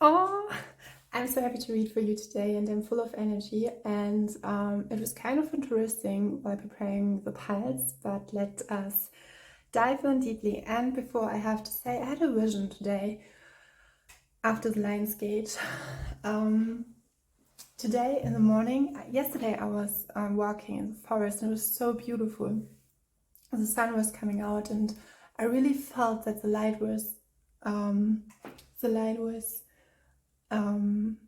Oh, I'm so happy to read for you today, and I'm full of energy. And it was kind of interesting while preparing the piles, but let us dive in deeply. And before, I have to say, I had a vision today after the Lion's Gate. Um, Today in the morning, yesterday I was walking in the forest, and it was so beautiful. The sun was coming out, and I really felt that um, the light was um,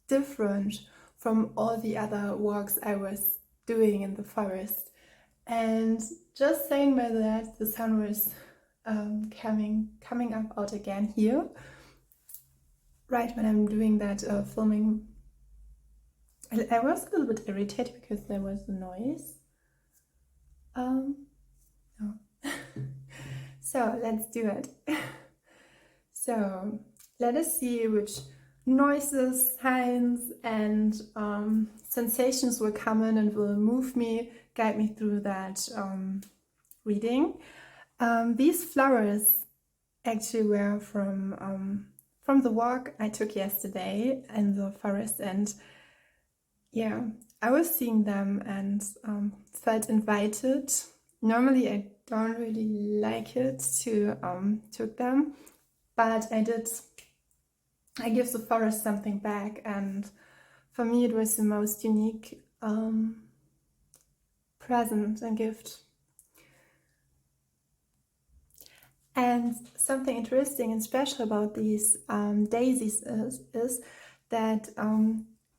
different from all the other walks I was doing in the forest. And just saying by that, the sun was coming up out again here, right when I'm doing that filming. I was a little bit irritated because there was a noise. No. So let's do it. So let us see which noises, signs, and sensations will come in and will move me, guide me through that reading. These flowers actually were from the walk I took yesterday in the forest, and yeah, I was seeing them and felt invited. Normally, I don't really like it to took them, but I did. I give the forest something back, and for me, it was the most unique present and gift. And something interesting and special about these daisies is that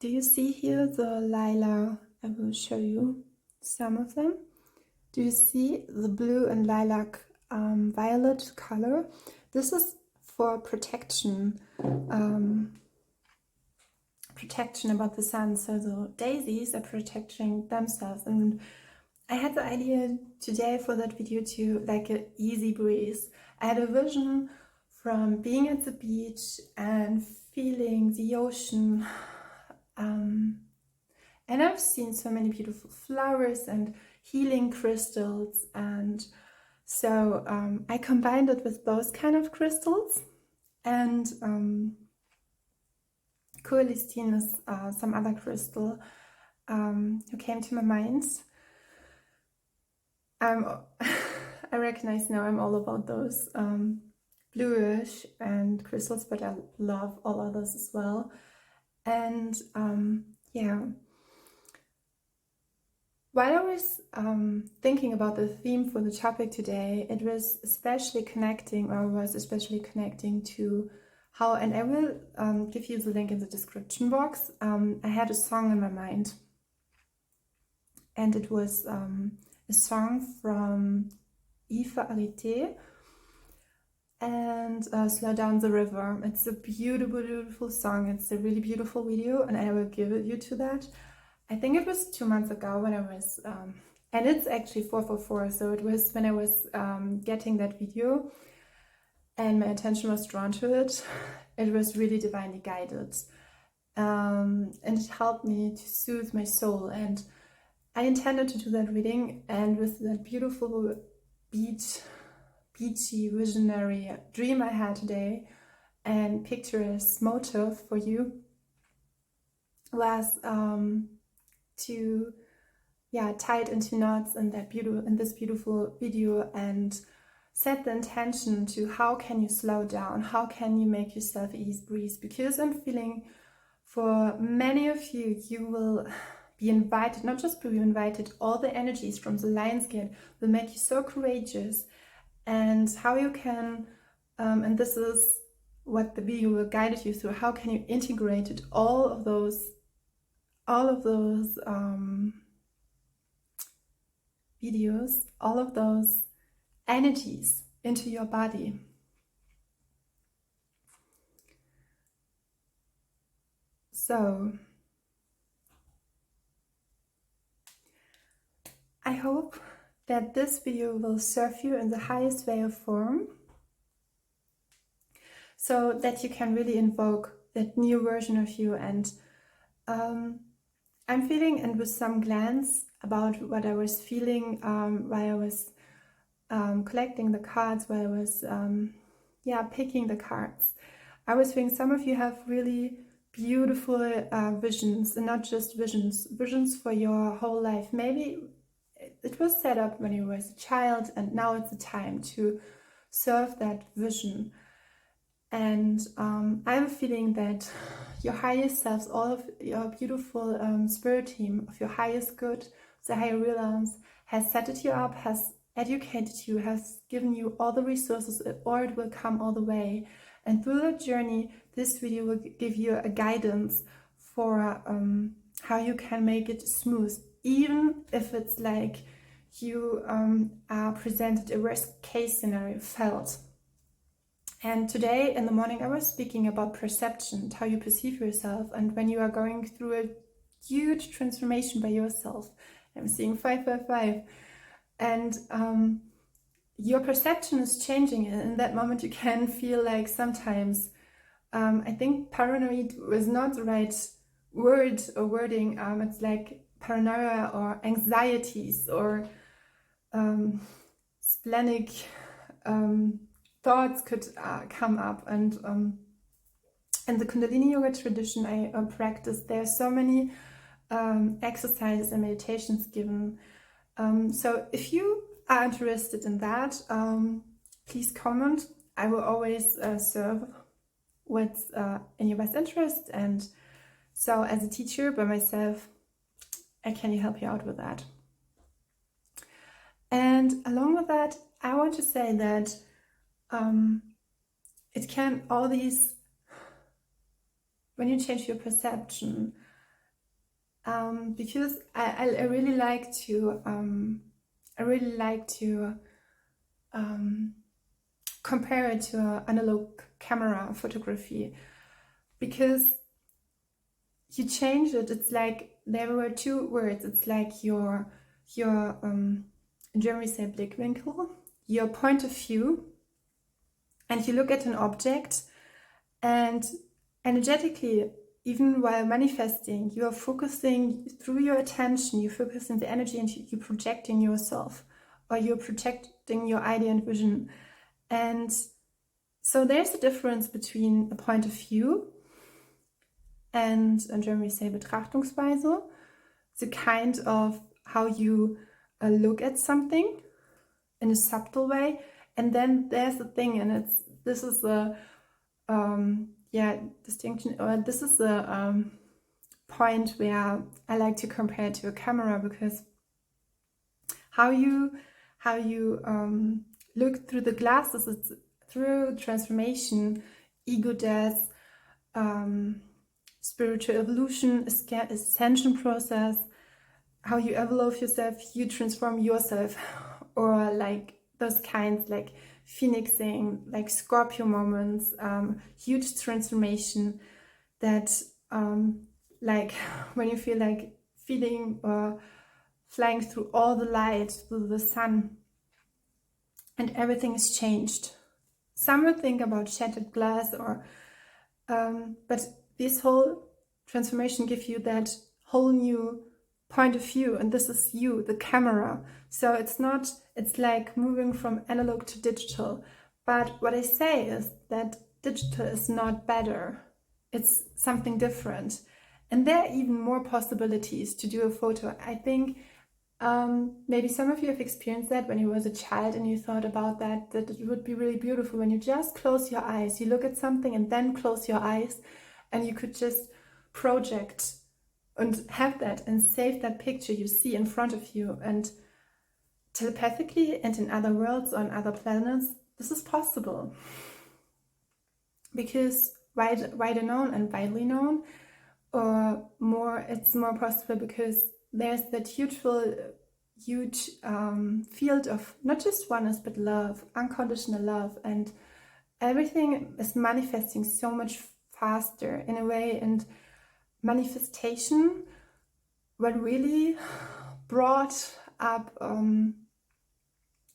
do you see here the lilac? I will show you some of them. Do you see the blue and lilac violet color? This is for protection, protection about the sun. So the daisies are protecting themselves. And I had the idea today for that video to like an easy breeze. I had a vision from being at the beach and feeling the ocean. And I've seen so many beautiful flowers and healing crystals, and so I combined it with those kind of crystals. And coelestine is some other crystal who came to my mind. I recognize now I'm all about those bluish and crystals, but I love all others as well. And yeah, while I was thinking about the theme for the topic today, it was especially connecting to how, and I will give you the link in the description box. I had a song in my mind, and it was a song from Yves Arité, and Slow Down the River. It's a beautiful, beautiful song. It's a really beautiful video, and I will give you to that. I think it was 2 months ago when I was, and it's actually 444, so it was when I was getting that video and my attention was drawn to it. It was really divinely guided, and it helped me to soothe my soul. And I intended to do that reading, and with that beautiful beachy, visionary dream I had today and picturesque motive for you was to tie it into knots in this beautiful video and set the intention to how can you slow down, how can you make yourself ease breeze, because I'm feeling for many of you, you will be invited, not just be invited, all the energies from the Lion's Gate will make you so courageous, and how you can, and this is what the video will guide you through, how can you integrate it, all of those videos, all of those energies into your body. So I hope that this video will serve you in the highest way of form, so that you can really invoke that new version of you. And I'm feeling, and with some glance about what I was feeling while I was collecting the cards, while I was picking the cards. I was thinking some of you have really beautiful visions, and not just visions for your whole life. Maybe it was set up when you were a child, and now it's the time to serve that vision. And I have a feeling that your highest selves, all of your beautiful spirit team of your highest good, the higher realms, has set you up, has educated you, has given you all the resources, or it will come all the way. And through that journey, this video will give you a guidance for how you can make it smooth, even if it's like you are presented a worst case scenario felt. And today in the morning I was speaking about perception, how you perceive yourself, and when you are going through a huge transformation by yourself. I'm seeing 555, and your perception is changing. In that moment you can feel like sometimes, I think paranoid was not the right word or wording. It's like paranoia or anxieties or splenic thoughts could come up. And in the Kundalini Yoga tradition I practice, there are so many exercises and meditations given. So if you are interested in that, please comment. I will always serve what's in your best interest, and so as a teacher by myself, I can help you out with that. And along with that, I want to say that it can, all these, when you change your perception, because I really like to compare it to an analog camera photography, because you change it. It's like there were two words. It's like your in German we say Blickwinkel, your point of view, and you look at an object, and energetically, even while manifesting, you are focusing through your attention, you focus in the energy, and you're projecting yourself, or you're projecting your idea and vision. And so there's a difference between a point of view and, in German we say Betrachtungsweise, the kind of how you look at something in a subtle way. And then there's the thing, and this is the distinction, or this is the point where I like to compare it to a camera, because how you look through the glasses, it's through transformation, ego death, spiritual evolution, ascension process, how you evolve yourself, you transform yourself, or like those kinds, like phoenixing, like Scorpio moments, huge transformation that like when you feel like feeling or flying through all the light, through the sun, and everything is changed. Some would think about shattered glass, or but this whole transformation gives you that whole new point of view, and this is you, the camera. So it's like moving from analog to digital. But what I say is that digital is not better, it's something different, and there are even more possibilities to do a photo. I think maybe some of you have experienced that when you was a child and you thought about that it would be really beautiful when you just close your eyes, you look at something and then close your eyes, and you could just project and have that and save that picture you see in front of you. And telepathically and in other worlds, on other planets, this is possible, because wider known and widely known, or more, it's more possible because there's that huge field of not just oneness but love, unconditional love, and everything is manifesting so much faster in a way. And manifestation, what really brought up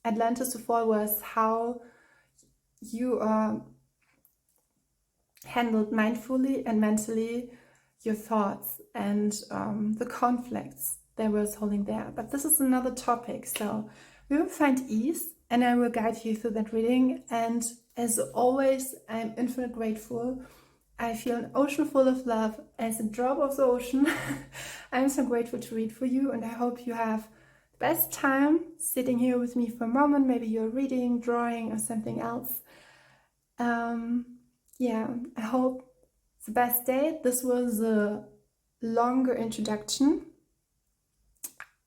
Atlantis to fall was how you handled mindfully and mentally your thoughts and the conflicts that was holding there. But this is another topic, so we will find ease, and I will guide you through that reading. And As always, I'm infinitely grateful. I feel an ocean full of love as a drop of the ocean. I'm so grateful to read for you, and I hope you have the best time sitting here with me for a moment. Maybe you're reading, drawing, or something else. Yeah, I hope it's the best day. This was a longer introduction.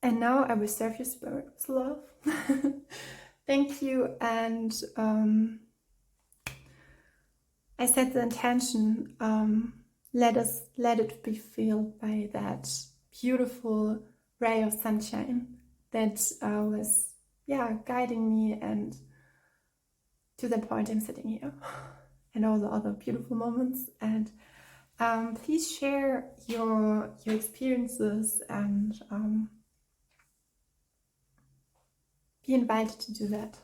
And now I will serve your spirit with love. Thank you. And I set the intention. Let it be filled by that beautiful ray of sunshine that was, guiding me, and to the point I'm sitting here, and all the other beautiful moments. And please share your experiences, and be invited to do that.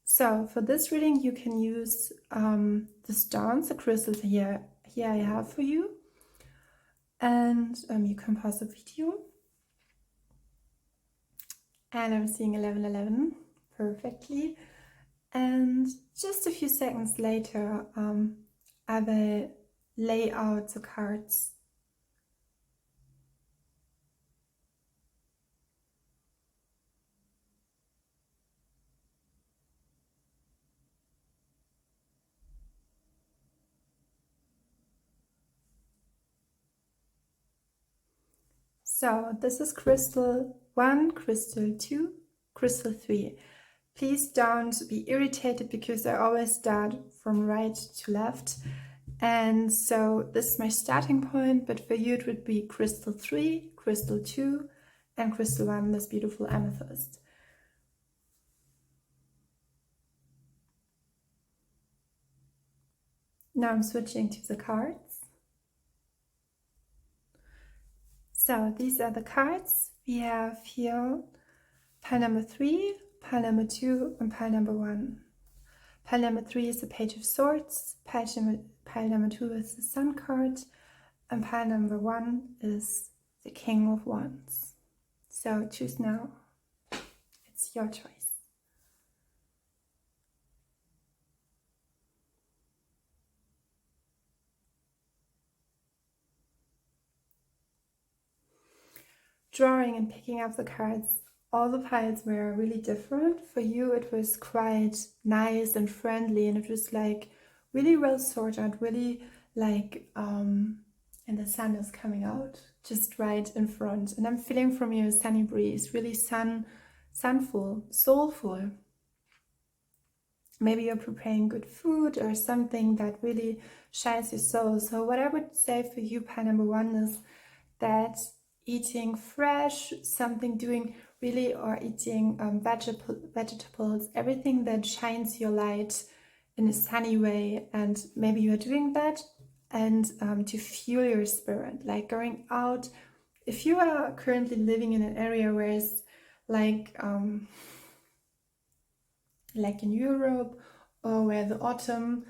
So for this reading, you can use the stones, the crystals here I have for you, and you can pause the video. And I'm seeing 1111 perfectly. And just a few seconds later, I will lay out the cards. So this is crystal 1, crystal 2, crystal 3. Please don't be irritated because I always start from right to left. And so this is my starting point, but for you it would be crystal 3, crystal 2, and crystal 1, this beautiful amethyst. Now I'm switching to the cards. So these are the cards. We have here pile number 3, pile number 2, and pile number 1. Pile number 3 is the Page of Swords, pile number 2 is the Sun card, and pile number 1 is the King of Wands. So choose now. It's your choice. Drawing and picking up the cards, all the piles were really different. For you it was quite nice and friendly, and it was like really well sorted, really like and the sun is coming out just right in front, and I'm feeling from you a sunny breeze, really sunful, soulful. Maybe you're preparing good food or something that really shines your soul. So what I would say for you, pile number 1, is that eating fresh, something doing really, or eating vegetables, everything that shines your light in a sunny way, and maybe you're doing that, and to fuel your spirit, like going out. If you are currently living in an area where it's like in Europe, or where the autumn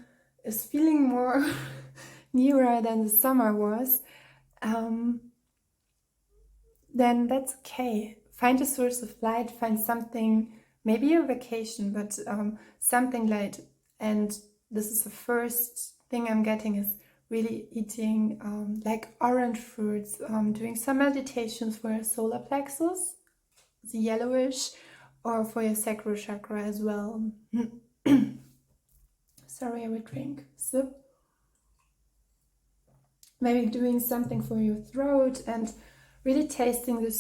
is feeling more nearer than the summer was, then that's okay. Find a source of light, find something, maybe a vacation, but something light. And this is the first thing I'm getting, is really eating like orange fruits, doing some meditations for your solar plexus, the yellowish, or for your sacral chakra as well. Sorry, I will drink. So maybe doing something for your throat and really tasting the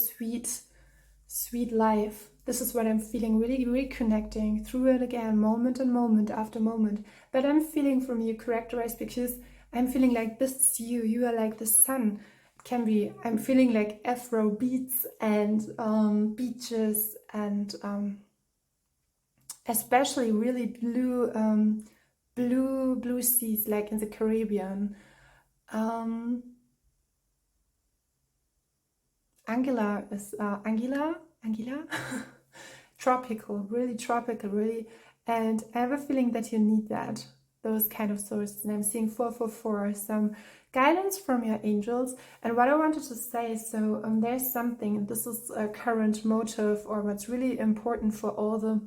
sweet life. This is what I'm feeling, really reconnecting through it again, moment and moment after moment. But I'm feeling from you characterized, because I'm feeling like this is you. You are like the sun. It can be, I'm feeling like Afro beats and beaches, and especially really blue seas, like in the Caribbean. Angela is Angela tropical, really, and I have a feeling that you need those kind of sources. And I'm seeing 444, some guidance from your angels. And what I wanted to say, so there's something, this is a current motive, or what's really important for all the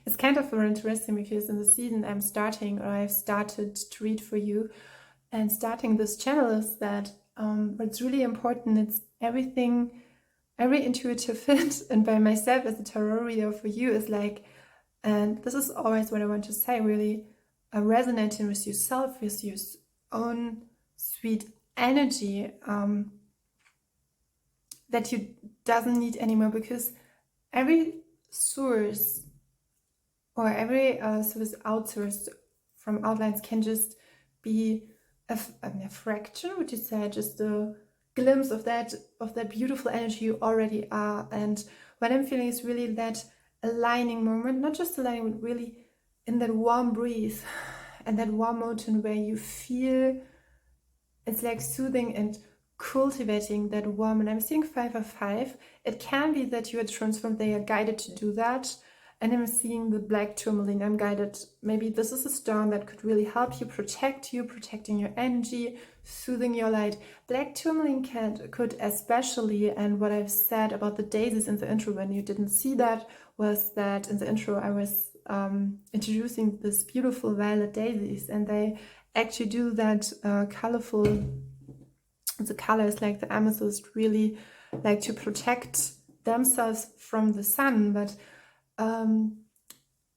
it's kind of very interesting because in the season I've started to read for you, and starting this channel is that what's really important, it's everything, every intuitive fit, and by myself as a tarot reader for you is like, and this is always what I want to say, really resonating with yourself, with your own sweet energy, that you doesn't need anymore, because every source or every source outsourced from outlines can just be a fraction, would you say, just a glimpse of that beautiful energy you already are. And what I'm feeling is really that aligning moment, not just aligning, but really in that warm breeze and that warm mountain where you feel it's like soothing and cultivating that warm. And I'm seeing 5 of 5. It can be that you are transformed, they are guided to do that. And I'm seeing the black tourmaline. I'm guided, maybe this is a stone that could really help you, protecting your energy, soothing your light. Black tourmaline could especially, and what I've said about the daisies in the intro, when you didn't see that, was that in the intro I was introducing this beautiful violet daisies, and they actually do that colorful, the colors like the amethyst really like to protect themselves from the sun. But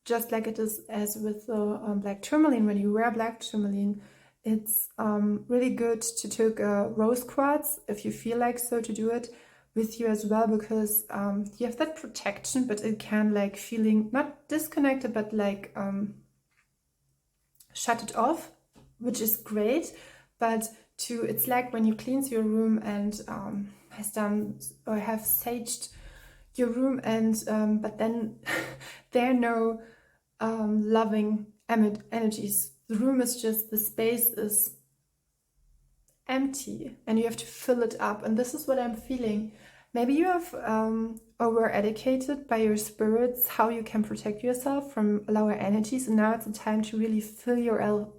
just like it is as with the black tourmaline, when you wear black tourmaline, it's really good to take a rose quartz, if you feel like so, to do it with you as well, because you have that protection, but it can like feeling not disconnected, but like shut it off, which is great. But it's like when you cleanse your room and have saged your room, and but then there are no loving energies. The room is just, the space is empty and you have to fill it up. And this is what I'm feeling. Maybe you have over educated by your spirits how you can protect yourself from lower energies, and now it's the time to really fill your elf.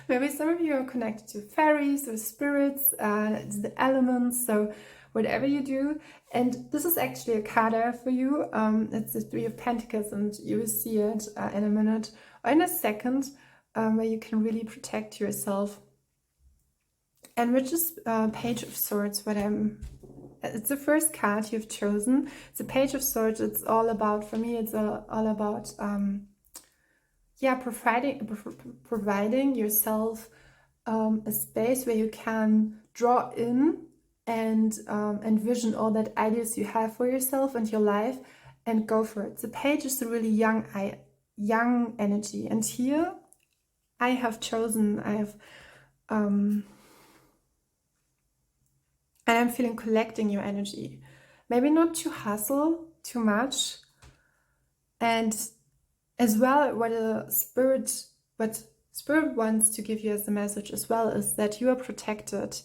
Maybe some of you are connected to fairies or spirits, the elements, so whatever you do. And this is actually a card there for you. It's the 3 of Pentacles, and you will see it in a minute or in a second, where you can really protect yourself. And which is Page of Swords. It's the first card you've chosen. It's a Page of Swords. It's all about, for me, it's all about providing yourself a space where you can draw in and envision all that ideas you have for yourself and your life, and go for it. The Page is a really young energy, and here I have and I'm feeling collecting your energy. Maybe not to hustle too much. And as well, what Spirit wants to give you as a message as well is that you are protected.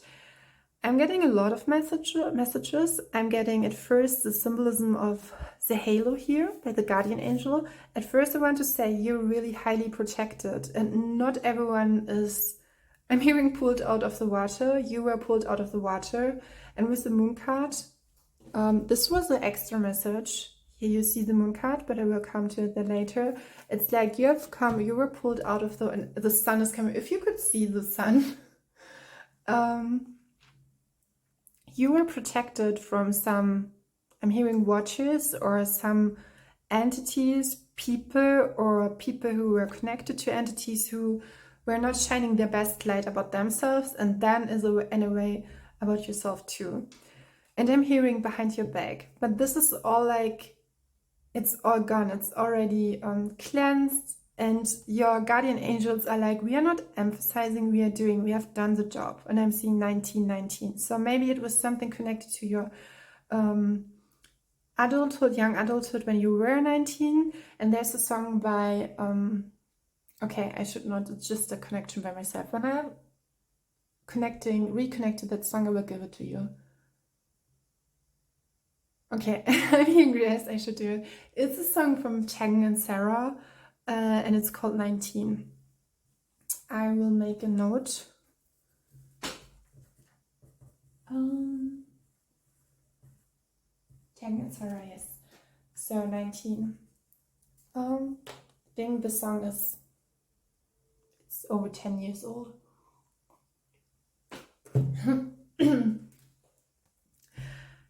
I'm getting a lot of messages. I'm getting at first the symbolism of the halo here by the guardian angel. At first I want to say you're really highly protected, and not everyone is, I'm hearing, pulled out of the water. You were pulled out of the water. And with the moon card, this was an extra message. Here you see the moon card, but I will come to that later. It's like you were pulled out of and the sun is coming. If you could see the sun, you were protected from some, I'm hearing watchers or some entities, people who were connected to entities who were not shining their best light about themselves, and then in a way about yourself too. And I'm hearing behind your back, but this is all like, it's all gone, it's already cleansed, and your guardian angels are like, we are not emphasizing, we have done the job. And I'm seeing 1919, so maybe it was something connected to your adulthood, young adulthood, when you were 19. And there's a song by okay, I should not, it's just a connection by myself. When I'm reconnected that song, I will give it to you. Okay, I'm angry, yes, I should do it. It's a song from Chang and Sarah, and it's called 19. I will make a note. Chang and Sarah, yes. So 19. I think the song is, it's over 10 years old.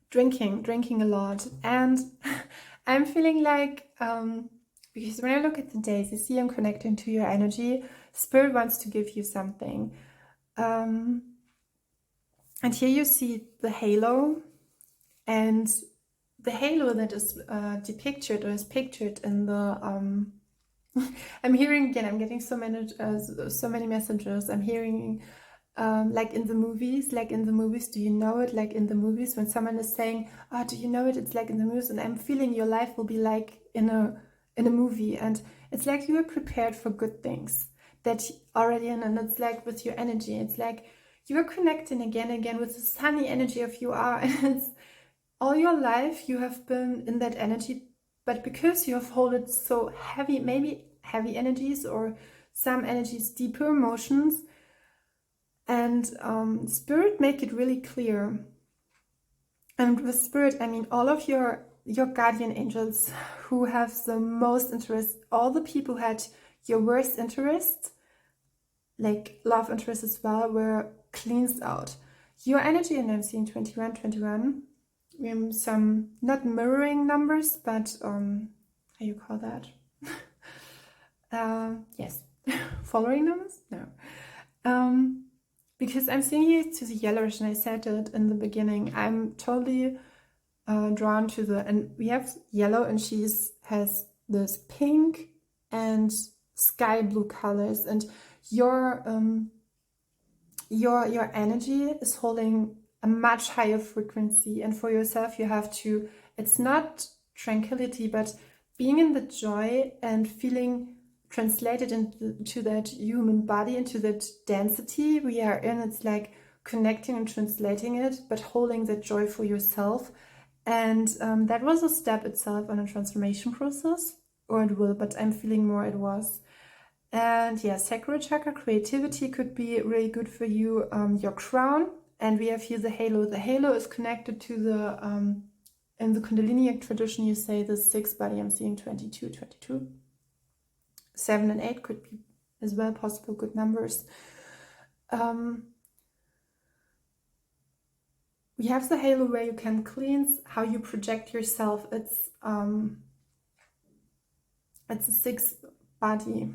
Drinking a lot, and I'm feeling like, because when I look at the days, you see I'm connecting to your energy. Spirit wants to give you something. And here you see the halo, and the halo that is depicted or is pictured in the I'm hearing again, I'm getting so many messages. I'm hearing like in the movies, do you know it? Like in the movies, when someone is saying, oh, do you know it? It's like in the movies, and I'm feeling your life will be like in a movie, and it's like you are prepared for good things that already in, and it's like with your energy, it's like you are connecting again and again with the sunny energy of you are, and it's all your life you have been in that energy, but because you have held it so heavy, maybe heavy energies or some energies, deeper emotions, and Spirit make it really clear. And with Spirit, I mean all of your guardian angels who have the most interest, all the people who had your worst interest, like love interest as well, were cleansed out. Your energy, and I'm seeing 21, some not mirroring numbers, but how you call that? Yes, following numbers? No. Because I'm seeing here to the yellowish, and I said it in the beginning, I'm totally drawn to the, and we have yellow, and she has this pink and sky blue colors, and your energy is holding a much higher frequency, and for yourself you have to, it's not tranquility, but being in the joy and feeling translated into that human body, into that density we are in. It's like connecting and translating it, but holding that joy for yourself. And that was a step itself on a transformation process, or it will, but I'm feeling more it was. And yeah, sacral chakra, creativity could be really good for you. Your crown, and we have here the halo. The halo is connected to the in the Kundalini tradition, you say the sixth body. I'm seeing 22. 7 and 8 could be as well possible good numbers. We have the halo where you can cleanse how you project yourself. It's a sixth body.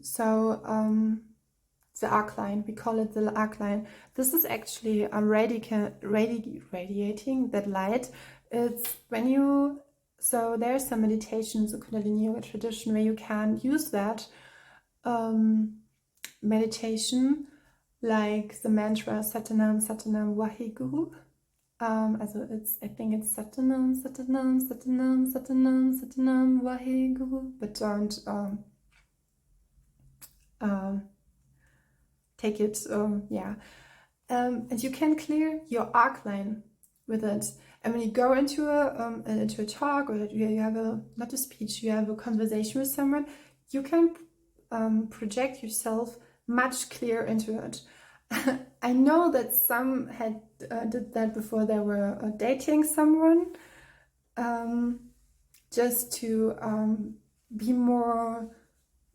So the arc line, we call it the arc line. This is actually radiating that light. It's when you, so there's some meditations, the Kundalini yoga tradition, where you can use that meditation, like the mantra Satanam Satanam Vaheguru. Also I think it's Satanam Satanam Satanam Satanam Satanam Vaheguru, but don't take it, and you can clear your arc line with it. And when you go into a talk, or you have not a speech, you have a conversation with someone, you can project yourself much clearer into it. I know that some had did that before they were dating someone, just to be more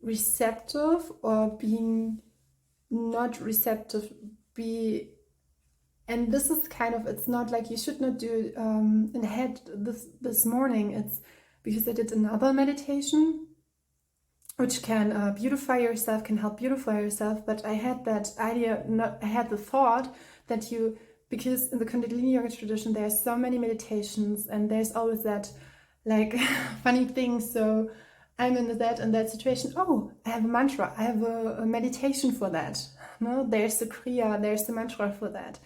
receptive, or being not receptive, and this is kind of, it's not like you should not do it in the head this morning. It's because I did another meditation which can beautify yourself, can help beautify yourself, but I had that idea, I had the thought that because in the Kundalini yoga tradition there's so many meditations, and there's always that like funny thing, so I'm in that situation, oh, I have a mantra, I have a meditation for that. No, there's a kriya, there's a mantra for that.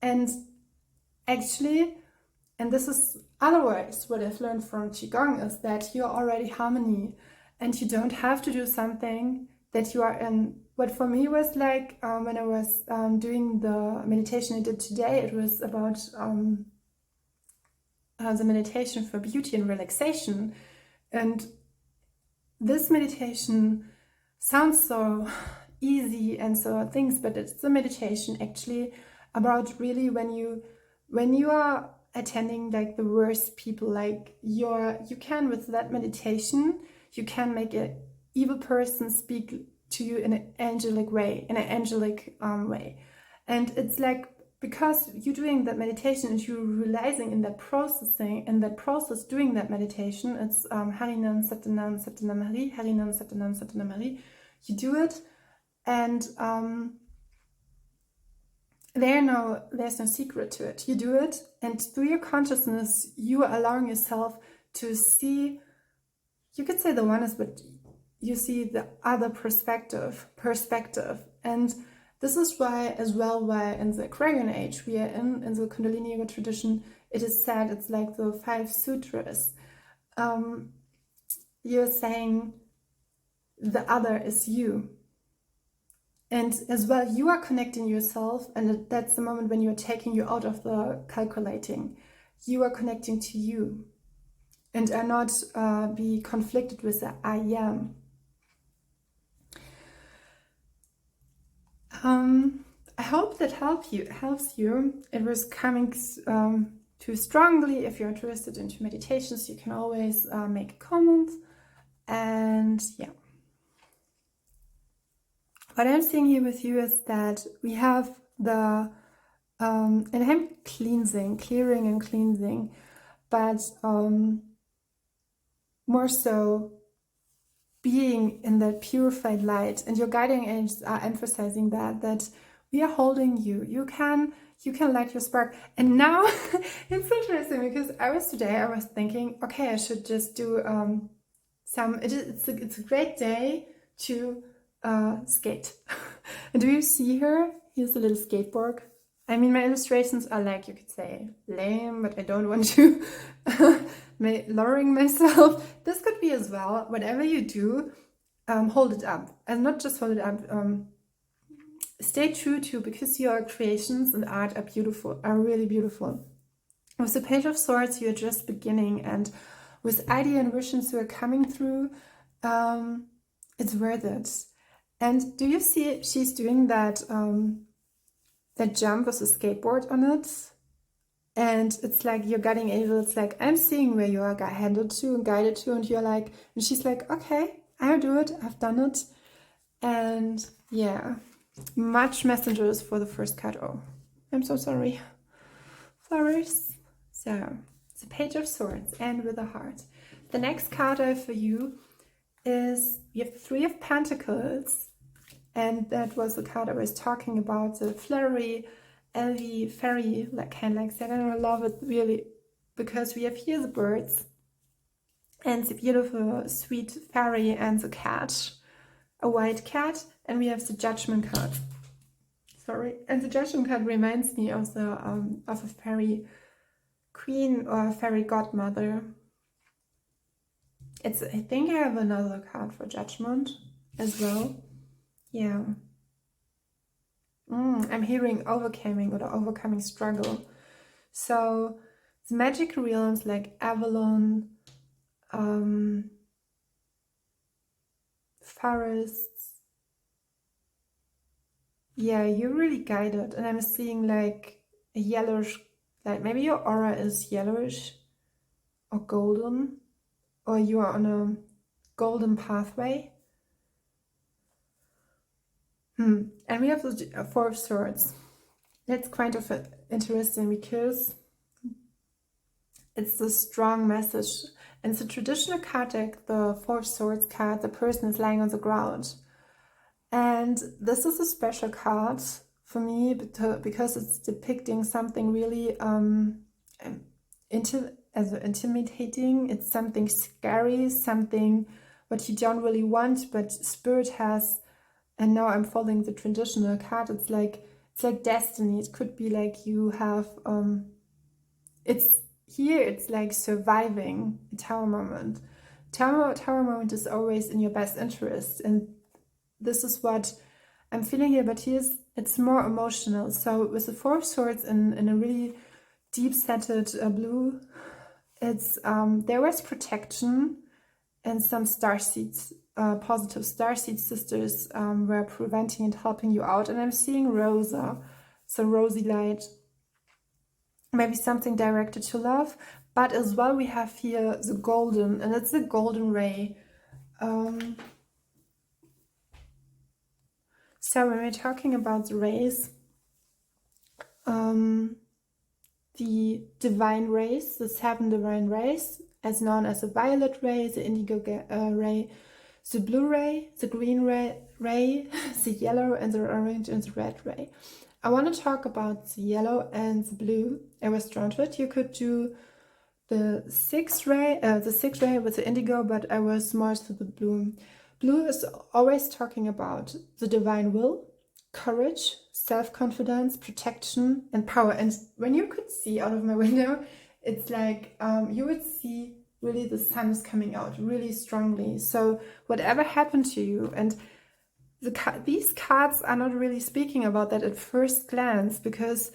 And actually, and this is otherwise what I've learned from Qigong, is that you're already harmony, and you don't have to do something that you are in. What for me was like, when I was doing the meditation I did today, it was about the meditation for beauty and relaxation. And this meditation sounds so easy and so things, but it's the meditation actually about really when you are attending like the worst people. Like you can, with that meditation, you can make an evil person speak to you in an angelic way, way. And it's like, because you're doing that meditation and you're realizing in that process doing that meditation, it's Harinam Satanam Satanam Hari, Harinam Satanam Satanam Hari. You do it, and there's no secret to it. You do it, and through your consciousness, you are allowing yourself to see, you could say the oneness, but you see the other perspective. And this is why in the Aquarian age we are in the Kundalini Yoga tradition, it is said, it's like the 5 sutras. You're saying the other is you. And as well, you are connecting yourself, and that's the moment when you're taking you out of the calculating. You are connecting to you, and are not be conflicted with the I am. I hope that helps you. It was coming too strongly. If you're interested into meditations, you can always make a comment. And yeah. What I'm seeing here with you is that we have the, and I'm clearing and cleansing, but more so being in that purified light. And your guiding angels are emphasizing that we are holding you. You can light your spark. And now it's interesting, because I was thinking, okay, I should just do it's a great day to skate. And do you see her? Here's a little skateboard. I mean, my illustrations are like, you could say, lame, but I don't want to lowering myself. This could be as well. Whatever you do, hold it up. And not just hold it up, stay true to, because your creations and art are beautiful, are really beautiful. With the Page of Swords, you're just beginning, and with idea and visions who are coming through, it's worth it. And do you see she's doing that that jump with a skateboard on it? And it's like your guiding angel, it's like, I'm seeing where you are headed to and guided to, and you're like, and she's like, okay, I'll do it, I've done it. And yeah, much messengers for the first card. Oh, I'm so sorry. Flowers. So, the Page of Swords, and with a heart. The next card I have for you is, you have 3 of Pentacles, and that was the card I was talking about, the flurry, LV, fairy, kind of like that. And I love it really, because we have here the birds, and the beautiful, sweet fairy, and the cat, a white cat, and we have the Judgment card. Sorry, and the Judgment card reminds me of the of a fairy queen or fairy godmother. I think I have another card for Judgment as well. Yeah. I'm hearing overcoming struggle. So the magic realms like Avalon, forests. Yeah, you're really guided, and I'm seeing like a yellowish, like maybe your aura is yellowish or golden, or you are on a golden pathway. And we have the 4 of Swords. That's kind of interesting, because it's a strong message. And it's a traditional card deck, the 4 of Swords card, the person is lying on the ground. And this is a special card for me because it's depicting something really intimidating. It's something scary, something what you don't really want, but Spirit has. And now I'm following the traditional card. It's like destiny. It could be like you have it's like surviving a tower moment. Tower moment is always in your best interest, and this is what I'm feeling here. But it's more emotional. So with the 4 of Swords in a really deep setted blue, it's there was protection, and some starseeds, positive starseed sisters were preventing and helping you out. And I'm seeing Rosa, so rosy light. maybe something directed to love. But as well, we have here the golden, and it's the golden ray. So when we're talking about the rays, the divine rays, the 7 divine rays, as known as the violet ray, the indigo ray, the blue ray, the green ray, the yellow and the orange and the red ray. I want to talk about the yellow and the blue. I was drawn to it. You could do the 6th ray with the indigo, but I was more to the blue. Blue is always talking about the divine will, courage, self-confidence, protection, and power. And when you could see out of my window, it's like you would see really the sun is coming out really strongly. So whatever happened to you, and these cards are not really speaking about that at first glance, because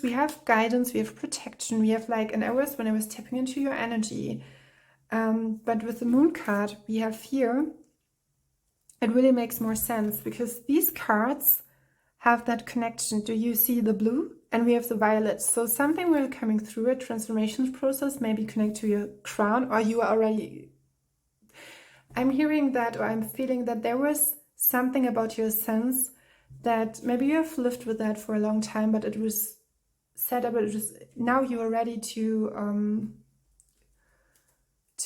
we have guidance, we have protection, we have like, and when I was tapping into your energy, but with the moon card we have here, it really makes more sense, because these cards have that connection. Do you see the blue? And we have the violet. So something will coming through a transformation process, maybe connect to your crown, or you are already, I'm hearing that, or I'm feeling that there was something about your sense that maybe you have lived with that for a long time, but it was set up, it was, now you are ready to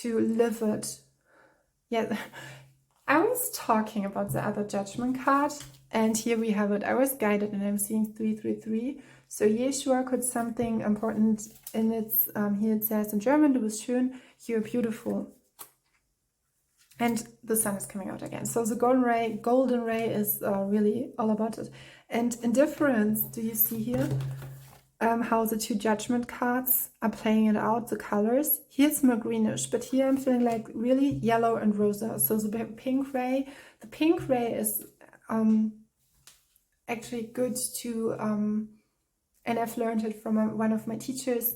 live it. Yeah, I was talking about the other judgment card, and here we have it. I was guided, and I'm seeing 333. So Yeshua could something important in its, here it says in German, du bist schön, you're beautiful. And the sun is coming out again. So the golden ray is really all about it. And in difference, do you see here how the 2 judgment cards are playing it out, the colors? Here's more greenish, but here I'm feeling like really yellow and rosa. So the pink ray is actually good to, and I've learned it from one of my teachers.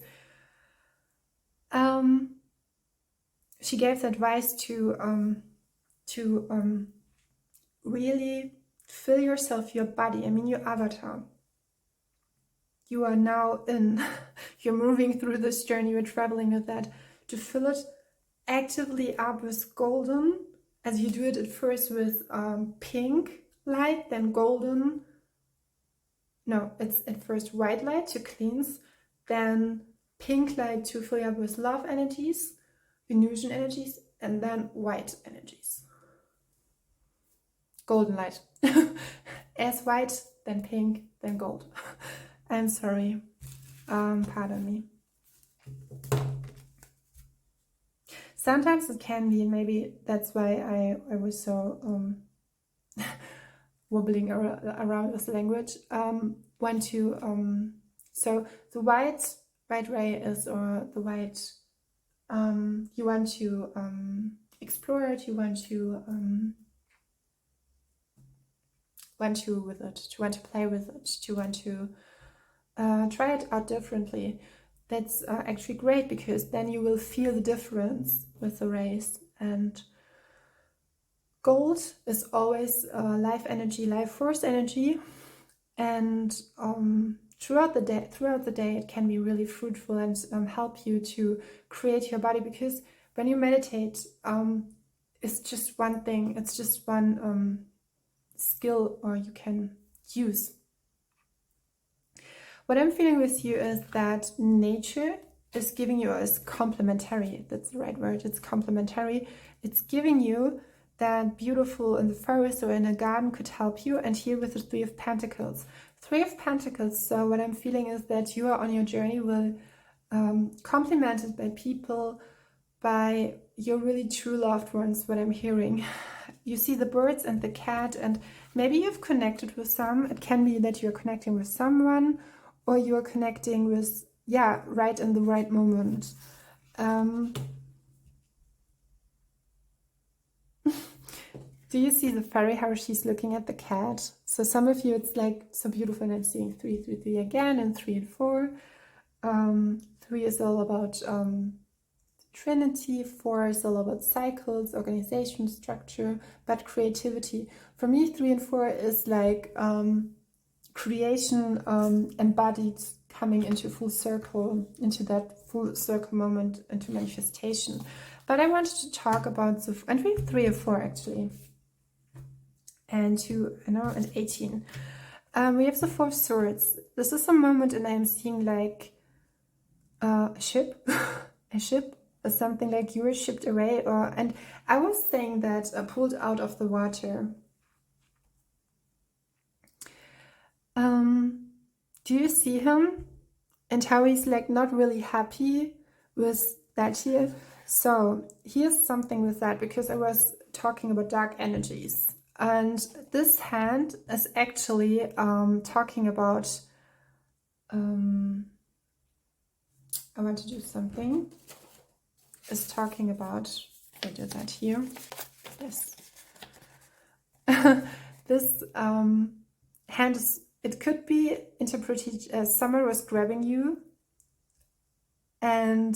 She gave the advice to really fill yourself, your body, I mean your avatar. You are now in, you're moving through this journey, you're traveling with that, to fill it actively up with golden, as you do it at first with pink light, then golden, no, it's at first white light to cleanse, then pink light to fill you up with love energies, Venusian energies, and then white energies. Golden light. As white, then pink, then gold. I'm sorry. Pardon me. Sometimes it can be, maybe that's why I was so wobbling around with language. So the white ray is, or the white, you want to explore it, you want to with it, to want to play with it, to want to try it out differently. That's actually great, because then you will feel the difference with the rays. And gold is always life energy, life force energy, and throughout the day it can be really fruitful and help you to create your body, because when you meditate, it's just one thing, it's just one skill or you can use. What I'm feeling with you is that nature is giving you, as complementary, that's the right word, it's complementary, it's giving you that beautiful in the forest or in a garden could help you. And here with the 3 of Pentacles. 3 of Pentacles, so what I'm feeling is that you are on your journey, will complemented by people, by your really true loved ones, what I'm hearing. You see the birds and the cat, and maybe you've connected with some. It can be that you're connecting with someone, or you're connecting with, yeah, right in the right moment. Do you see the fairy, how she's looking at the cat? So some of you, it's like so beautiful, and I'm seeing 3, 3, 3 again, and 3 and 4. 3 is all about Trinity, 4 is all about cycles, organization, structure, but creativity. For me, 3 and 4 is like creation embodied coming into full circle, into that full circle moment, into manifestation. But I wanted to talk about and we have 3 or 4 actually, and 2, and 18. We have the 4 swords. This is a moment, and I'm seeing like a ship, a ship, or something like you were shipped away, and I was saying that pulled out of the water. Do you see him? And how he's like not really happy with that here. So here's something with that, because I was talking about dark energies. And this hand is actually talking about, I want to do something, is talking about, I did that here, yes. This hand is, it could be interpreted as someone was grabbing you, and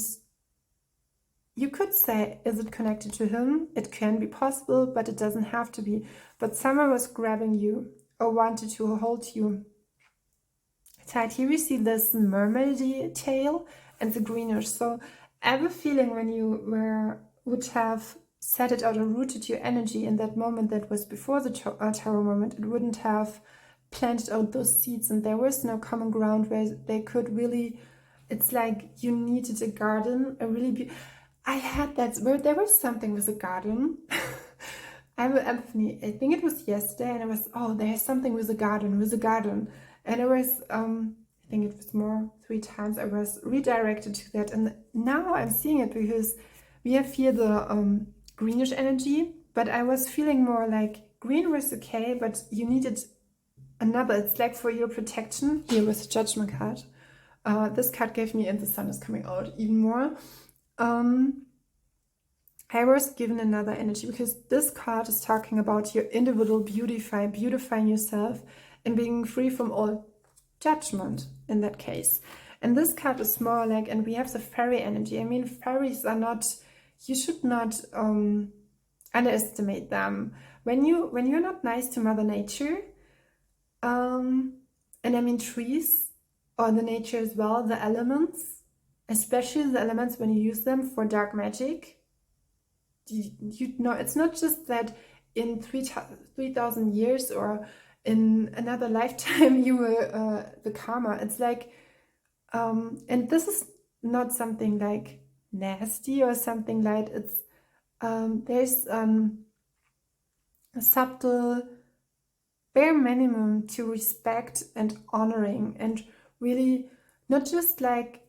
you could say, is it connected to him? It can be possible, but it doesn't have to be. But someone was grabbing you or wanted to hold you tight. Here we see this mermaidy tail and the greenish. So I have a feeling when you would have set it out or rooted your energy in that moment that was before the tarot moment, it wouldn't have planted out those seeds, and there was no common ground where they could really, it's like you needed a garden, a really I had that, where there was something with a garden. I have an epiphany, I think it was yesterday, and I was, oh, there's something with a garden, and I was, I think it was more 3 times I was redirected to that, and now I'm seeing it because we have here the greenish energy, but I was feeling more like green was okay, but you needed another, it's like for your protection. Here was the Judgment card. This card gave me, and the sun is coming out even more. I was given another energy because this card is talking about your individual beautifying yourself and being free from all judgment in that case. And this card is more like, and we have the fairy energy. I mean, fairies are not, you should not underestimate them. When you're not nice to Mother Nature, and I mean trees, or the nature as well, the elements, especially the elements when you use them for dark magic, you know, it's not just that in 3,000 years or in another lifetime you will the karma. It's like, and this is not something like nasty or something like, it's there's a subtle bare minimum to respect and honoring, and really not just like,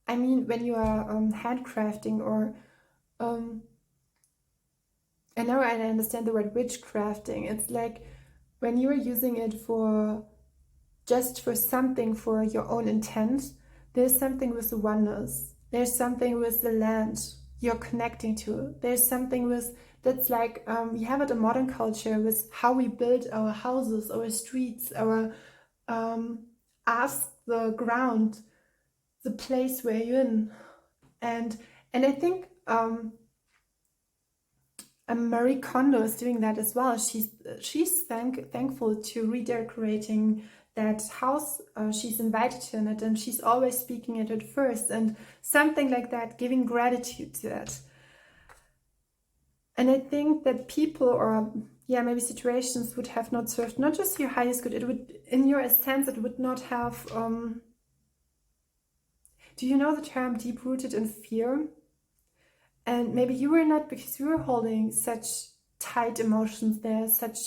I mean, when you are handcrafting or I know I understand the word witchcrafting. It's like when you are using it for just for something for your own intent, there's something with the oneness. There's something with the land you're connecting to. There's something with, that's like, we have it in modern culture with how we build our houses, our streets, our ask the ground, the place where you're in. And I think Marie Kondo is doing that as well. She's thankful to redecorating that house she's invited to in it, and she's always speaking it at first, and something like that, giving gratitude to it. And I think that people, or maybe situations, would have not served not just your highest good, it would, in your essence, it would not have, do you know the term deep-rooted in fear? And maybe you were not, because you were holding such tight emotions there, such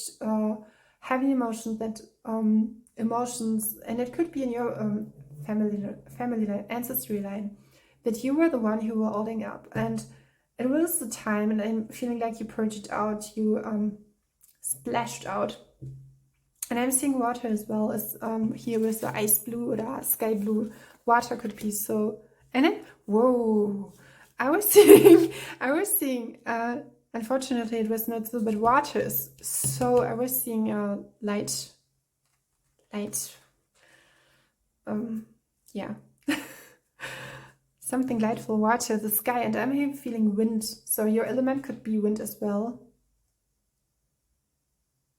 heavy emotions, that emotions, and it could be in your family line, ancestry line, that you were the one who were holding up. And it was the time, and I'm feeling like you purged it out, you splashed out. And I'm seeing water as well as here with the ice blue or the sky blue. Water could be so, and then, whoa, I was seeing, unfortunately it was not so, but water is so, I was seeing light, something lightful, water, the sky, and I'm here feeling wind, so your element could be wind as well.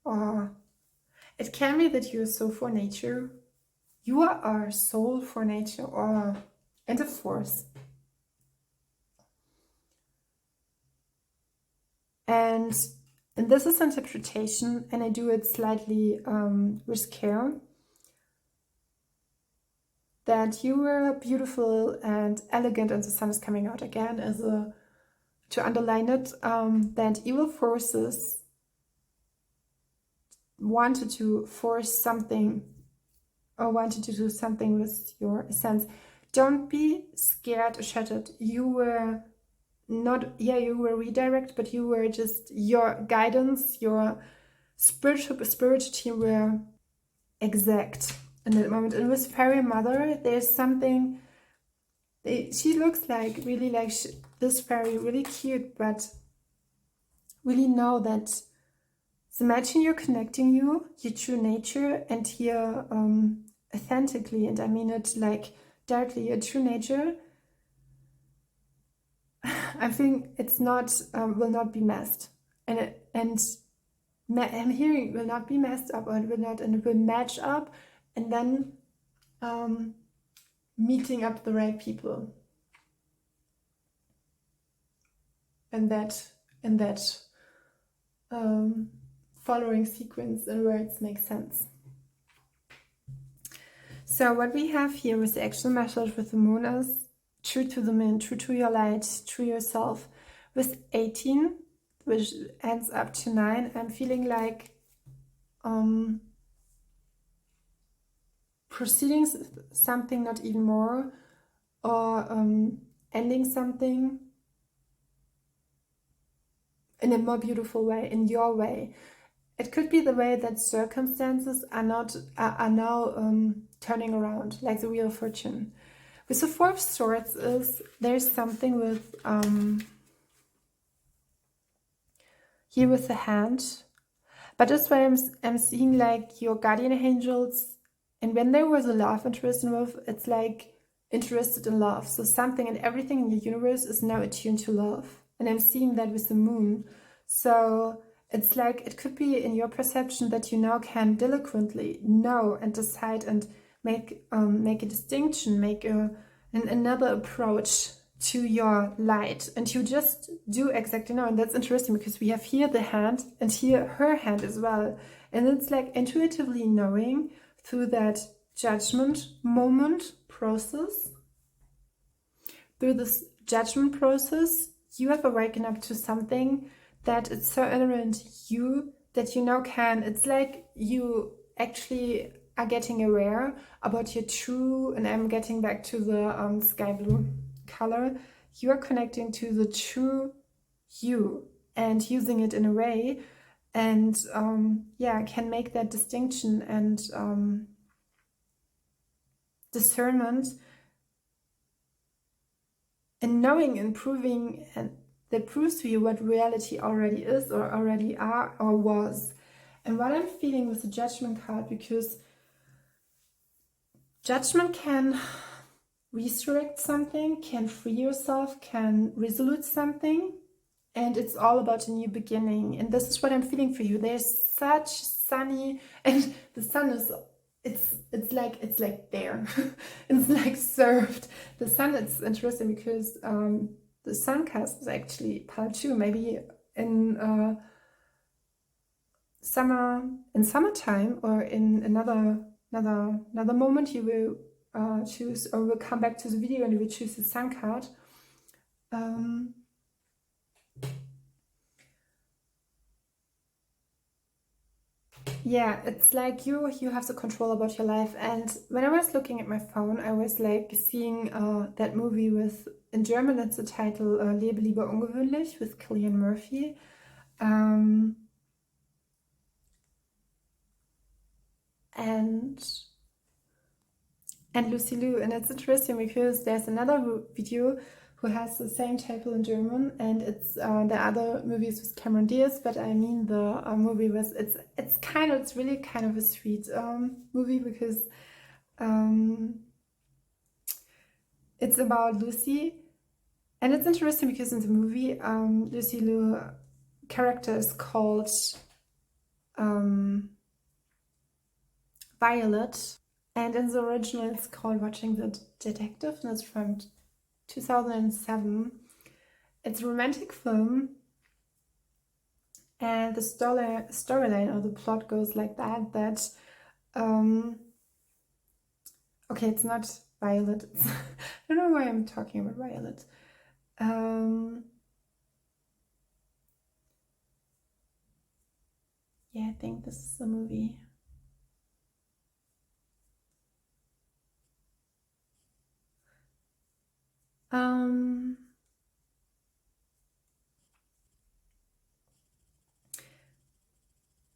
Or it can be that you're so for nature, You are a soul for nature, or and a force. And this is interpretation, and I do it slightly with care, that you were beautiful and elegant, and the sun is coming out again as a, to underline it, that evil forces wanted to force something or wanted to do something with your essence. Don't be scared or shattered. You were not, you were redirected, but you were just, your guidance, your spirituality were exact in that moment. And with Fairy Mother, there's something, she looks like, really like this fairy, really cute, but really know that imagine you're connecting your true nature and here authentically, and I mean it like directly, your true nature. I think it's not will not be messed, and I'm hearing will not be messed up, or it will not, and it will match up, and then meeting up the right people, and that following sequence and words make sense. So what we have here with the actual message with the moon is true to the moon, true to your light, true yourself. With 18, which ends up to 9, I'm feeling like proceeding something, not even more, or ending something in a more beautiful way, in your way. It could be the way that circumstances are now turning around, like the Wheel of Fortune. With the Four of Swords there's something with here with the hand, but that's why I'm seeing like your guardian angels, and when there was a love interest involved, it's like interested in love. So something and everything in your universe is now attuned to love, and I'm seeing that with the moon. So it's like it could be in your perception that you now can diligently know and decide and make a distinction, make another approach to your light, and you just do exactly know. And that's interesting because we have here the hand and here her hand as well, and it's like intuitively knowing through that judgment moment process. Through this judgment process, you have awakened up to something that it's so inherent you that you now can. It's like you actually are getting aware about your true, and I'm getting back to the sky blue color. You are connecting to the true you and using it in a way, and can make that distinction and discernment, and knowing and proving, and that proves to you what reality already is, or already are, or was. And what I'm feeling with the Judgment card, because Judgment can resurrect something, can free yourself, can resolute something, and it's all about a new beginning. And this is what I'm feeling for you. There's such sunny, and the sun is, it's like there. It's like served. The sun, it's interesting because the sun cast is actually part 2. Maybe in summertime, or in another moment, you will choose, or we'll come back to the video and you will choose the sun card. Yeah, it's like you have the control about your life. And when I was looking at my phone, I was like seeing that movie with, in German it's the title Lebe lieber ungewöhnlich, with Cillian Murphy. And Lucy Liu. And it's interesting because there's another video who has the same title in German, and it's the other movies with Cameron Diaz, but I mean the movie was, it's really kind of a sweet movie, because it's about Lucy. And it's interesting because in the movie, Lucy Liu character is called Violet. And in the original, it's called Watching the Detective, and it's from 2007. It's a romantic film, and the storyline or the plot goes like that okay, it's not Violet. I don't know why I'm talking about Violet. Yeah, I think this is a movie.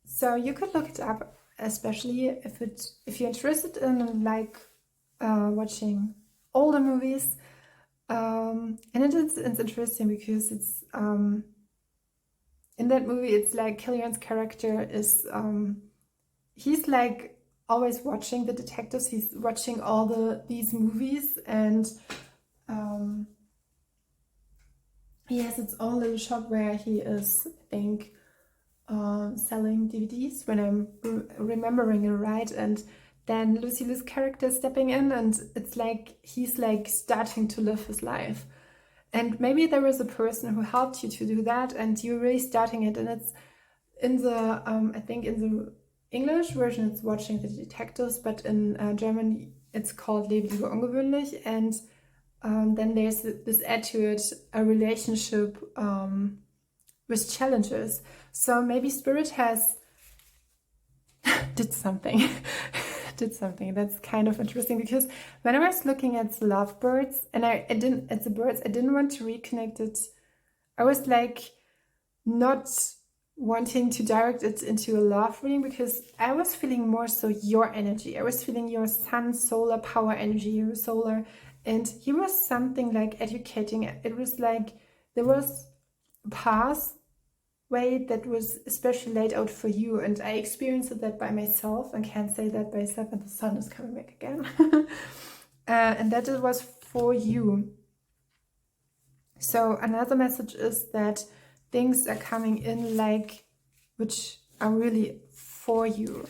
So you could look it up, especially if you're interested in like watching older movies. And it's interesting because it's in that movie it's like Killian's character is he's like always watching the detectives. He's watching all these movies, and he has its own little shop where he is, I think, selling DVDs, when I'm remembering it right. And then Lucy Liu's character is stepping in, and it's like he's like starting to live his life. And maybe there was a person who helped you to do that, and you're really starting it. And it's in the I think in the English version it's Watching the Detectives, but in German it's called Liable ungewöhnlich. And then there's this add to it, a relationship with challenges. So maybe Spirit has did something that's kind of interesting, because when I was looking at the lovebirds and I didn't at the birds, I didn't want to reconnect it. I was like not wanting to direct it into a love reading, because I was feeling more so your energy. I was feeling your sun solar power energy, your solar, and he was something like educating. It was like there was a path way that was especially laid out for you, and I experienced that by myself and can't say that by myself, and the sun is coming back again. And that it was for you. So another message is that things are coming in like which are really for you.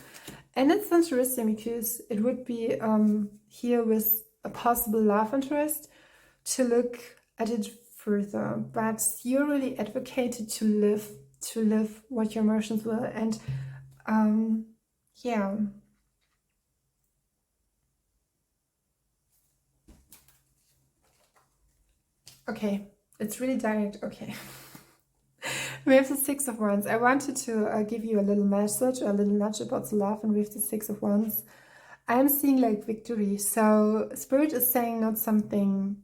And it's interesting because it would be here with a possible love interest to look at it further, but you're really advocated to live what your emotions will. And yeah, okay, it's really direct. Okay. We have the Six of Wands. I wanted to give you a little message, a little nudge about the love, and we have the Six of Wands. I'm seeing like victory. So Spirit is saying not something.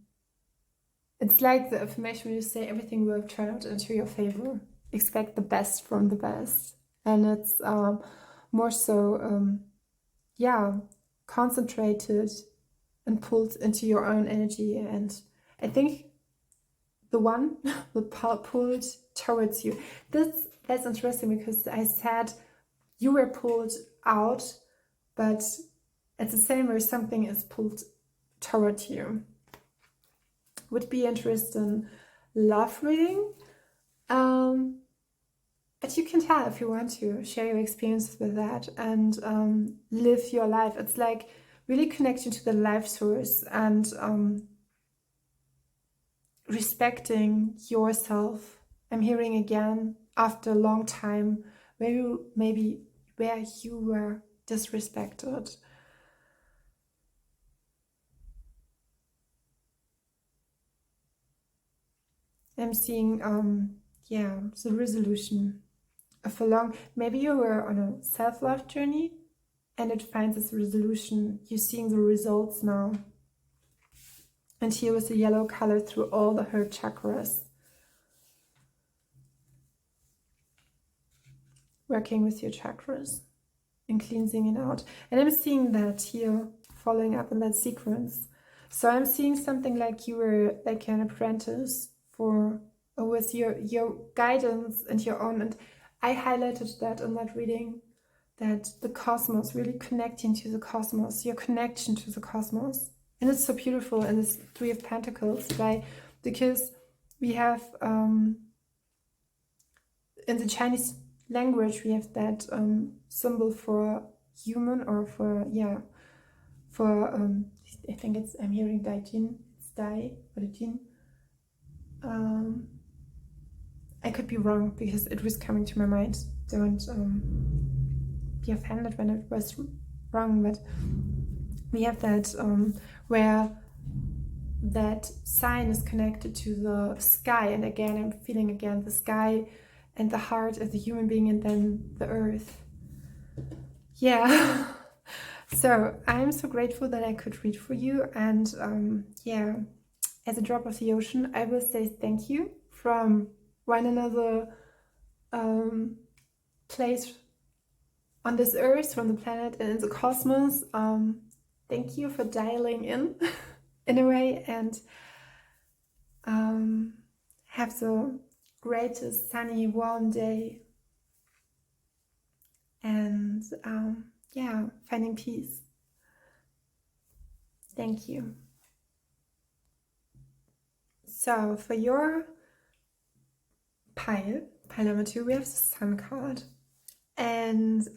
It's like the affirmation where you say everything will turn out into your favor. Expect the best from the best. And it's more so, yeah, concentrated and pulled into your own energy. And I think the one will pulled towards you. That's interesting, because I said you were pulled out, but it's the same where something is pulled toward you. Would be interested in love reading, but you can tell if you want to share your experiences with that and live your life. It's like really connecting to the life source and respecting yourself. I'm hearing again after a long time where you were disrespected. I'm seeing yeah, the resolution of a long, maybe you were on a self-love journey and it finds its resolution. You're seeing the results now. And here with the yellow color through all the heart chakras. Working with your chakras and cleansing it out. And I'm seeing that here, following up in that sequence. So I'm seeing something like you were like an apprentice for with your guidance and your own. And I highlighted that in that reading, that the cosmos, really connecting to the cosmos, your connection to the cosmos. And it's so beautiful in this Three of Pentacles, right? Because we have in the Chinese language we have that symbol for human, or for, yeah, for I think it's, I'm hearing Daijin, it's Dai or Jin. I could be wrong because it was coming to my mind. Don't be offended when it was wrong, but we have that where that sign is connected to the sky, and again I'm feeling again the sky and the heart as a human being, and then the earth. Yeah. So I'm so grateful that I could read for you, and yeah, as a drop of the ocean, I will say thank you from one another place on this earth, from the planet and in the cosmos. Thank you for dialing in a way, and have the greatest sunny warm day, and yeah, finding peace. Thank you. So for your pile number 2, we have the Sun card, and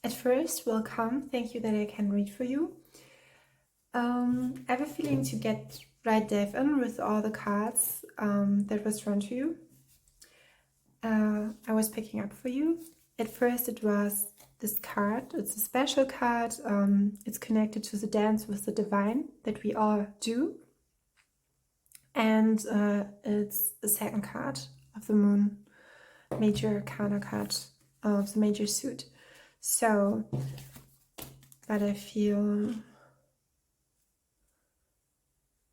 at first, welcome. Thank you that I can read for you. I have a feeling to get right dive in with all the cards that was drawn to you. I was picking up for you. At first, it was this card. It's a special card. It's connected to the dance with the divine that we all do. And it's the second card of the moon, major arcana card of the major suit. So, but I feel,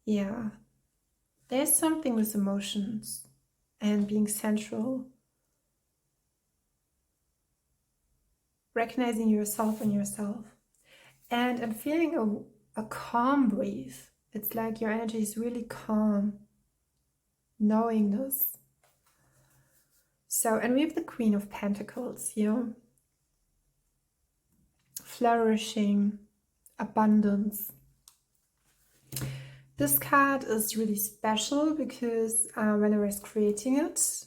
yeah, there's something with emotions and being central, recognizing yourself and yourself. And I'm feeling a calm breeze. It's like your energy is really calm, knowing this. So, and we have the Queen of Pentacles here. Flourishing, abundance. This card is really special because when I was creating it,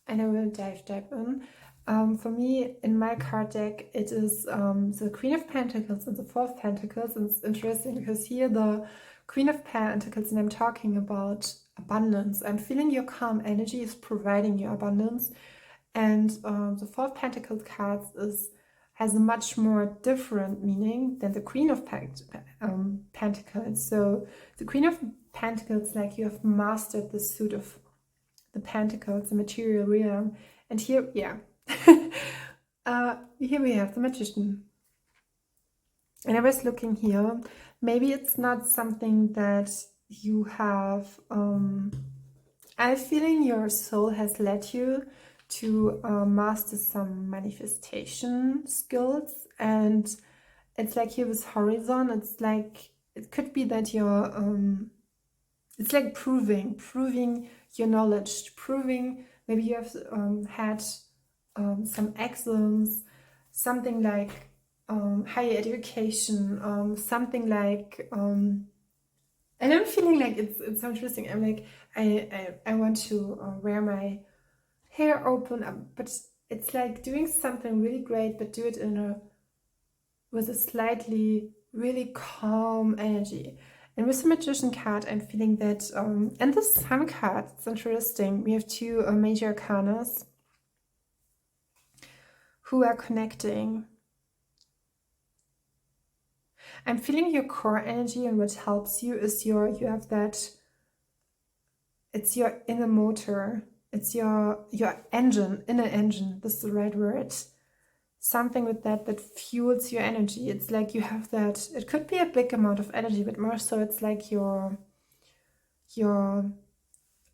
and I will dive in, for me, in my card deck, it is the Queen of Pentacles and the Four of Pentacles. And it's interesting because here the Queen of Pentacles, and I'm talking about abundance. I'm feeling your calm energy is providing you abundance. And the Four of Pentacles cards has a much more different meaning than the Queen of Pentacles. So the Queen of Pentacles, like you have mastered the suit of the Pentacles, the material realm. And here, yeah, here we have the Magician. And I was looking here, maybe it's not something that you have, I'm feeling your soul has led you to master some manifestation skills, and it's like here with horizon, it's like, it could be that you're, it's like proving your knowledge, proving, maybe you have had some excellence, something like higher education, something like, and I'm feeling like it's so interesting. I'm like, I want to wear my hair open up, but it's like doing something really great, but do it with a slightly really calm energy. And with the Magician card, I'm feeling that, and the Sun card, it's interesting. We have two major arcanas who are connecting. I'm feeling your core energy, and what helps you is you have that, it's your inner motor, it's your engine, inner engine, this is the right word. Something with that fuels your energy. It's like you have that, it could be a big amount of energy, but more so it's like your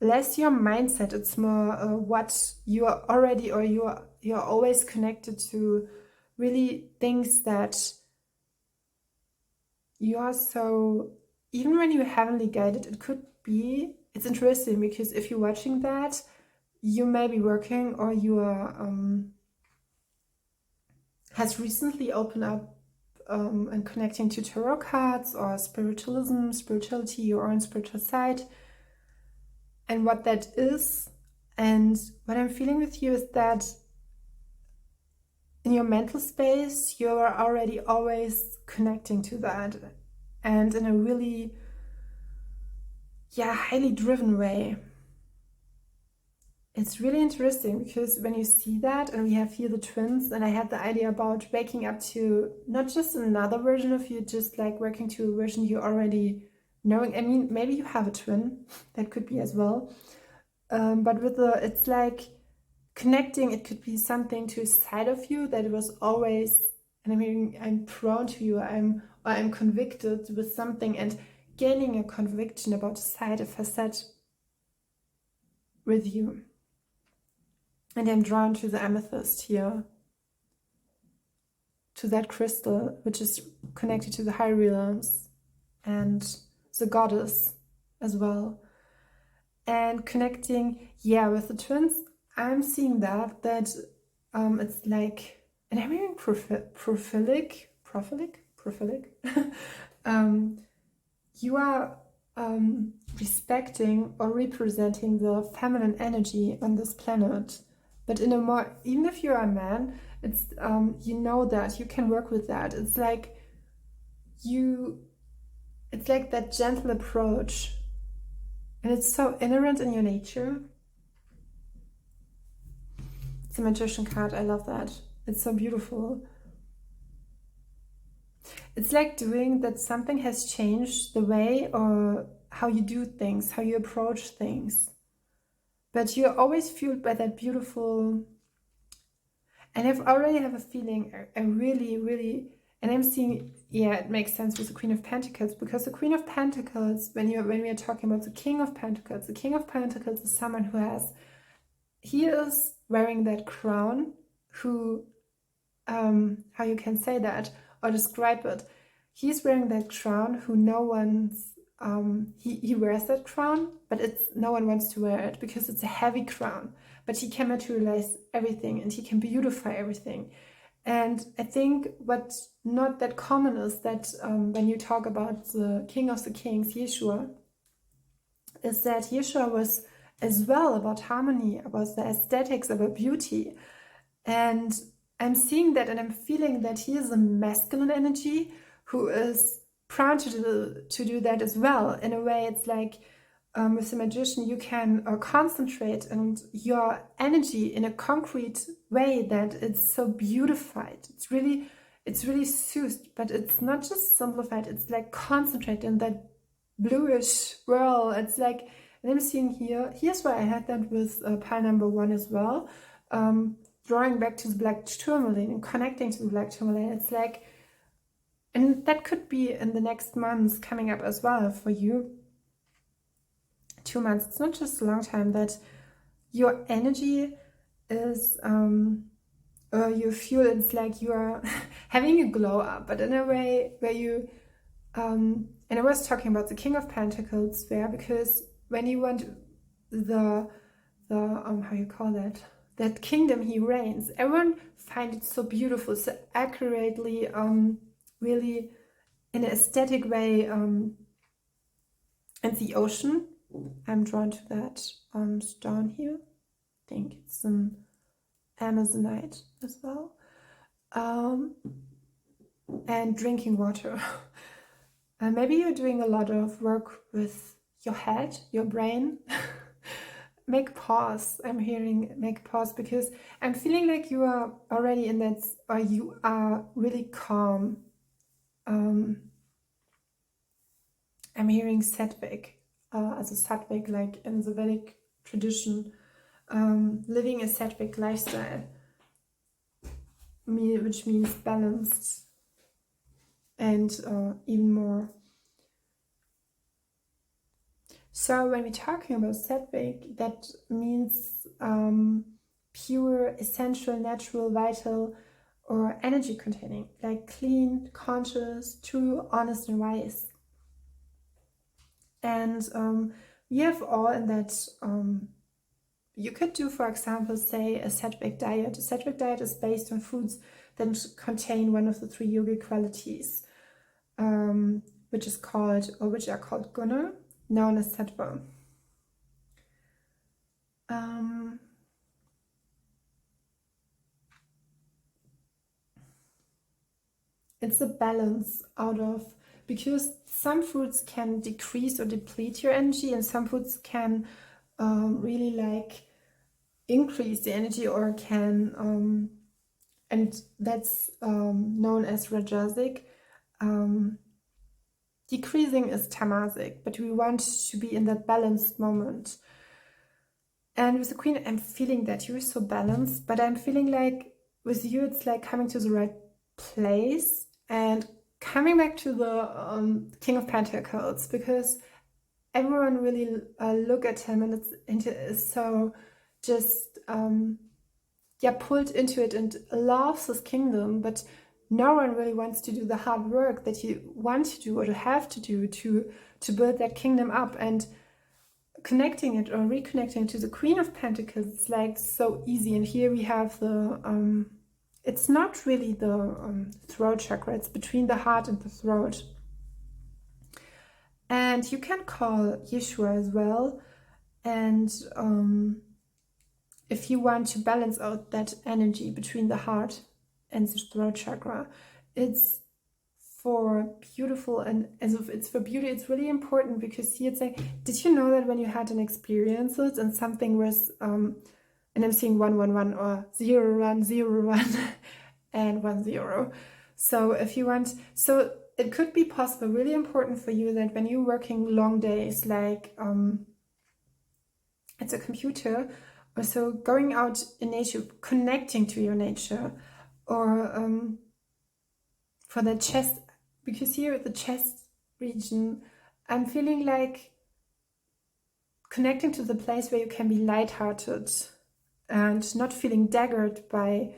less your mindset, it's more what you are already, or you're always connected to, really things that you are so, even when you're heavenly guided, it could be, it's interesting because if you're watching that, you may be working, or you are has recently opened up and connecting to tarot cards or spiritualism, spirituality, your own spiritual side, and what that is. And what I'm feeling with you is that in your mental space, you're already always connecting to that, and in a really, highly driven way. It's really interesting because when you see that, and we have here the twins, and I had the idea about waking up to not just another version of you, just like working to a version you already knowing. I mean, maybe you have a twin, that could be as well. But with it's like connecting, it could be something to a side of you that was always, and I mean, I'm prone to you, I'm convicted with something, and gaining a conviction about a side, a facette with you. And I'm drawn to the amethyst here, to that crystal, which is connected to the high realms and the goddess as well. And connecting, with the twins, I'm seeing that it's like, and I'm hearing prophilic. You are respecting or representing the feminine energy on this planet. But in a more, even if you're a man, it's you know that you can work with that. It's like that gentle approach, and it's so inherent in your nature. It's a magician card. I love that. It's so beautiful. It's like doing that something has changed the way or how you do things, how you approach things. But you're always fueled by that beautiful. And I already have a feeling, I really, really, and I'm seeing, it makes sense with the Queen of Pentacles, because the Queen of Pentacles, when we are talking about the King of Pentacles is someone he is wearing that crown, who, how you can say that or describe it. He's wearing that crown who no one's, he wears that crown, but no one wants to wear it because it's a heavy crown. But he can materialize everything and he can beautify everything. And I think what's not that common is that when you talk about the King of the Kings, Yeshua, is that Yeshua was as well about harmony, about the aesthetics, about beauty. And I'm seeing that, and I'm feeling that he is a masculine energy who is proud to do that as well. In a way, it's like with the magician, you can concentrate and your energy in a concrete way that it's so beautified. It's really soothed, but it's not just simplified. It's like concentrate in that bluish whirl. It's like, and I'm seeing here's why I had that with pile number 1 as well. Drawing back to the black tourmaline and connecting to the black tourmaline. It's like, and that could be in the next months coming up as well for you. 2 months, it's not just a long time, that your energy is, your fuel, it's like you are having a glow up, but in a way where you, and I was talking about the King of Pentacles there, because when you want the how you call that kingdom he reigns, everyone finds it so beautiful, so accurately, really in an aesthetic way, and the ocean, I'm drawn to that stone here. I think it's an Amazonite as well, and drinking water. Maybe you're doing a lot of work with your head, your brain. Make pause. I'm hearing make pause, because I'm feeling like you are already in that, or you are really calm. I'm hearing sattvic, as a sattvic, like in the Vedic tradition, living a sattvic lifestyle, which means balanced and even more. So when we're talking about sattvic, that means pure, essential, natural, vital, or energy containing, like clean, conscious, true, honest, and wise. And we have all in that, you could do, for example, say a sattvic diet. A sattvic diet is based on foods that contain one of the 3 yogic qualities, which are called guna, known as sattva. it's a balance out of, because some fruits can decrease or deplete your energy, and some fruits can really like increase the energy, or can and that's known as rajasic. Decreasing is tamasic, but we want to be in that balanced moment. And with the Queen, I'm feeling that you're so balanced, but I'm feeling like with you, it's like coming to the right place and coming back to the King of Pentacles, because everyone really look at him, and it's so just pulled into it and loves his kingdom, but no one really wants to do the hard work that you want to do or to have to do to build that kingdom up. And connecting it or reconnecting to the Queen of Pentacles, it's like so easy. And here we have the it's not really the throat chakra, it's between the heart and the throat. And you can call Yeshua as well. And if you want to balance out that energy between the heart and the throat chakra, it's for beautiful, and as if it's for beauty, it's really important, because here it's like, did you know that when you had an experience and something was and I'm seeing 111 or 0101 and 10. So if you want, so it could be possible, really important for you, that when you're working long days, like at a computer, or so going out in nature, connecting to your nature, or for the chest, because here at the chest region, I'm feeling like connecting to the place where you can be lighthearted and not feeling daggered by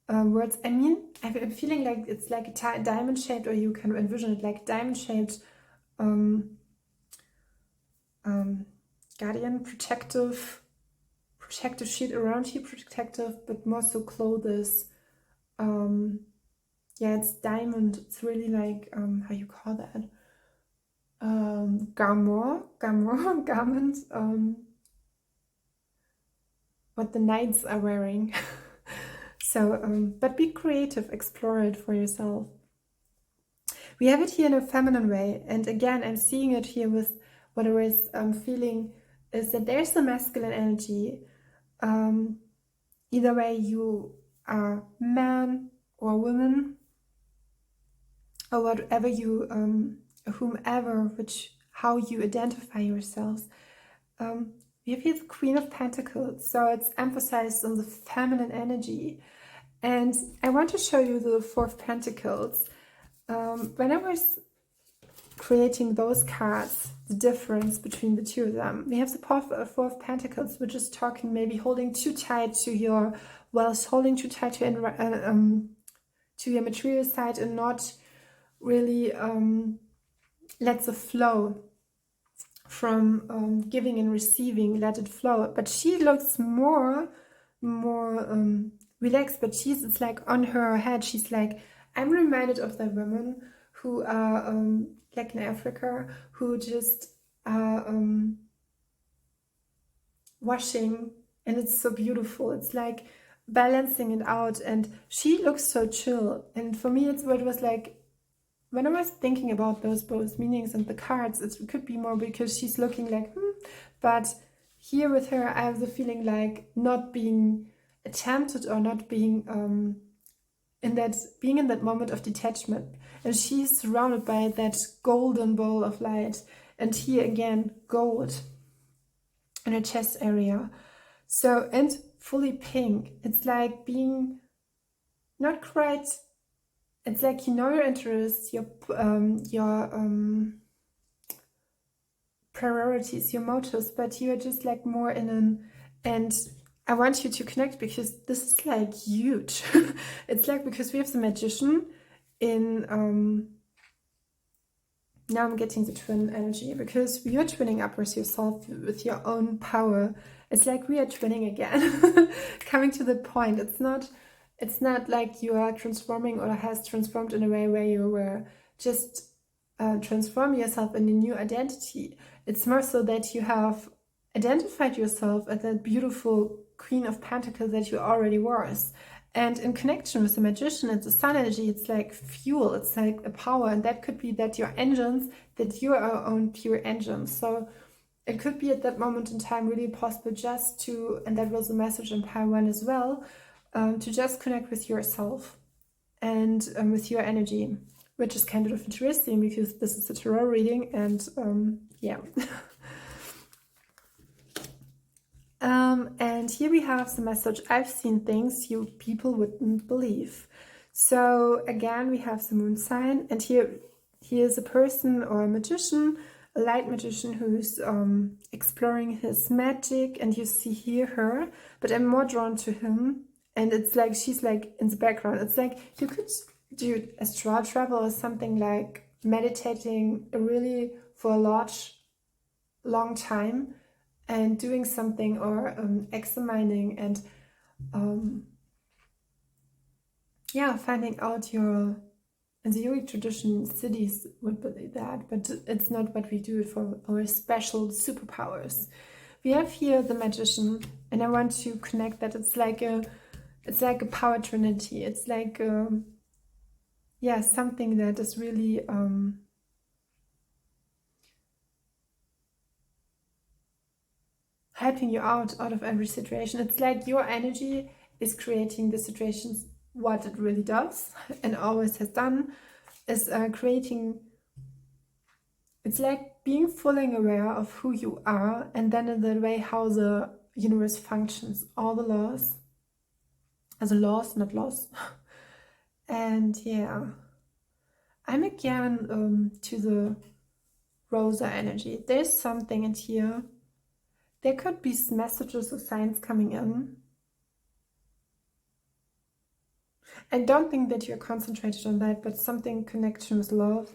words. I mean, I'm feeling like it's like a diamond shaped, or you can envision it like diamond shaped guardian, protective sheet around you, protective, but more so clothes. Yeah, it's diamond. It's really like how you call that? Garment. What the knights are wearing. So, but be creative, explore it for yourself. We have it here in a feminine way, and again, I'm seeing it here with what I was feeling is that there's a masculine energy. Either way, you are man or woman, or whatever you, whomever, how you identify yourselves. We have here the Queen of Pentacles, so it's emphasized on the feminine energy. And I want to show you the Four of Pentacles. When I was creating those cards, the difference between the two of them, we have the Four of Pentacles, which is talking maybe holding too tight to your wealth, holding too tight to your material side, and not really let the flow from giving and receiving, let it flow. But she looks more relaxed, but it's like on her head, she's like, I'm reminded of the women who are like in Africa, who just are washing, and it's so beautiful. It's like balancing it out, and she looks so chill. And for me, it's what it was like when I was thinking about those both meanings and the cards. It could be more because she's looking like but here with her, I have the feeling like not being attempted, or not being in that moment of detachment, and she's surrounded by that golden ball of light, and here again gold in her chest area. So, and fully pink. It's like being not quite, it's like, you know, your interests, your priorities, your motives, but you're just like more in and I want you to connect, because this is like huge. It's like, because we have the Magician in now I'm getting the twin energy, because you're twinning up with yourself, with your own power. It's like we are twinning again. Coming to the point. It's not like you are transforming or has transformed in a way where you were just transforming yourself in a new identity. It's more so that you have identified yourself as that beautiful Queen of Pentacles that you already was. And in connection with the magician, it's a sun energy, it's like fuel, it's like a power, and that could be that your engines, that you are our own pure engines. So it could be at that moment in time really possible just to, and that was the message in Pi 1 as well, to just connect with yourself and with your energy, which is kind of interesting because this is a tarot reading, and yeah. And here we have the message, I've seen things you people wouldn't believe. So again, we have the moon sign, and here is a person or a magician, a light magician who's exploring his magic, and you see here her, but I'm more drawn to him, and it's like she's like in the background. It's like you could do astral travel or something, like meditating really for a long time, and doing something, or examining and yeah, finding out your, in the yogic tradition, cities would be that, but it's not what we do it for our special superpowers. We have here the magician, and I want to connect that it's like a power trinity. It's like yeah, something that is really helping you out of every situation. It's like your energy is creating the situations. What it really does and always has done is creating, it's like being fully aware of who you are, and then in the way how the universe functions, all the laws, as a laws, not laws. And yeah, I'm again to the Rosa energy. There's something in here. There could be messages or signs coming in. I don't think that you're concentrated on that, but something connection with love.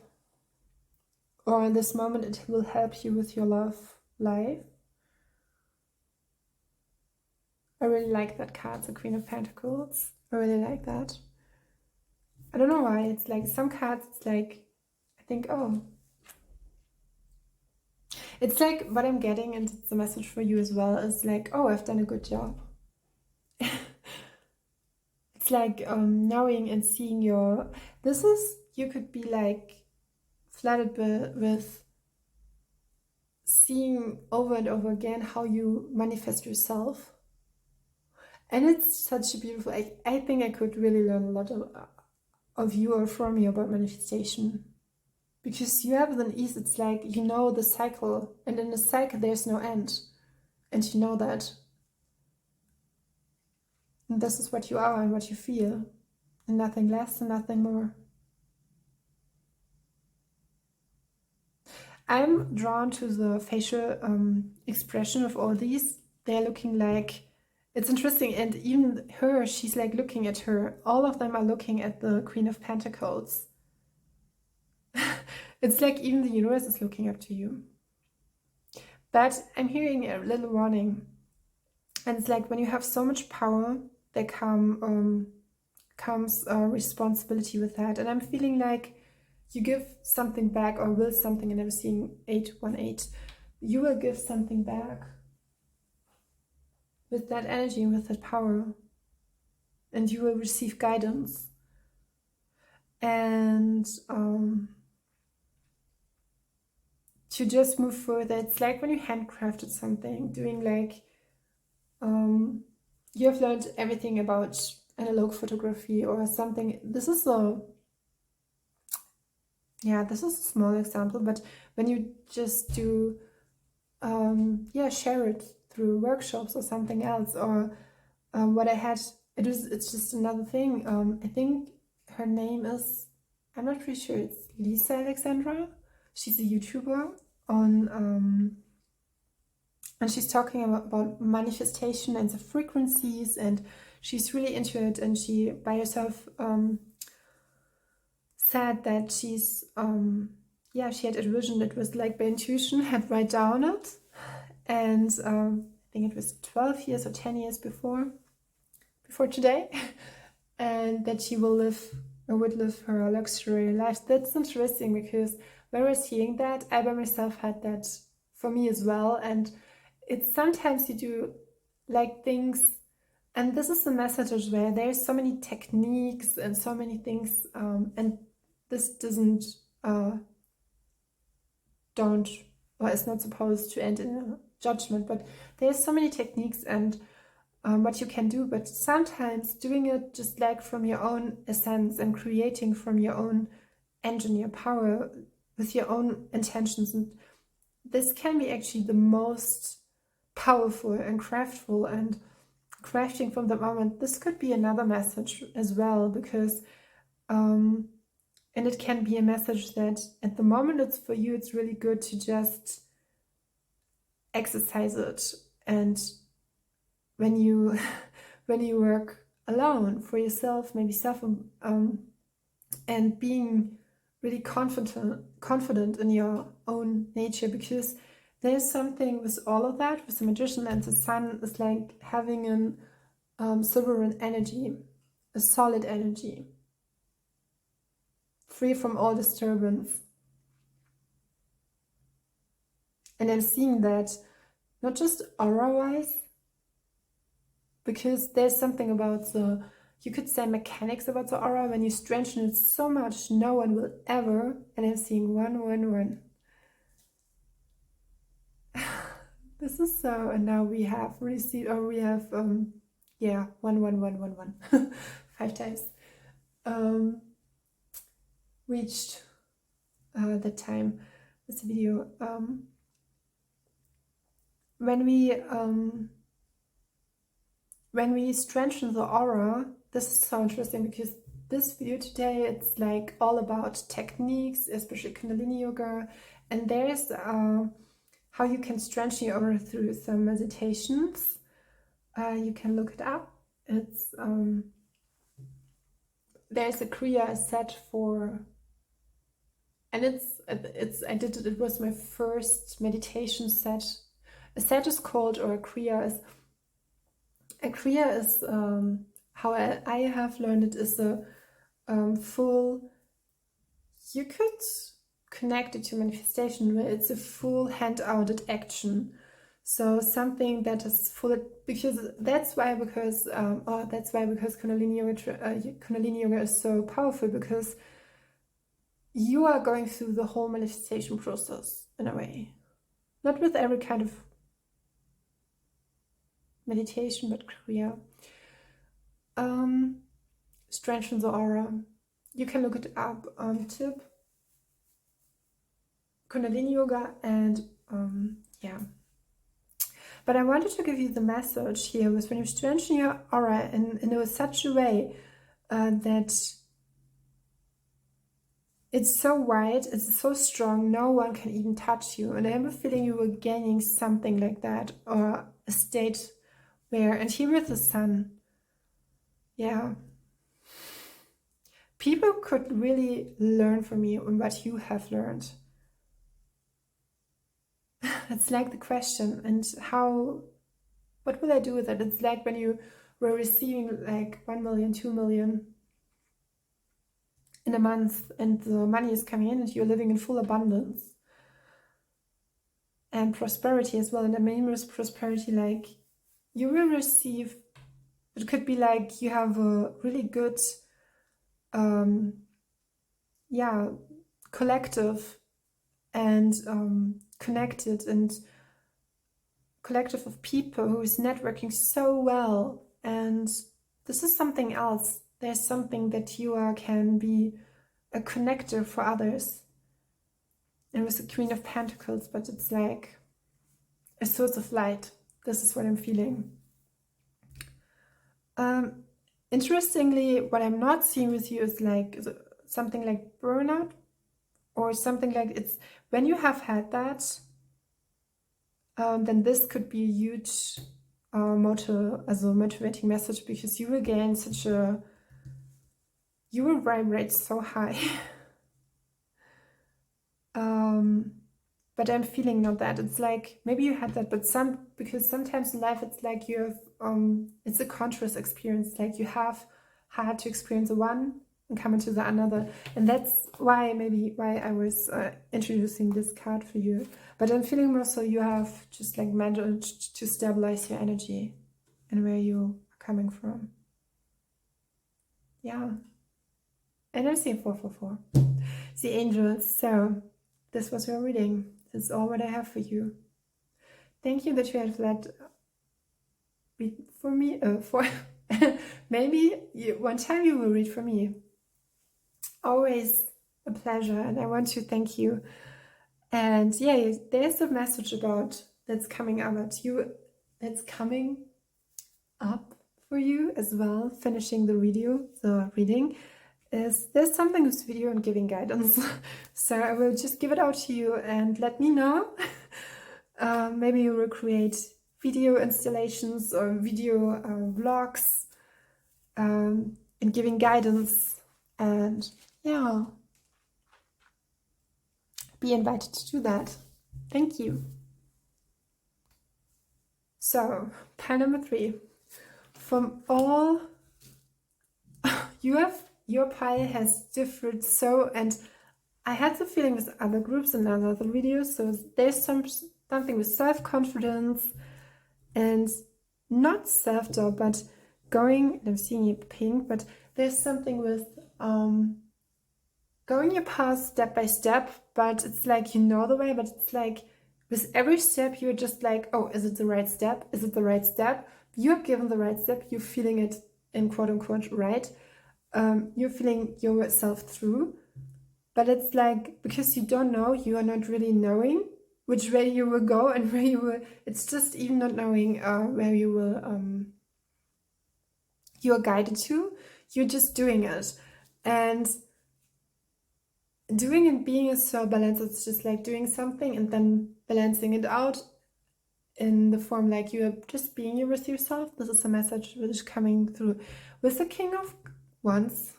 Or in this moment, it will help you with your love life. I really like that card, the Queen of Pentacles. I really like that. I don't know why. It's like some cards, it's like, I think, oh. It's like what I'm getting, and it's a message for you as well, is like, oh, I've done a good job. It's like knowing and seeing your, this is, you could be like flooded with seeing over and over again how you manifest yourself. And it's such a beautiful, I think I could really learn a lot of you or from you about manifestation. Because you have an ease, it's like, you know the cycle, and in the cycle there's no end. And you know that. And this is what you are and what you feel. And nothing less and nothing more. I'm drawn to the facial expression of all these. They're looking like, it's interesting, and even her, she's like looking at her. All of them are looking at the Queen of Pentacles. It's like even the universe is looking up to you. But I'm hearing a little warning. And it's like when you have so much power, there comes responsibility with that. And I'm feeling like you give something back, or will something, and I'm seeing 818. You will give something back with that energy and with that power. And you will receive guidance. And to just move further, it's like when you handcrafted something, doing like, you have learned everything about analog photography or something. This is a small example, but when you just do, share it through workshops or something else, or what I had, it's just another thing. I think her name is, I'm not pretty sure, it's Lisa Alexandra. She's a YouTuber on, and she's talking about manifestation and the frequencies, and she's really into it. And she by herself said that she's she had a vision. It was like by intuition, had write down it, and I think it was 12 years or 10 years before today, and that she will live or would live her luxury life. That's interesting, because when I was seeing that, I by myself had that for me as well. And it's sometimes you do like things And this is the message where there's so many techniques and so many things, and this doesn't, is not supposed to end in a judgment, but there's so many techniques and what you can do, but sometimes doing it just like from your own essence and creating from your own engine, your power, with your own intentions. And this can be actually the most powerful and craftful, and crafting from the moment. This could be another message as well, because and it can be a message that at the moment it's for you, it's really good to just exercise it. And when you when you work alone for yourself, maybe self, and being really confident in your own nature, because there's something with all of that, with the Magician and the Sun, is like having an sovereign energy, a solid energy, free from all disturbance. And I'm seeing that not just aura-wise, because there's something about the, you could say, mechanics about the aura. When you strengthen it so much, no one will ever, and I'm seeing 111. This is so, and now we have received, or we have, yeah, 11111, 5 times, reached that time with the video. When we strengthen the aura, this is so interesting, because this video today, it's like all about techniques, especially Kundalini Yoga, and there's how you can strengthen your aura through some meditations. You can look it up. It's there's a Kriya set for, and I did it. It was my first meditation set. A set is called, or a Kriya is. A Kriya is, how I have learned it, is a full, you could connect it to manifestation, where it's a full hand-outed action. So something that is full, because Kundalini Yoga is so powerful, because you are going through the whole manifestation process in a way. Not with every kind of meditation, but Kriya. Strengthen the aura. You can look it up on tip Kundalini Yoga, and yeah. But I wanted to give you the message here was, when you strengthen your aura in such a way that it's so wide, it's so strong, no one can even touch you. And I have a feeling you were gaining something like that, or a state where, and here with the Sun, yeah, people could really learn from you and what you have learned. It's like the question, and what will I do with it? It's like when you were receiving like 1 million, 2 million in a month, and the money is coming in, and you're living in full abundance and prosperity as well. And I mean with prosperity, like you will receive, it could be like you have a really good collective and connected and collective of people who is networking so well. And this is something else. There's something that you can be a connector for others. And with the Queen of Pentacles, but it's like a source of light. This is what I'm feeling. Interestingly, what I'm not seeing with you is like something like burnout, or something like, it's when you have had that, then this could be a huge motivating message, because you will gain you will vibrate so high. But I'm feeling not that. It's like, maybe you had that, but because sometimes in life it's like you have, it's a contrast experience, like you have had to experience the one and come into the another. And that's why I was introducing this card for you. But I'm feeling more so you have just like managed to stabilize your energy and where you are coming from. Yeah. And I'm seeing 444. The angels. So this was your reading. This is all what I have for you. Thank you that you have read for me. For maybe one time you will read for me. Always a pleasure, and I want to thank you. And yeah, there's a message about that's coming up at you. That's coming up for you as well. Finishing the reading. There's something with video and giving guidance. So I will just give it out to you and let me know. Maybe you will create video installations or video vlogs and giving guidance, and yeah, be invited to do that. Thank you. So pile number 3. From all your pile has differed and I had the feeling with other groups and other videos, so there's something with self-confidence and not self-doubt, but I'm seeing it pink, but there's something with going your path step by step, but it's like you know the way, but it's like with every step you're just like, oh, is it the right step? Is it the right step? You're given the right step, you're feeling it in quote-unquote right. You're feeling yourself through, but it's like, because you don't know, you are not really knowing which way you will go and where you will, it's just even not knowing where you will, you're guided to, you're just doing it. And doing and being is so balanced. It's just like doing something and then balancing it out in the form like you're just being with yourself. This is a message which is coming through. With the King of Wands,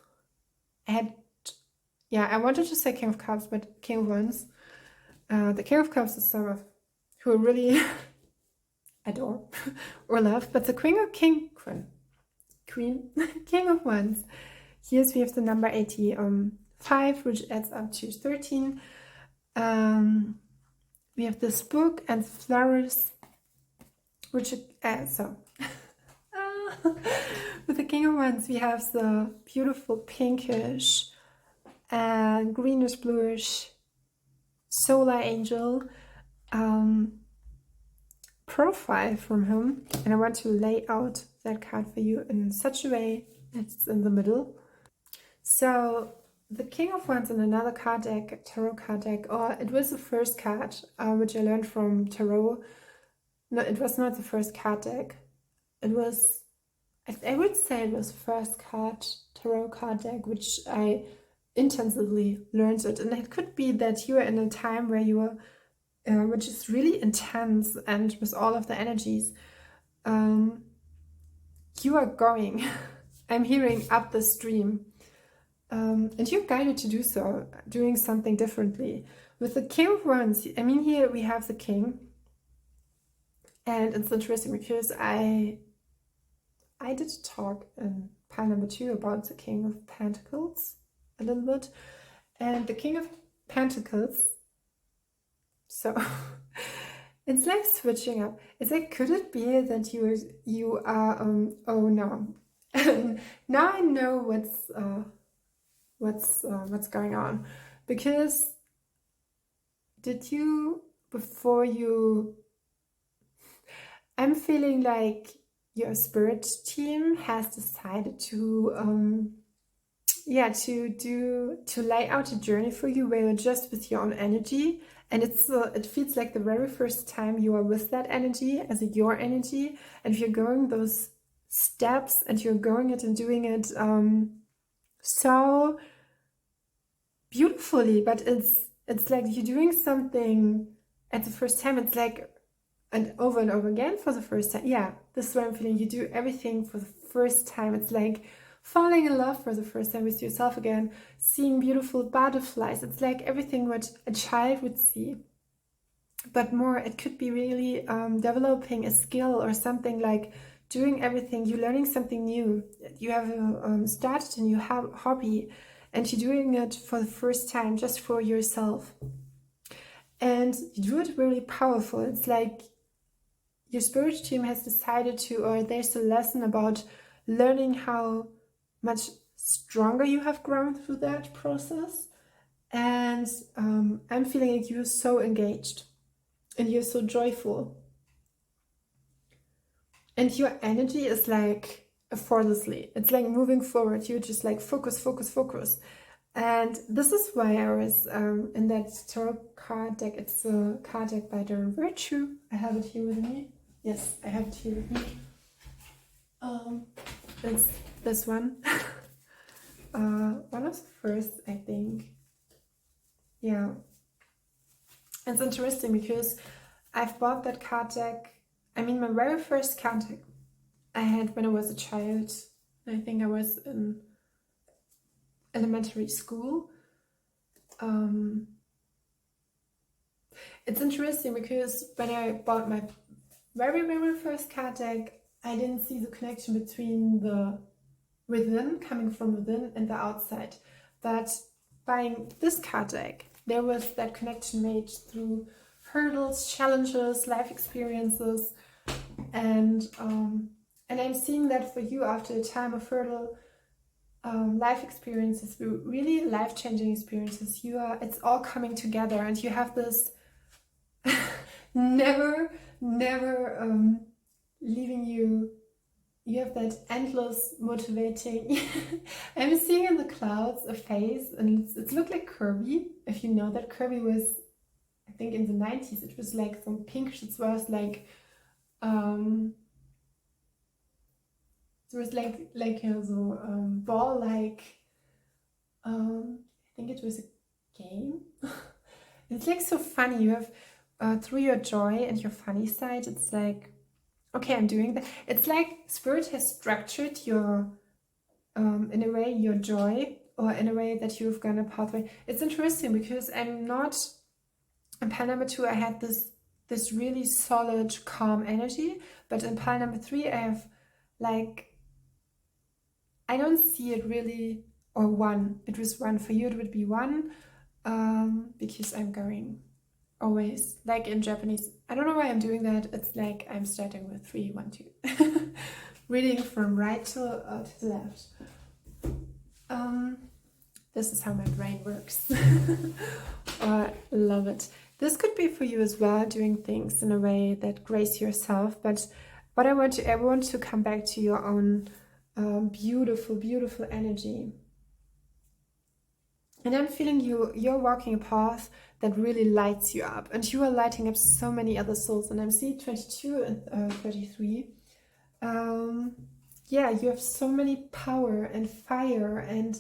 I wanted to say King of Cups, but King of Wands. The King of Cups is someone who I really adore or love, but the King of Wands. Here we have the number 85, which adds up to 13. We have this book and flowers, which with the King of Wands, we have the beautiful pinkish and greenish bluish solar angel profile from him, and I want to lay out that card for you in such a way that it's in the middle. So the King of Wands in another card deck, tarot card deck, or it was the first card which I learned from tarot. No, it was not the first card deck. It was, I would say it was the first tarot card deck which I intensively learned it. And it could be that you are in a time where you are which is really intense, and with all of the energies you are going I'm hearing up the stream, and you're guided to do so, doing something differently. With the King of Wands, I mean, here we have the King, and it's interesting because I did talk in pile number 2 about the King of Pentacles a little bit, and the King of Pentacles, so it's like switching up. It's like, could it be that you are oh no now I know what's going on, because I'm feeling like your spirit team has decided to lay out a journey for you where you're just with your own energy, and it feels like the very first time you are with that energy as your energy, and you're going those steps and you're going it and doing it so beautifully, but it's like you're doing something at the first time. It's like, and over again for the first time. Yeah, this is what I'm feeling. You do everything for the first time. It's like falling in love for the first time with yourself again, seeing beautiful butterflies. It's like everything what a child would see, but more. It could be really developing a skill or something, like doing everything. You're learning something new. You have started a new hobby, and you're doing it for the first time just for yourself. And you do it really powerful. It's like your spirit team has decided to, or there's a lesson about learning how much stronger you have grown through that process. And I'm feeling like you're so engaged and you're so joyful. And your energy is like effortlessly. It's like moving forward. You're just like focus, focus, focus. And this is why I was in that tarot card deck. It's a card deck by the Virtue. I have it here with me. Yes, I have it here with me. It's this one. One of the first, I think. Yeah. It's interesting because I've bought that card deck. I mean, my very first card deck I had when I was a child. I think I was in elementary school. It's interesting because when I bought my very, very first card deck, I didn't see the connection between the within, coming from within, and the outside. But buying this card deck, there was that connection made through hurdles, challenges, life experiences, and I'm seeing that for you after a time of hurdle, life experiences, really life-changing experiences. It's all coming together, and you have this never leaving you. You have that endless motivating. I'm seeing in the clouds a face, and it looked like Kirby. If you know that Kirby was, I think in the 90s, it was like some pinkish. It was like there was like you know, so ball like I think it was a game. It's like so funny. You have through your joy and your funny side, it's like, okay, I'm doing that. It's like Spirit has structured your in a way your joy, or in a way that you've gone a pathway. It's interesting because I'm not in pile number 2. I had this really solid calm energy, but in pile number 3 I have like, I don't see it really, or 1. It was 1 for you. It would be 1 because I'm going always like in Japanese. I don't know why I'm doing that. It's like I'm starting with 3, 1, 2. Reading from right to the left. This is how my brain works. I love it. This could be for you as well, doing things in a way that grace yourself. But what I want to come back to your own beautiful, beautiful energy. And I'm feeling you're walking a path that really lights you up, and you are lighting up so many other souls. And I'm seeing 22 and 33. Yeah, you have so many power and fire, and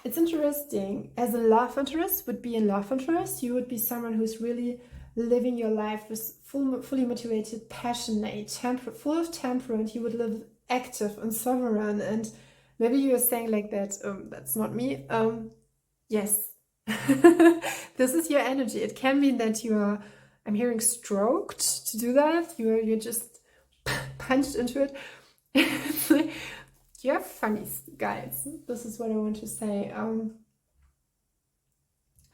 it's interesting. As a love interest would be in love interest, you would be someone who's really living your life with fully motivated, passionate, full of temperament. You would live active and sovereign, and maybe you are saying like that, that's not me. Yes, this is your energy. It can mean that you are, I'm hearing, stroked to do that. You're just punched into it. You're funny, guys. This is what I want to say.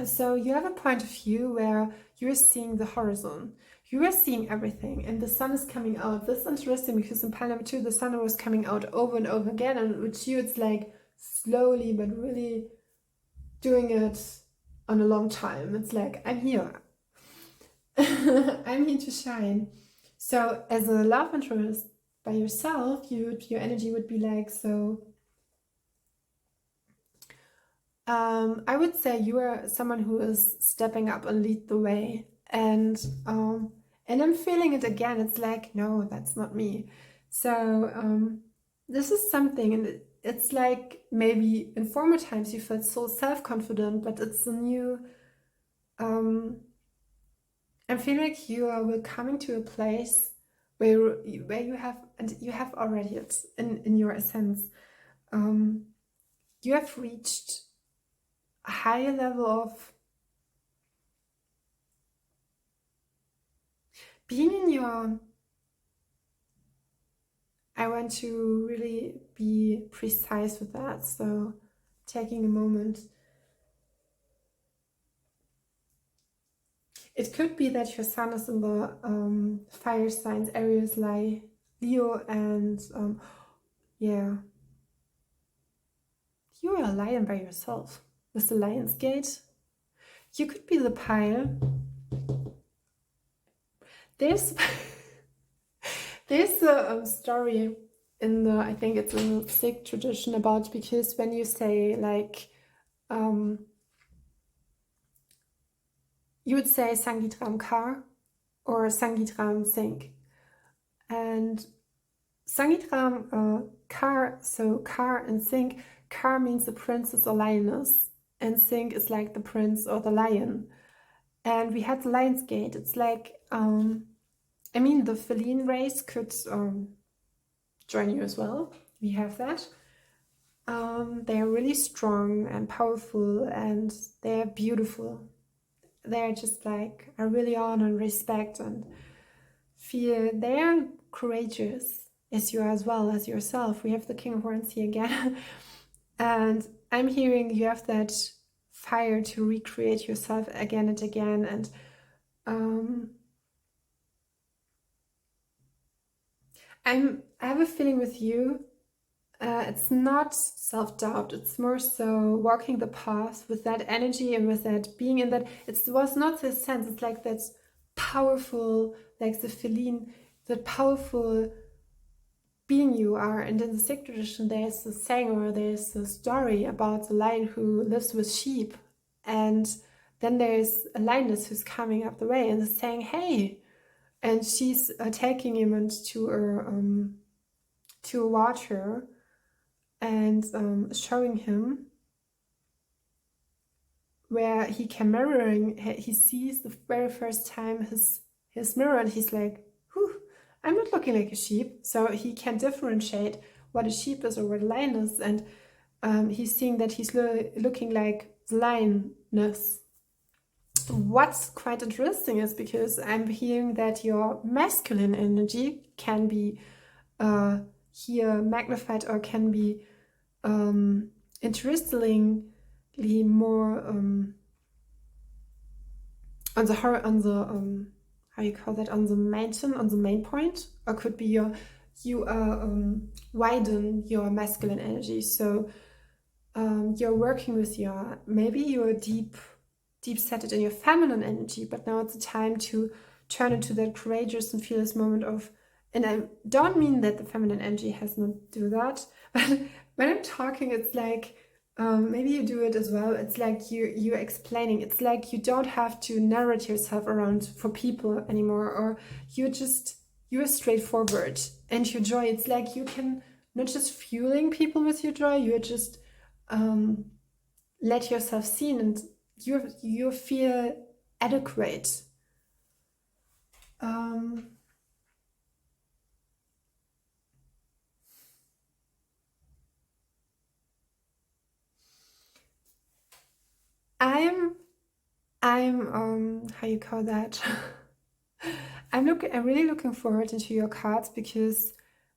So you have a point of view where you're seeing the horizon. You are seeing everything, and the sun is coming out. This is interesting because in pile number 2, the sun was coming out over and over again, and with you, it's like slowly but really doing it on a long time. It's like, I'm here. I'm here to shine. So as a love interest by yourself, your energy would be like, so I would say you are someone who is stepping up and lead the way, and I'm feeling it again. It's like, no, that's not me. So this is something, and it's like maybe in former times you felt so self-confident, but it's a new I feel like you are coming to a place where you have, and you have already it in your essence. You have reached a higher level of being in your, I want to really be precise with that, so taking a moment. It could be that your sun is in the fire signs, Aries, Leo, and yeah, you're a lion by yourself with the Lion's Gate. You could be the pile. There's there's a story in the, I think it's in the Sikh tradition about, because when you say like you would say Sangitram Kar or Sangitram Singh, and Sangitram Kar, so Kar and Singh, Kar means the princess or lioness, and Singh is like the prince or the lion. And we had the Lion's Gate. It's like, I mean, the feline race could join you as well. We have that. They are really strong and powerful, and they're beautiful. They're just like, I really honor and respect and feel they're courageous, as you are as well as yourself. We have the King of Wands here again. And I'm hearing you have that fire to recreate yourself again and again. And I have a feeling with you, it's not self-doubt, it's more so walking the path with that energy and with that being in that. It was not the sense, it's like that powerful, like the feline, that powerful being you are. And in the Sikh tradition, there's a saying, or there's a story about the lion who lives with sheep, and then there's a lioness who's coming up the way and is saying, hey, and she's taking him into to water and showing him where he can mirroring. He sees the very first time his mirror, and he's like, whew, I'm not looking like a sheep. So he can differentiate what a sheep is or what a lion is, and he's seeing that he's looking like the lioness. What's quite interesting is because I'm hearing that your masculine energy can be here magnified, or can be interestingly more on the how you call that, on the mountain, on the main point, or could be you widen your masculine energy. So you're working with maybe you're deep setted in your feminine energy, but now it's the time to turn into that courageous and fearless moment of, and I don't mean that the feminine energy has not do that, but when I'm talking, it's like, maybe you do it as well. It's like you're explaining. It's like you don't have to narrate yourself around for people anymore, or you're straightforward. And your joy, it's like you can not just fueling people with your joy, you're just let yourself seen, and you feel adequate. I'm how you call that? I'm really looking forward into your cards, because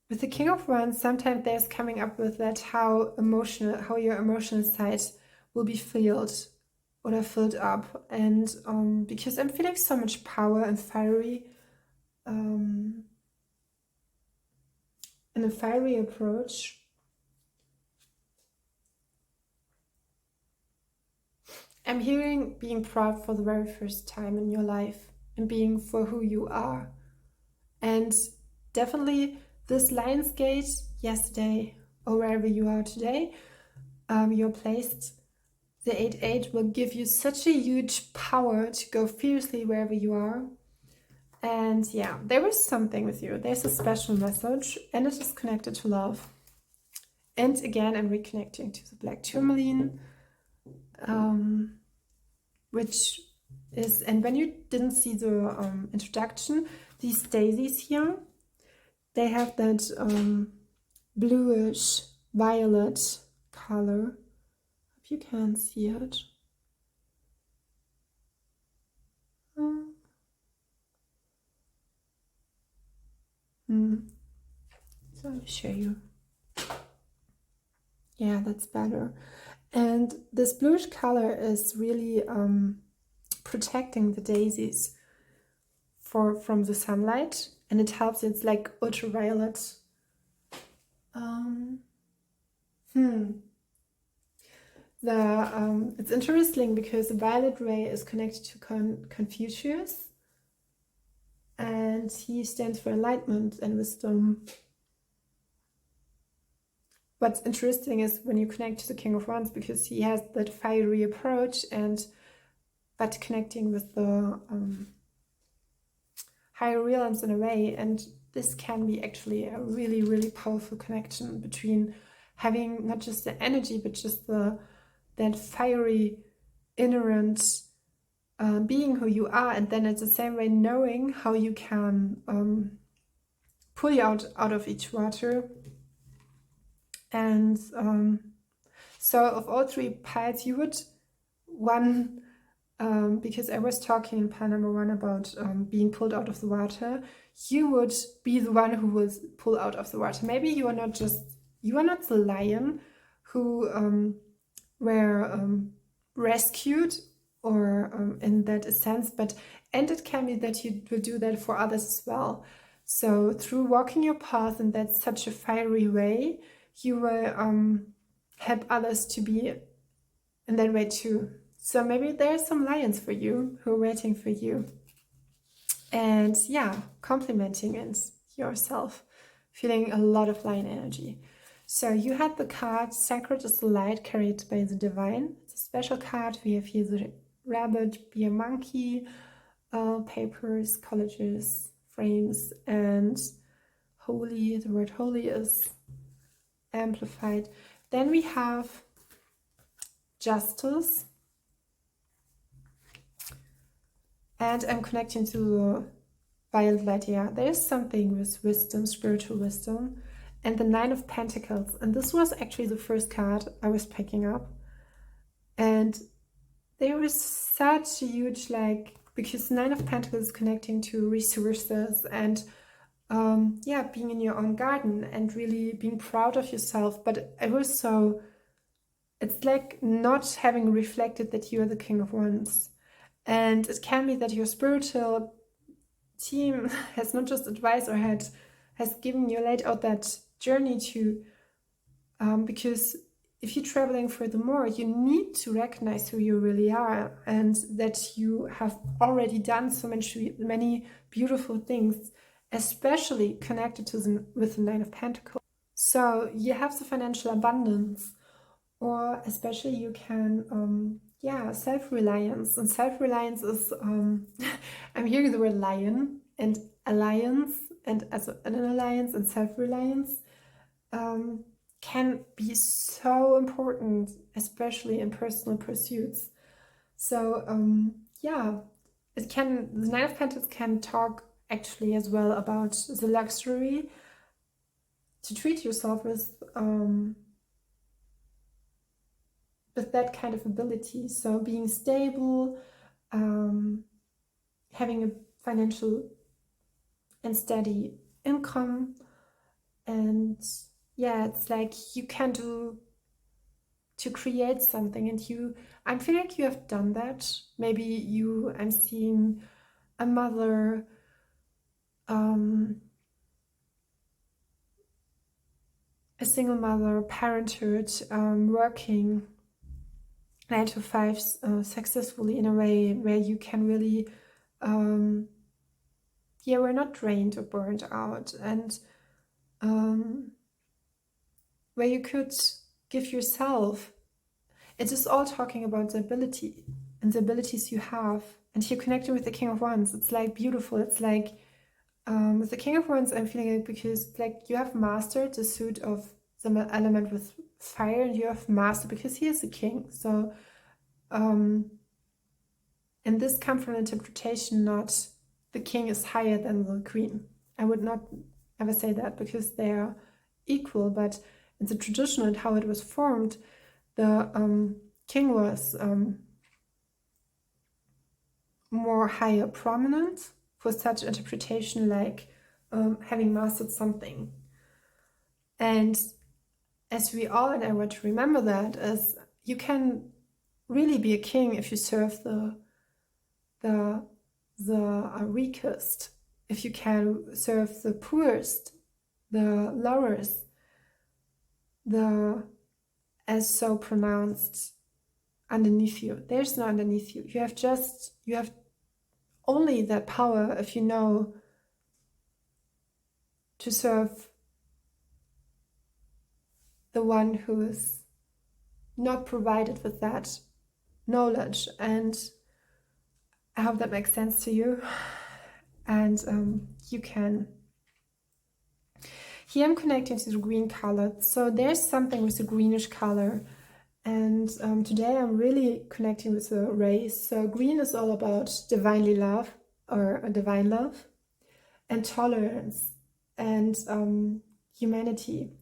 with the King of Wands, sometimes there's coming up with that how your emotional side will be filled up, and because I'm feeling so much power and fiery, in a fiery approach. I'm hearing being proud for the very first time in your life and being for who you are. And definitely this Lion's Gate yesterday, or wherever you are today, you're placed, the 8-8 will give you such a huge power to go fiercely wherever you are. And yeah, there is something with you. There's a special message, and it is connected to love. And again, I'm reconnecting to the black tourmaline, which is, and when you didn't see the introduction, these daisies here, they have that bluish violet color. Hope you can see it. So I'll show you. Yeah, that's better. And this bluish color is really protecting the daisies from the sunlight, and it helps. It's like ultraviolet. It's interesting because the violet ray is connected to Confucius, and he stands for enlightenment and wisdom. What's interesting is when you connect to the King of Wands, because he has that fiery approach, but connecting with the higher realms in a way, and this can be actually a really, really powerful connection between having not just the energy, but just that fiery, inherent being who you are, and then it's the same way knowing how you can pull you out of each water. And so of all three piles, you would because I was talking in pile number 1 about being pulled out of the water, you would be the one who was pulled out of the water. Maybe you are not the lion who were rescued, or in that sense, and it can be that you will do that for others as well. So through walking your path in that such a fiery way, you will help others to be in that way too. So maybe there are some lions for you who are waiting for you. And yeah, complimenting yourself, feeling a lot of lion energy. So you had the card, Sacred is the Light Carried by the Divine. It's a special card. We have here the rabbit, be a monkey, papers, collages, frames, and holy. The word holy is amplified. Then we have Justice. And I'm connecting to the violet light. Yeah, there's something with wisdom, spiritual wisdom. And the 9 of Pentacles. And this was actually the first card I was picking up. And there was such a huge, because 9 of Pentacles is connecting to resources and being in your own garden and really being proud of yourself. But it's like not having reflected that you are the King of Wands. And it can be that your spiritual team has not just advised or has given you laid out that journey to, because if you're traveling furthermore, you need to recognize who you really are, and that you have already done so many beautiful things, especially connected with the 9 of Pentacles. So you have the financial abundance, or especially you can self-reliance. And self-reliance is I'm hearing the word lion and alliance, and as an alliance and self-reliance can be so important, especially in personal pursuits. So the 9 of Pentacles can talk actually as well about the luxury to treat yourself with that kind of ability. So being stable, having a financial and steady income, and it's like you can do to create something, and I feel like you have done that. Maybe I'm seeing a mother, a single mother, parenthood, working 9 to 5 successfully in a way where you can really we're not drained or burned out, and where you could give yourself. It is all talking about the ability and the abilities you have, and you're connecting with the King of Wands. It's like beautiful. It's like with the King of Wands, I'm feeling it because you have mastered the suit of the element with fire, and you have mastered because he is the king. So and this comes from interpretation, not the king is higher than the queen. I would not ever say that, because they are equal, but in the tradition and how it was formed, the king was more higher prominent for such interpretation, having mastered something. And as we all, and I want to remember that, is you can really be a king if you serve the the weakest, if you can serve the poorest, the lowest, the as so pronounced underneath you. There's no underneath you. You have only that power if you know to serve the one who is not provided with that knowledge. And I hope that makes sense to you. And you can. Here I'm connecting to the green color. So there's something with the greenish color. And today I'm really connecting with the rays. So green is all about divinely love, or divine love, and tolerance, and humanity,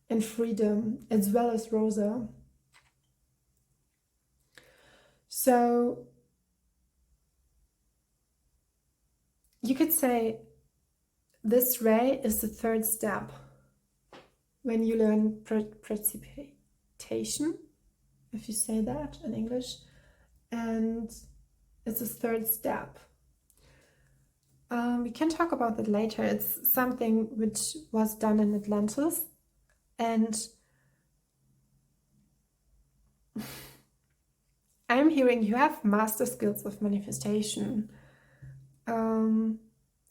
and freedom, as well as Rosa. So you could say this ray is the third step when you learn precipitation, if you say that in English, and it's a third step. We can talk about that later. It's something which was done in Atlantis, and I'm hearing you have master skills of manifestation. And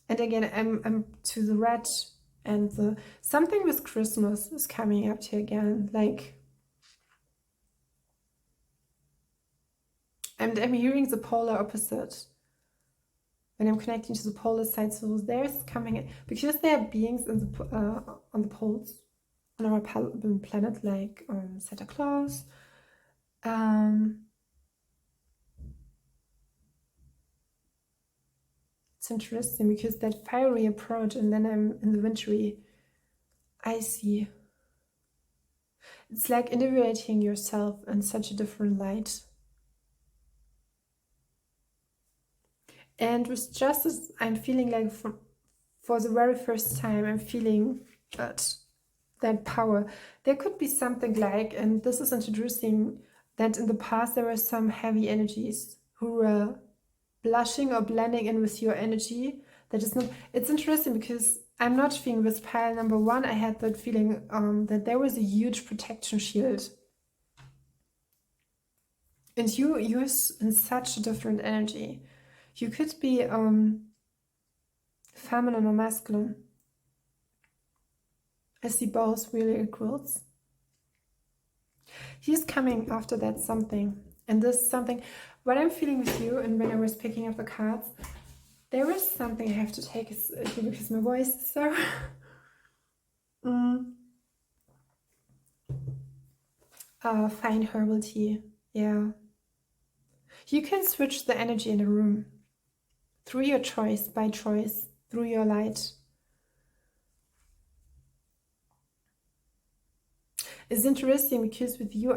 again, I'm to the red, and the something with Christmas is coming up here again. Like, and I'm hearing the polar opposite when I'm connecting to the polar side. So there's coming in, because there are beings in the on the poles on our planet, like Santa Claus. It's interesting because that fiery approach, and then I'm in the wintry, icy. It's like individuating yourself in such a different light. And with justice, I'm feeling like for the very first time, I'm feeling that power. There could be something like, and this is introducing that in the past there were some heavy energies who were blushing or blending in with your energy. That is not. It's interesting because I'm not feeling with pile number 1. I had that feeling that there was a huge protection shield, and you're in such a different energy. You could be feminine or masculine. I see both really equals. He's coming after that something, and this something, what I'm feeling with you, and when I was picking up the cards, there is something I have to take because my voice is so fine herbal tea. Yeah, you can switch the energy in the room through your choice, by choice, through your light. It's interesting because with you,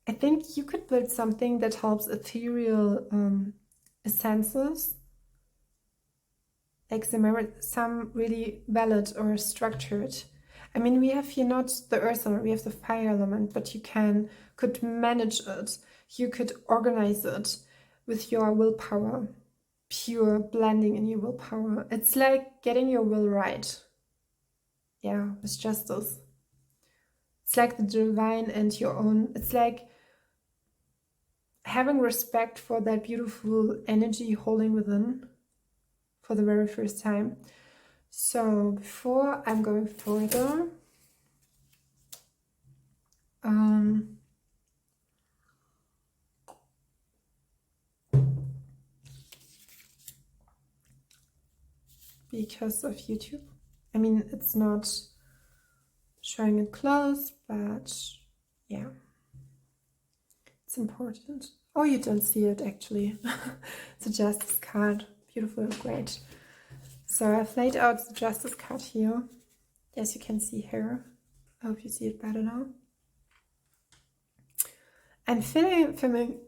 I think you could build something that helps ethereal essences, like some really valid or structured. I mean, we have here not the earth element, we have the fire element, but you could manage it. You could organize it with your willpower, pure blending in your willpower. It's like getting your will right. Yeah, with justice. It's like the divine and your own. It's like having respect for that beautiful energy holding within for the very first time. So before I'm going further, because of YouTube, I mean, it's not showing it close, but yeah, it's important. Oh, you don't see it actually. It's a justice card. Beautiful, great. So I've laid out the justice card here, as you can see here. I hope you see it better now. I'm filming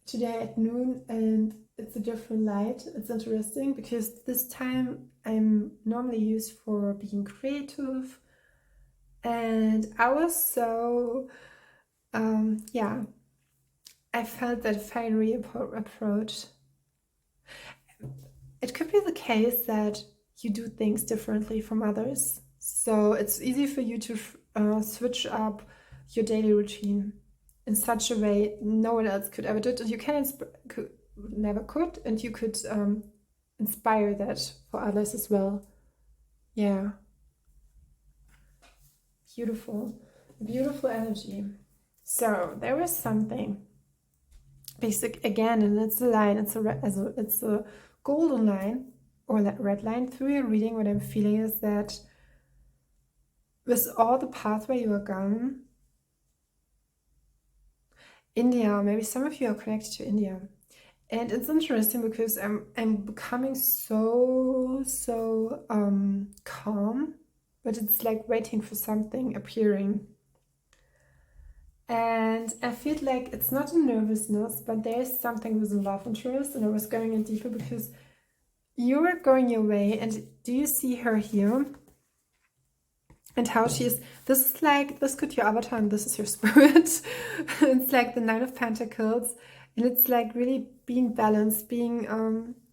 today at noon, and it's a different light. It's interesting because this time I'm normally used for being creative, and I was so yeah, I felt that fiery approach. It could be the case that you do things differently from others. So it's easy for you to switch up your daily routine in such a way no one else could ever do it. And you never could, and you could inspire that for others as well. Yeah. Beautiful. Beautiful energy. So there was something basic again, and it's a line, it's a golden line or that red line through your reading. What I'm feeling is that with all the pathway you are gone, India, maybe some of you are connected to India. And it's interesting because I'm becoming so calm, but it's like waiting for something appearing. And I feel like it's not a nervousness, but there's something with a love interest, and I was going in deeper because you are going your way. And do you see her here? And how she is, this is like, this could be your avatar and this is your spirit. It's like the Nine of Pentacles, and it's like really being balanced, being,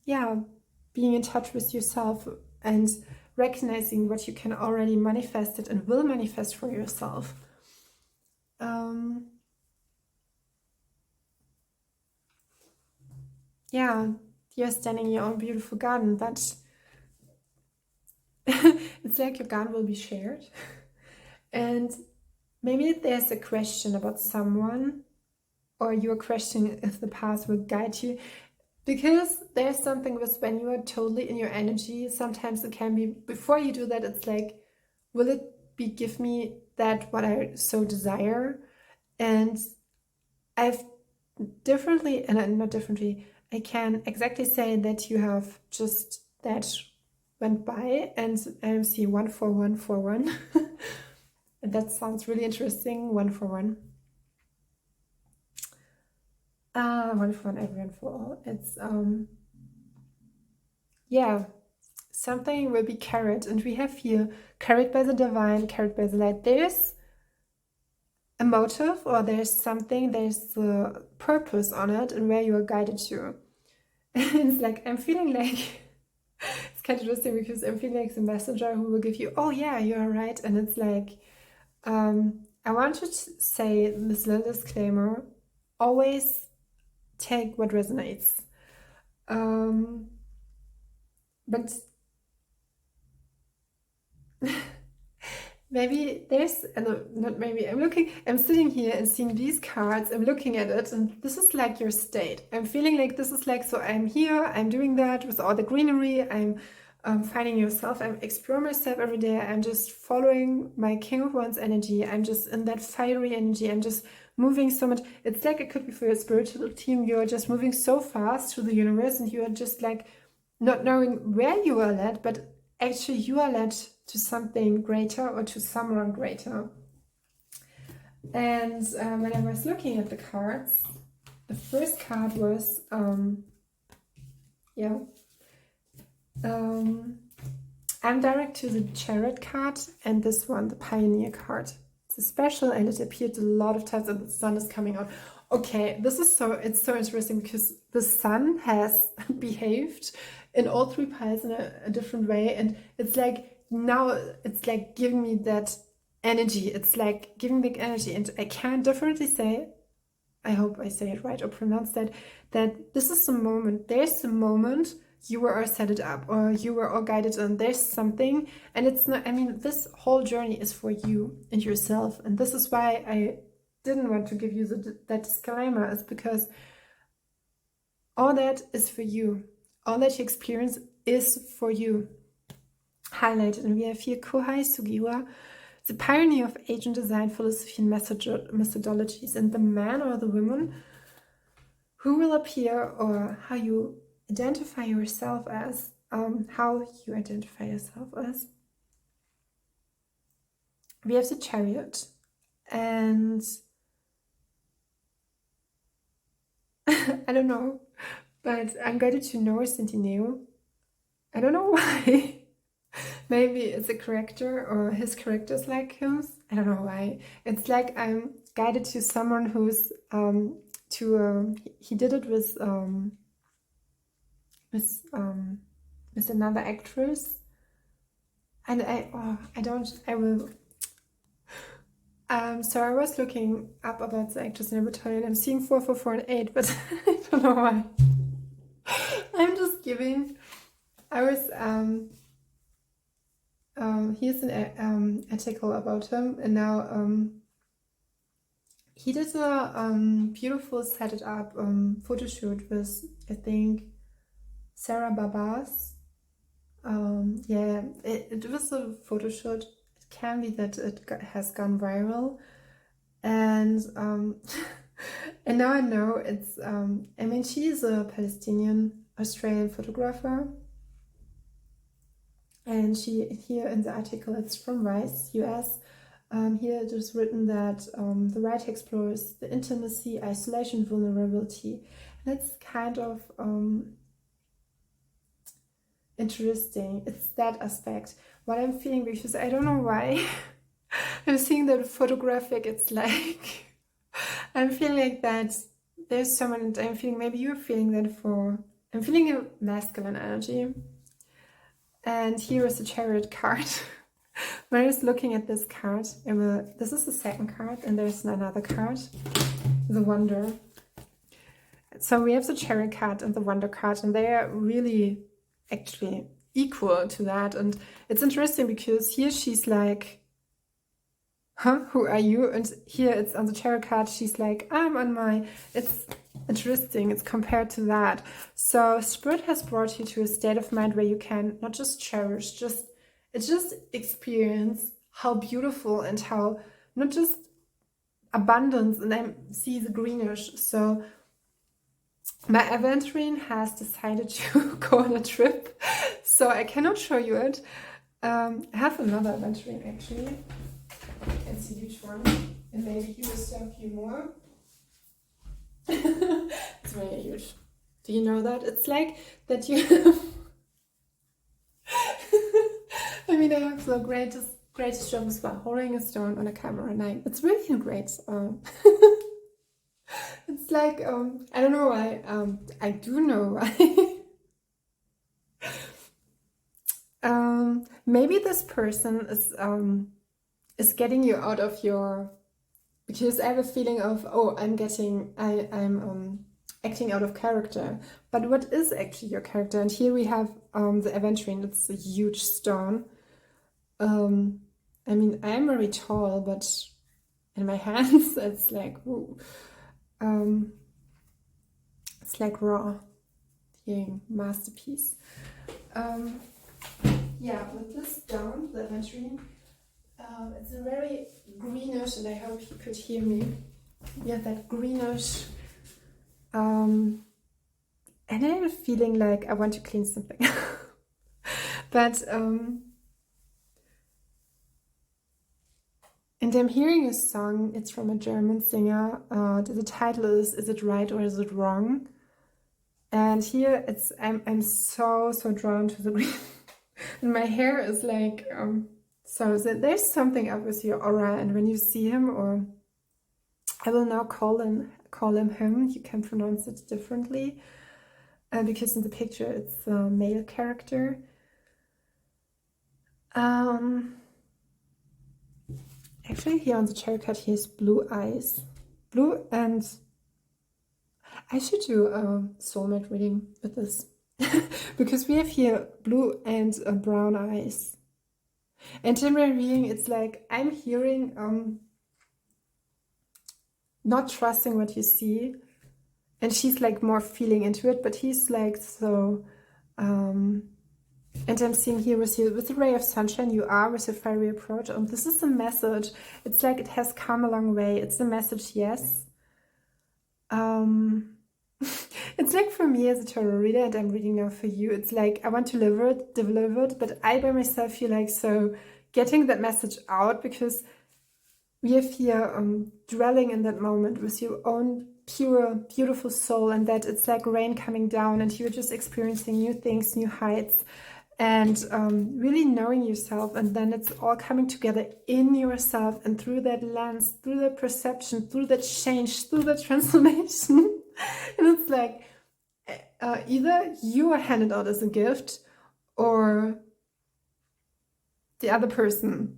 being in touch with yourself and recognizing what you can already manifest it and will manifest for yourself. Yeah, you're standing in your own beautiful garden, but it's like your garden will be shared. And maybe there's a question about someone, or you're questioning if the path will guide you. Because there's something with when you are totally in your energy, sometimes it can be, before you do that, it's like, will it be give me that what I so desire? And I've differently, and not differently, I can exactly say that you have just that went by, and I see 14141. And that sounds really interesting. 141. 141, everyone for all. It's yeah, something will be carried, and we have here carried by the divine, carried by the light. There's a motive, or there's something, there's a purpose on it, and where you are guided to. And it's like, I'm feeling like it's kind of interesting because I'm feeling like the messenger who will give you, oh yeah, you're right. And it's like, I want to say this little disclaimer, always take what resonates. But maybe there's, not maybe, I'm sitting here and seeing these cards, I'm looking at it, and this is like your state. I'm feeling like this is like, so I'm here, I'm doing that with all the greenery, I'm finding yourself, I'm exploring myself every day, I'm just following my King of Wands energy, I'm just in that fiery energy, I'm just moving so much. It's like it could be for your spiritual team, you're just moving so fast through the universe, and you are just like not knowing where you are led, but actually you are led to something greater or to someone greater. And when I was looking at the cards, the first card was I'm direct to the Chariot card, and this one, the Pioneer card. It's a special, and it appeared a lot of times, and the sun is coming out. Okay, this is it's so interesting because the sun has behaved in all three piles in a different way, and it's like now it's like giving me that energy. It's like giving the energy, and I can definitely say, I hope I say it right or pronounce that this is the moment. There's a moment you were all set it up, or you were all guided, and there's something, and it's not, I mean, this whole journey is for you and yourself, and this is why I didn't want to give you that disclaimer, is because all that is for you. All that you experience is for you. Highlighted, and we have here Kohai Sugiura, the pioneer of agent design philosophy and methodologies, and the man or the woman who will appear, or how you identify yourself as, We have the Chariot, and I don't know, but I'm guided to Noah Centineo. I don't know why. Maybe it's a character, or his character is like him. I don't know why. It's like I'm guided to someone who's he did it with another actress, and I will. So I was looking up about the actress and I will tell you I'm seeing 4, 4, 4, and 8, but I don't know why. I'm just giving. I was here's an article about him, and now he did a beautiful set it up photo shoot with, I think, Sarah Babas. Yeah, it was a photo shoot. It can be that it has gone viral, and and now I know it's. I mean, she is a Palestinian Australian photographer, and she here in the article it's from Vice, US. Here it is written that the writer explores the intimacy, isolation, vulnerability, and it's kind of interesting. It's that aspect. What I'm feeling, because I don't know why I'm seeing that photographic. It's like I'm feeling like that. There's someone, and I'm feeling maybe you're feeling that for. I'm feeling a masculine energy. And here is the Chariot card. When I was looking at this card, this is the second card, and there's another card, the Wonder. So we have the Chariot card and the Wonder card, and they are really actually equal to that. And it's interesting because here she's like, huh, who are you? And here it's on the Chariot card, she's like, I'm on my, it's interesting, it's compared to that. So Spirit has brought you to a state of mind where you can not just cherish, just experience how beautiful and how not just abundance, and I see the greenish. So my aventurine has decided to go on a trip, so I cannot show you it. I have another aventurine actually. It's a huge one, and maybe he will serve you more. It's very huge. Do you know that? It's like that you I mean, I have the greatest job as well, holding a stone on a camera 9. It's really great. It's like, I don't know why. I do know why. Maybe this person is getting you out of your, because I have a feeling of, oh, I'm acting out of character. But what is actually your character? And here we have the aventurine. It's a huge stone. I mean, I'm very tall, but in my hands, it's like, ooh. It's like raw, hearing masterpiece. Yeah, with this stone, the aventurine, it's a very greenish, and I hope you could hear me. Yeah, that greenish. And I have a feeling like I want to clean something. But and I'm hearing a song. It's from a German singer. The title is "It Right or Is It Wrong?" And here it's I'm so drawn to the green, and my hair is like so there's something up with your aura. And when you see him, or I will now call him him. You can pronounce it differently because in the picture it's a male character. Actually, here on the cherry card, he has blue eyes. Blue, and I should do a soulmate reading with this. Because we have here blue and brown eyes. And in my reading, it's like I'm hearing not trusting what you see. And she's like more feeling into it, but he's like so... and I'm seeing here with you, with the ray of sunshine, you are with a fiery approach. And this is a message. It's like it has come a long way. It's a message, yes. It's like for me as a tarot reader, and I'm reading now for you, it's like I want to deliver it, but I by myself feel like so getting that message out, because we have here dwelling in that moment with your own pure, beautiful soul, and that it's like rain coming down and you're just experiencing new things, new heights. and really knowing yourself, and then it's all coming together in yourself, and through that lens, through that perception, through that change, through that transformation. And it's like either you are handed out as a gift or the other person.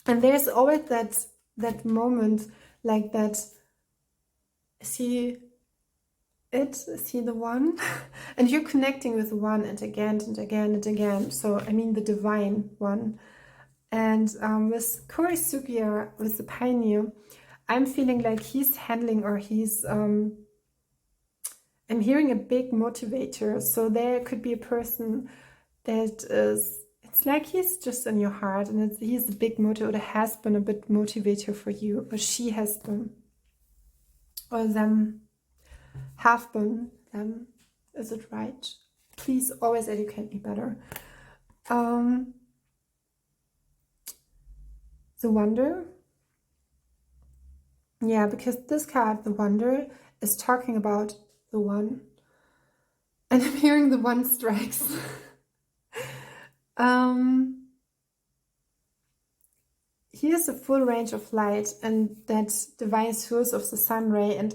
And there's always that moment like that, see the one? And you're connecting with the one, and again and again and again. So I mean the divine one. And with Kori Sugya, with the pioneer, I'm feeling like he's handling, or he's I'm hearing a big motivator. So there could be a person that is, it's like he's just in your heart, and he's a big motivator, or has been a bit motivator for you, or she has been, or them have been. Them, is it right? Please always educate me better. The Wonder. Yeah, because this card, the Wonder, is talking about the one. And I'm hearing the one strikes. Here's a full range of light, and that divine source of the sun ray. And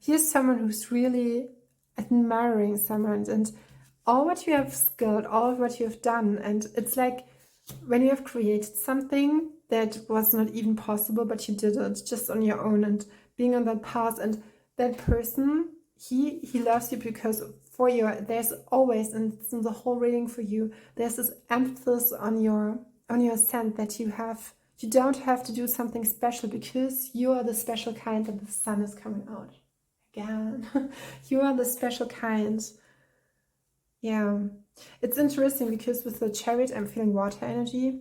here's someone who's really admiring someone, and all what you have skilled, all what you have done. And it's like when you have created something that was not even possible, but you did it just on your own, and being on that path. And that person, he loves you because for your, there's always, and it's in the whole reading for you, there's this emphasis on your scent, that you don't have to do something special, because you are the special kind, that the sun is coming out again. You are the special kind. Yeah, it's interesting because with the Chariot, I'm feeling water energy,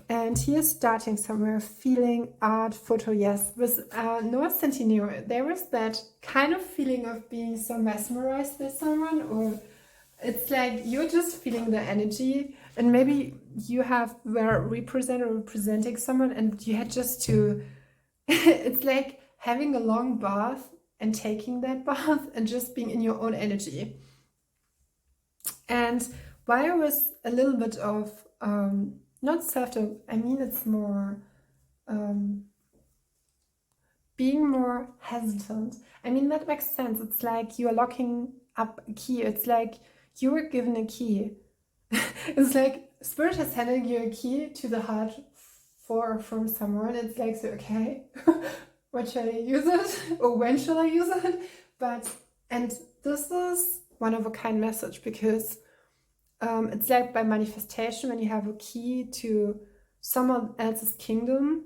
and he is starting somewhere, feeling art, photo, yes. With North Centennial, there was that kind of feeling of being so mesmerized by someone, or it's like you're just feeling the energy, and maybe you were representing someone, and you had just to, it's like having a long bath and taking that bath and just being in your own energy. And why I was a little bit of, not self-doubt, I mean it's more being more hesitant. I mean, that makes sense. It's like you are locking up a key. It's like you were given a key. It's like Spirit has handed you a key to the heart from someone. It's like, so, okay, what shall I use it? Or when shall I use it? And this is one of a kind message, because it's like by manifestation, when you have a key to someone else's kingdom,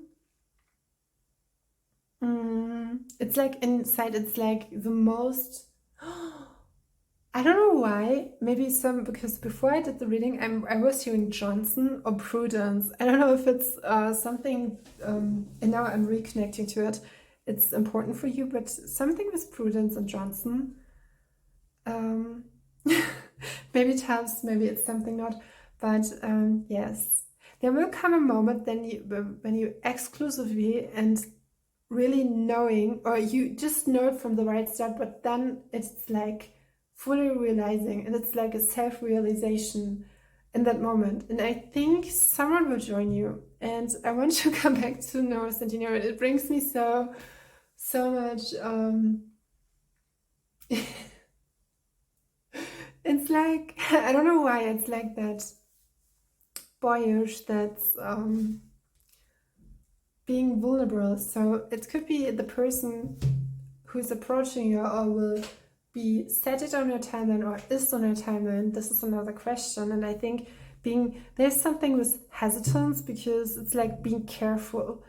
it's like inside, it's like the most, I don't know why, maybe because before I did the reading, I was hearing Johnson or Prudence. I don't know if it's something, and now I'm reconnecting to it. It's important for you, but something with Prudence and Johnson. Maybe it helps, maybe it's something not, but yes. There will come a moment then when you exclusively and really knowing, or you just know it from the right start, but then it's like fully realizing, and it's like a self-realization in that moment. And I think someone will join you. And I want to come back to North Centennial. It brings me so much it's like, I don't know why, it's like that boyish, that's being vulnerable. So it could be the person who's approaching you, or will be set it on your timeline, or is on your timeline. This is another question. And I think there's something with hesitance, because it's like being careful,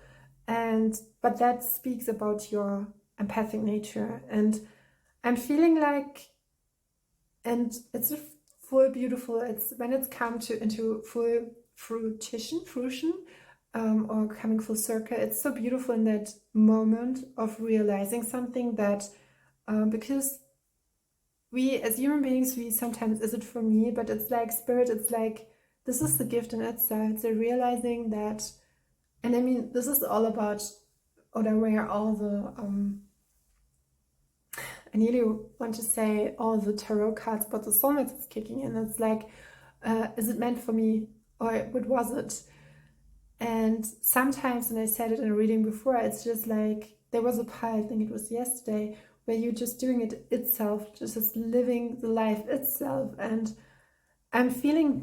but that speaks about your empathic nature. And I'm feeling like, and it's a full beautiful, it's when it's come into full fruition, or coming full circle. It's so beautiful in that moment of realizing something, that because we as human beings, we sometimes, is it for me, but it's like Spirit, it's like this is the gift in itself. It's a realizing that, and I mean, this is all about, or where all the I nearly want to say all the tarot cards, but the soulmates is kicking in. It's like Is it meant for me, or what was it? And sometimes, and I said it in a reading before, it's just like there was a part, I think it was yesterday, where you're just doing it itself, just living the life itself. And I'm feeling,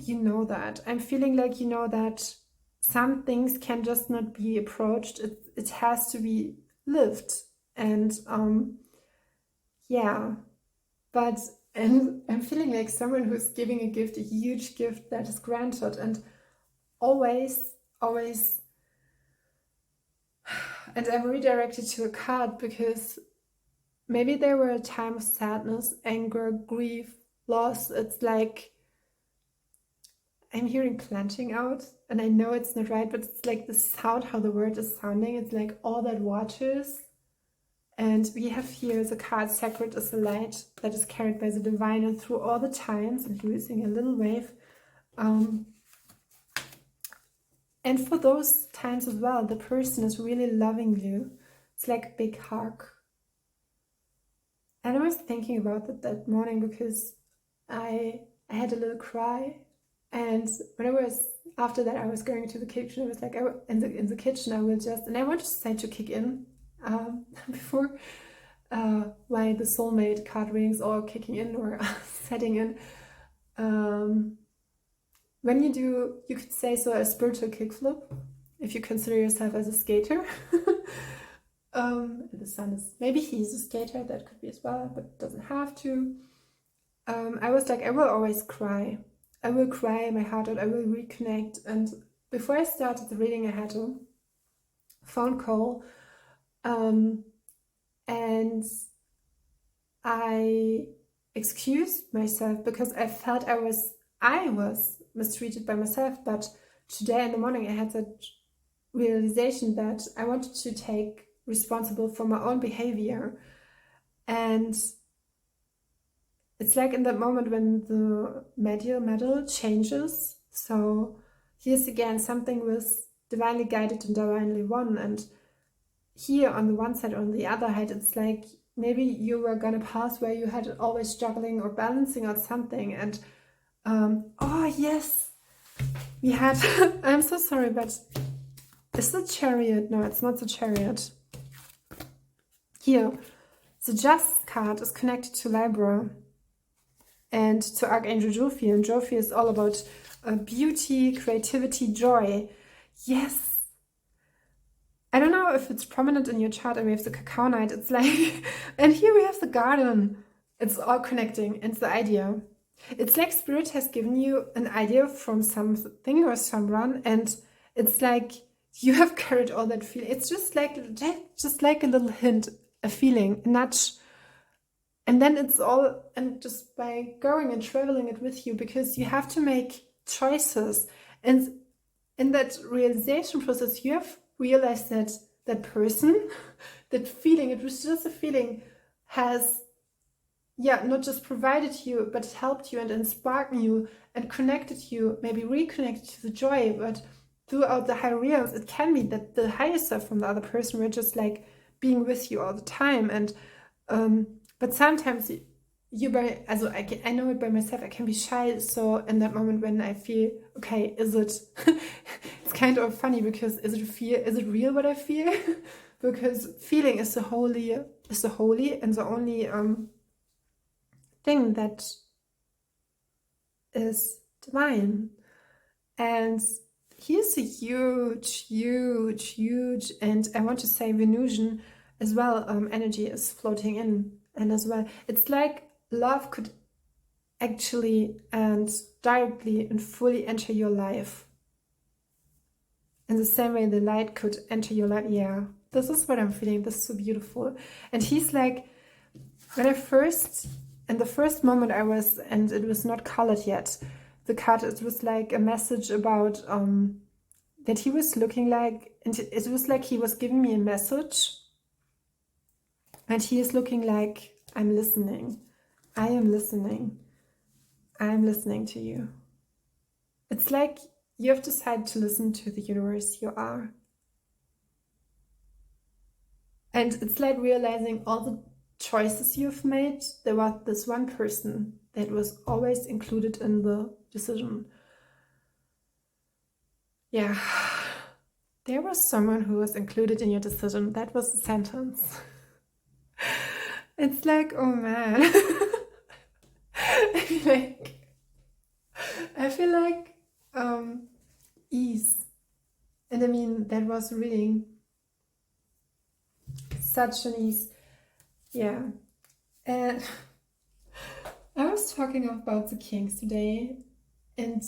that. I'm feeling like, that some things can just not be approached. It has to be lived. And yeah, and I'm feeling like someone who's giving a gift, a huge gift that is granted, and always, and I'm redirected to a card because maybe there were a time of sadness, anger, grief, loss. It's like I'm hearing planting out, and I know it's not right, but it's like the sound, how the word is sounding. It's like all that waters. And we have here the card, sacred is the light that is carried by the divine, and through all the times, and using a little wave. And for those times as well, the person is really loving you. It's like a big hug. And I was thinking about that morning because I had a little cry. And when after that, I was going to the kitchen. I was like, in the kitchen, I will just, and I wanted to say to kick in before why the soulmate card readings or kicking in or setting in. When you do, you could say so, a spiritual kickflip, if you consider yourself as a skater. The sun is, maybe he's a skater, that could be as well, but doesn't have to. I was like, I will always cry. I will cry my heart out, I will reconnect. And before I started the reading, I had a phone call, and I excused myself because I felt I was mistreated by myself. But today in the morning, I had that realization that I wanted to take responsible for my own behavior. And it's like in that moment when the medal changes. So here's again, something was divinely guided and divinely won. And here on the one side, on the other hand, it's like maybe you were gonna pass where you had always juggling or balancing out something. And oh yes, we had, I'm so sorry, but is the chariot? No, it's not the chariot. Here, the Just card is connected to Libra and to Archangel Jophi, and Jophi is all about beauty, creativity, joy. Yes. I don't know if it's prominent in your chart, and we have the cacao night. It's like, and here we have the garden. It's all connecting, and the idea. It's like Spirit has given you an idea from something or someone, and it's like you have carried all that feeling. It's just like a little hint, a feeling, a nudge. And then it's all, and just by going and traveling it with you, because you have to make choices. And in that realization process, you have realized that that person, that feeling, it was just a feeling, has, not just provided you, but it helped you and inspired you and connected you, maybe reconnected to the joy. But throughout the high realms, it can be that the higher self from the other person were just like being with you all the time. And but sometimes I know it by myself, I can be shy. So in that moment when I feel, okay, is it, it's kind of funny because is it real what I feel? Because feeling is the holy and the only thing that is divine. And here's a huge, and I want to say Venusian as well, energy is floating in. And as well, it's like love could actually and directly and fully enter your life. In the same way the light could enter your life. Yeah, this is what I'm feeling. This is so beautiful. And he's like, when I first, in the first moment I was, and it was not colored yet, the card, it was like a message about that he was looking like, and it was like he was giving me a message. And he is looking like, I'm listening. I am listening. I'm listening to you. It's like you have decided to listen to the universe you are. And it's like realizing all the choices you've made. There was this one person that was always included in the decision. Yeah, there was someone who was included in your decision. That was the sentence. It's like, oh man. I feel like ease. And I mean, that was really such an ease. Yeah. And I was talking about the kings today, and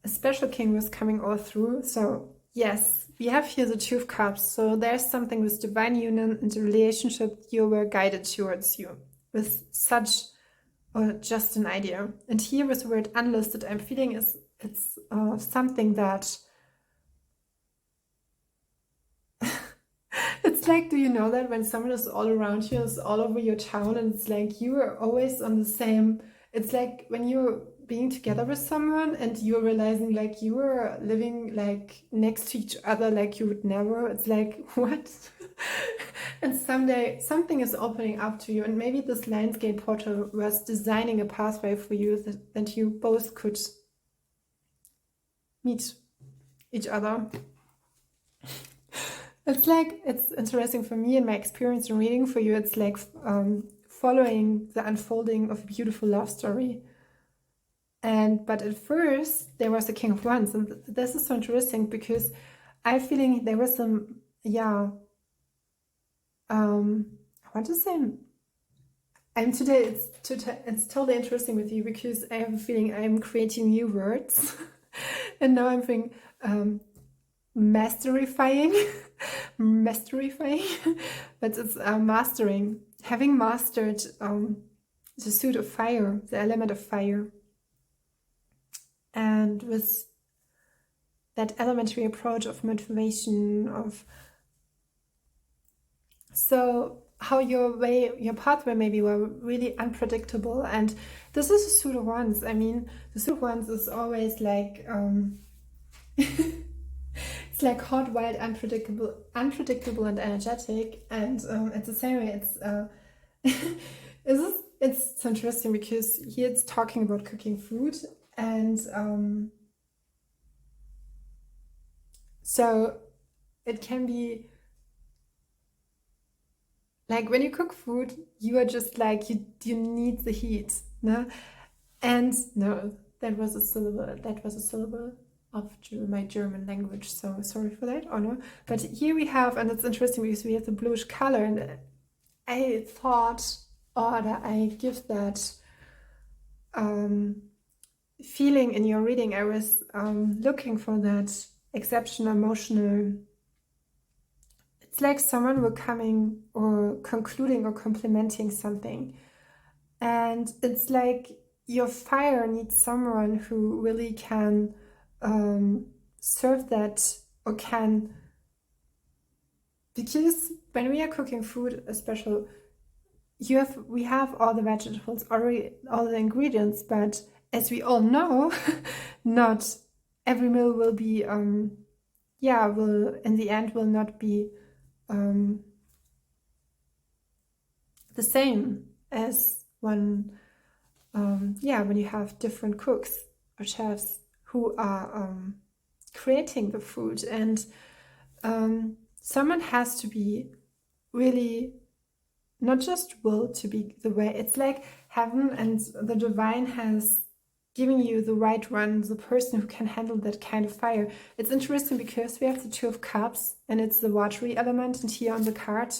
a special king was coming all through. So yes, we have here the Two of Cups. So there's something with divine union and the relationship you were guided towards you with such, or just an idea. And here with the word unlisted, I'm feeling it's something that it's like, do you know that when someone is all around you, is all over your town, and it's like you are always on the same, it's like when you're being together with someone and you're realizing like you are living like next to each other like you would never, it's like, what? And someday something is opening up to you, and maybe this landscape portal was designing a pathway for you that you both could meet each other. It's like, it's interesting for me in my experience in reading for you, it's like following the unfolding of a beautiful love story. But at first there was the King of Wands, and this is so interesting because I'm feeling there was some, I want to say, today it's totally interesting with you because I have a feeling I'm creating new words. And now I'm feeling masterifying, but it's mastering, having mastered the suit of fire, the element of fire. And with that elementary approach of motivation, of so how your pathway maybe were really unpredictable. And this is a suit of wands. I mean, the suit of wands is always like it's like hot, wild, unpredictable and energetic. And at the same way, it's so interesting because here it's talking about cooking food. And so it can be like when you cook food, you are just like, you need the heat, no? And no, that was a syllable of my German language, so sorry for that, or no. But here we have, and it's interesting because we have the bluish color, and I thought, or that I give that feeling in your reading. I was looking for that exceptional emotional, it's like someone were coming or concluding or complementing something. And it's like your fire needs someone who really can serve that, or can, because when we are cooking food, especially, we have all the vegetables already, all the ingredients, but as we all know, not every meal will be will in the end will not be the same as when you have different cooks or chefs who are creating the food. And someone has to be really not just will to be the way, it's like heaven and the divine has given you the right one, the person who can handle that kind of fire. It's interesting because we have the Two of Cups and it's the watery element, and here on the card,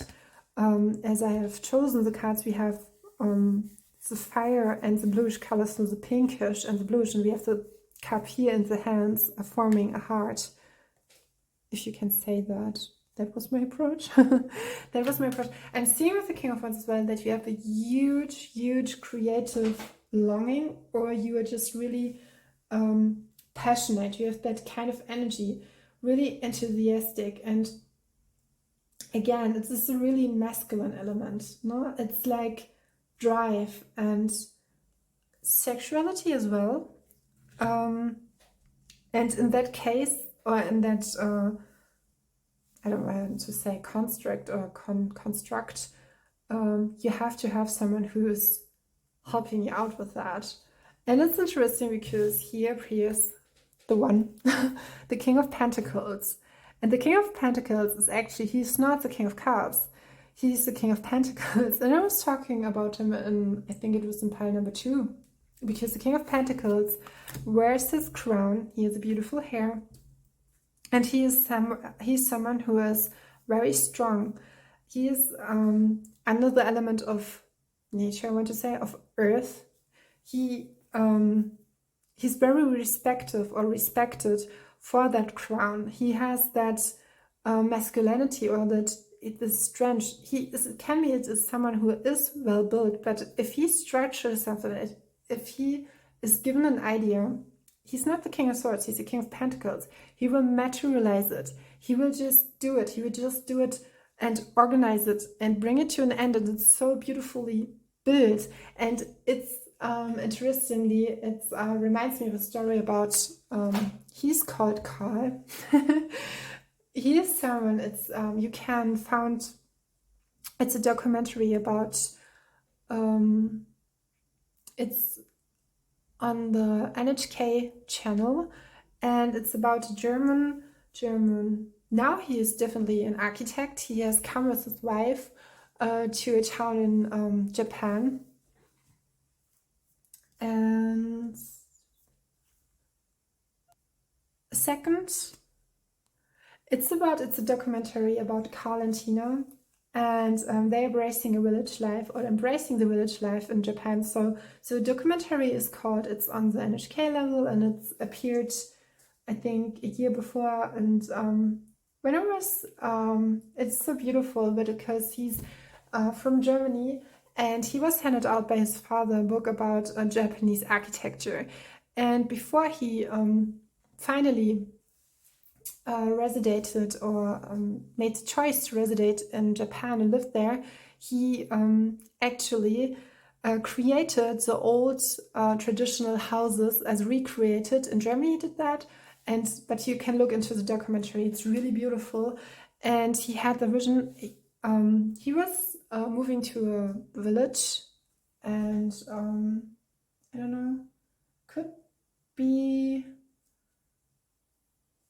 as I have chosen the cards, we have the fire and the bluish colors, so the pinkish and the bluish, and we have the cup here in the hands forming a heart, if you can say that. That was my approach. That was my approach. I'm seeing with the King of Wands as well that you have a huge creative longing, or you are just really passionate. You have that kind of energy, really enthusiastic. And again, it's this really masculine element, no? It's like drive and sexuality as well. And in that case, or in that I don't want to say construct or you have to have someone who's helping you out with that. And it's interesting because here appears the one, the King of Pentacles. And the King of Pentacles is actually, he's not the King of Cups. He's the King of Pentacles. And I was talking about him in, I think it was in pile number 2. Because the King of Pentacles wears his crown. He has beautiful hair. And he's someone who is very strong. He is under the element of nature, I want to say, of earth. He's very respected for that crown. He has that masculinity, or that this strength. It is someone who is well built, but if he stretches something, if he is given an idea, he's not the King of Swords, he's the King of Pentacles. He will materialize it. He will just do it. He will just do it and organize it and bring it to an end. And it's so beautifully built. And it's interestingly, it reminds me of a story about, he's called Carl. He is someone, you can find, it's a documentary about, it's on the NHK channel, and it's about a German. Now he is definitely an architect. He has come with his wife to a town in Japan. And second, it's a documentary about Carl and Tina, and they're embracing the village life in Japan. So the documentary is called, it's on the NHK level, and it's appeared, I think, a year before. And when I was, it's so beautiful, but because he's from Germany, and he was handed out by his father a book about Japanese architecture. And before he finally resonated, or made the choice to resonate in Japan and live there, he actually created the old traditional houses as recreated in Germany. He did that, but you can look into the documentary. It's really beautiful. And he had the vision. He was moving to a village, and I don't know, could be,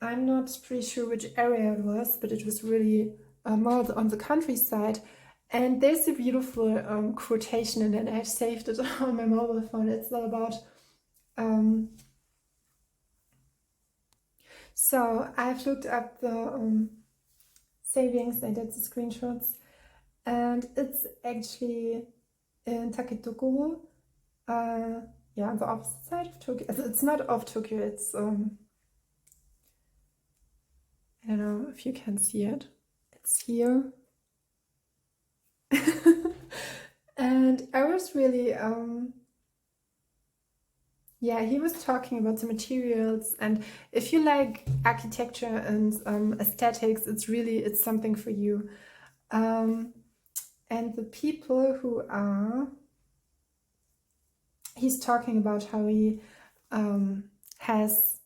I'm not pretty sure which area it was, but it was really more on the countryside. And there's a beautiful quotation, and then I've saved it on my mobile phone. It's all about, so I've looked up the savings, I did the screenshots, and it's actually in Taketokoro, yeah, on the opposite side of Tokyo. It's not off Tokyo, it's, I don't know if you can see it. It's here. And I was really, yeah, he was talking about the materials, and if you like architecture and aesthetics, it's something for you. And the people who are, he's talking about how he has,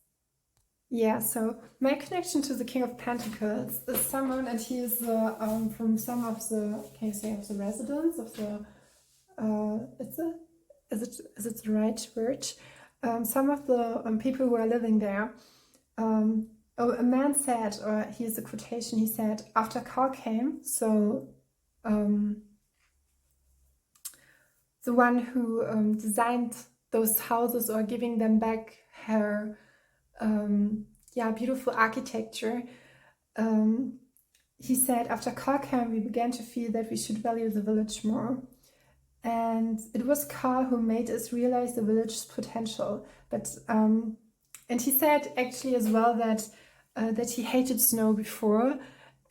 yeah, so my connection to the King of Pentacles is someone, and he is from some of the, can you say, of the residents of the, is it the right word? Some of the people who are living there. A man said, or here's a quotation, he said, after Carl came, so the one who designed those houses, or giving them back her beautiful architecture, he said, after Carl came, we began to feel that we should value the village more. And it was Carl who made us realize the village's potential. But and he said actually as well that that he hated snow before,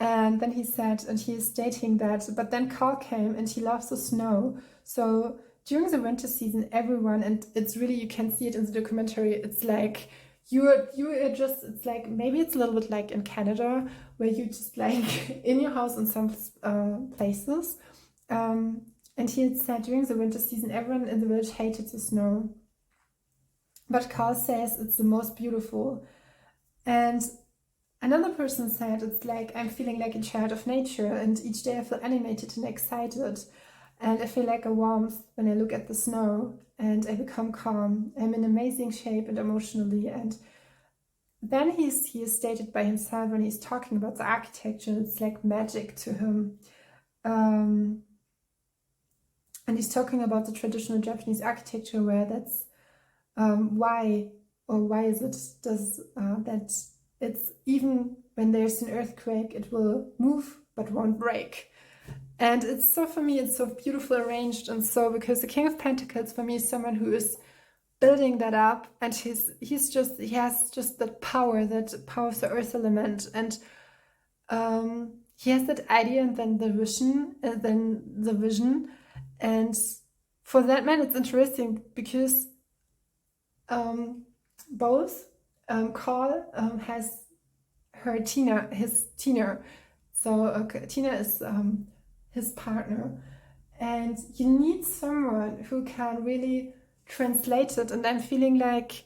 and then he said, and he is stating that, but then Carl came and he loves the snow. So during the winter season, everyone, and it's really, you can see it in the documentary, it's like you are just, it's like, maybe it's a little bit like in Canada, where you just like in your house in some places. And he had said during the winter season, everyone in the village hated the snow. But Carl says it's the most beautiful. And another person said, it's like, I'm feeling like a child of nature, and each day I feel animated and excited. and I feel like a warmth when I look at the snow, and I become calm. I'm in amazing shape and emotionally. And then he is stated by himself when he's talking about the architecture, it's like magic to him. And he's talking about the traditional Japanese architecture, where that's why is it that it's even when there's an earthquake, it will move but won't break. And it's so, for me, it's so beautifully arranged. And so, because the King of Pentacles for me is someone who is building that up, and he has just that power of the earth element, and he has that idea and then the vision, and for that man it's interesting because both Carl has his Tina. So Tina is his partner, and you need someone who can really translate it. And I'm feeling like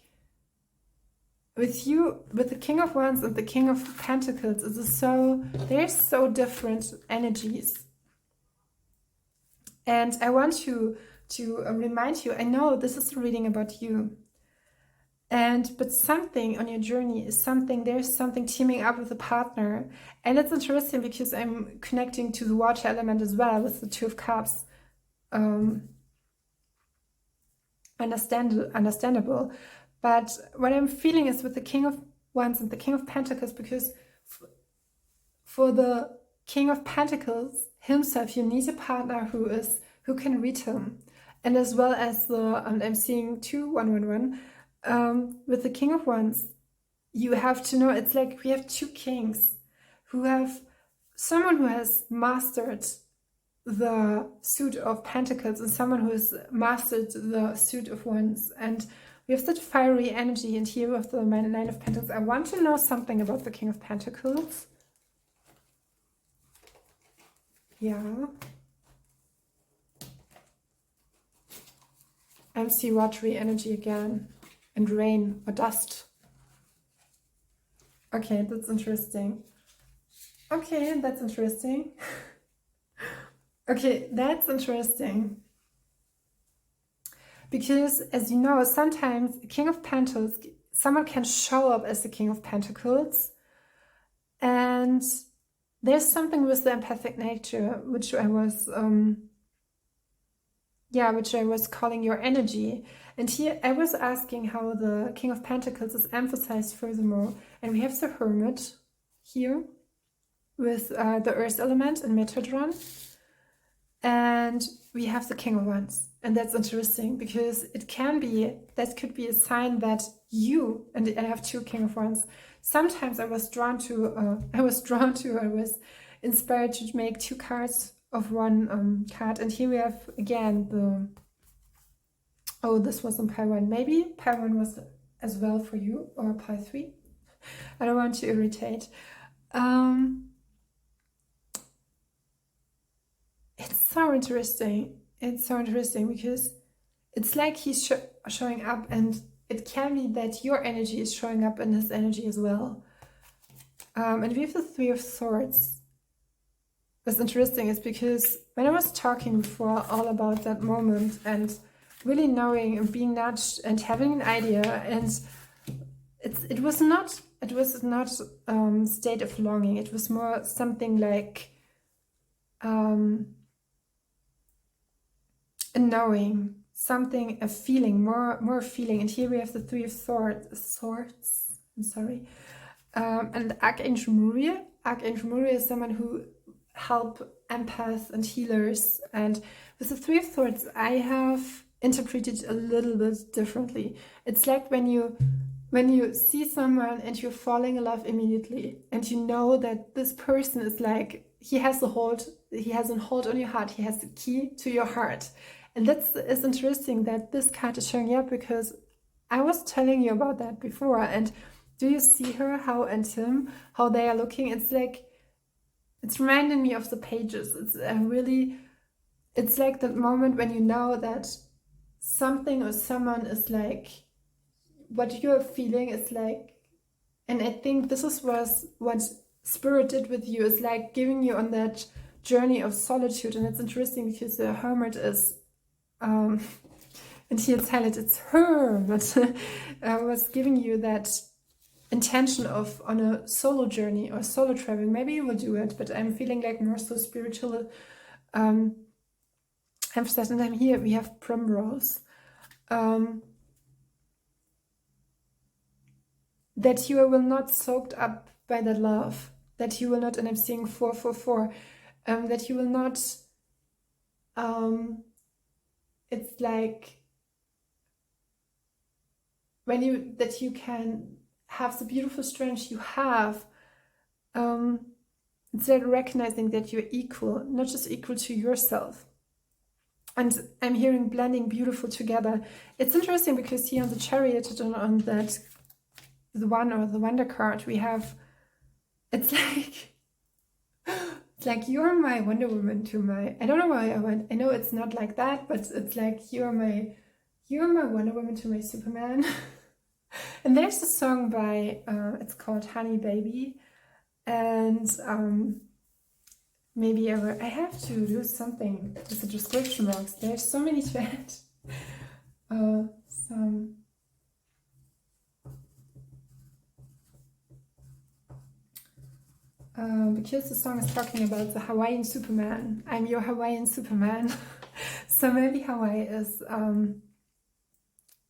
with you, with the King of Wands and the King of Pentacles, they're so different energies. And I want to remind you, I know this is a reading about you, but something on your journey there's something teaming up with a partner. And it's interesting because I'm connecting to the water element as well with the Two of Cups. Understandable. But what I'm feeling is with the King of Wands and the King of Pentacles, because for the King of Pentacles himself, you need a partner who can read him. And as well as and I'm seeing 2-1-1-1, with the King of Wands, you have to know, it's like we have two kings who have someone who has mastered the suit of Pentacles and someone who has mastered the suit of Wands. And we have such fiery energy, and here with the Nine of Pentacles, I want to know something about the King of Pentacles. Yeah. I see watery energy again, and rain or dust. Okay, that's interesting. Okay, that's interesting. Okay, that's interesting. Because, as you know, sometimes the King of Pentacles, someone can show up as the King of Pentacles, and there's something with the empathic nature, which I was calling your energy. And here I was asking how the King of Pentacles is emphasized furthermore. And we have the Hermit here with the Earth element and Metatron. And we have the King of Wands. And that's interesting because that could be a sign that you, and I have two King of Wands. Sometimes I was inspired to make two cards of one card. And here we have again this was in pile 1. Maybe pile 1 was as well for you, or pile 3. I don't want to irritate. It's so interesting. It's so interesting because it's like he's showing up, and it can be that your energy is showing up in his energy as well. And we have the Three of Swords. What's interesting is because when I was talking before all about that moment and really knowing and being nudged and having an idea, and it was not state of longing. It was more something like a knowing, something, a feeling, more feeling. And here we have the Three of Swords. I'm sorry. And Archangel Muriel. Archangel Muriel is someone who help empaths and healers. And with the Three of Swords, I have interpreted a little bit differently. It's like when you see someone and you're falling in love immediately, and you know that this person is like, he has a hold on your heart, he has the key to your heart. And it's interesting that this card is showing up, because I was telling you about that before. And do you see her, how and him, how they are looking? It's like, it's reminding me of the pages. It's like that moment when you know that something or someone is like, what you're feeling is like, and I think this is what Spirit did with you, is like giving you on that journey of solitude. And it's interesting because the hermit is, and here it's highlighted, it's hermit, was giving you that intention of on a solo journey or solo traveling. Maybe you will do it, but I'm feeling like more so spiritual emphasize. And then here we have primrose. That you will not soaked up by that love, that you will not, and I'm seeing 444, that you will not, it's like when you, that you can have the beautiful strength you have, it's like recognizing that you're equal, not just equal to yourself. And I'm hearing blending beautiful together. It's interesting because here on the Chariot, on that, the one or the Wonder card, we have, it's like you're my Wonder Woman to my, I don't know why I know it's not like that, but it's like you're my Wonder Woman to my Superman. And there's a song by, it's called Honey Baby, and maybe I have to do something with the description marks. There's so many to add. Because the song is talking about the Hawaiian Superman. I'm your Hawaiian Superman. So maybe Hawaii is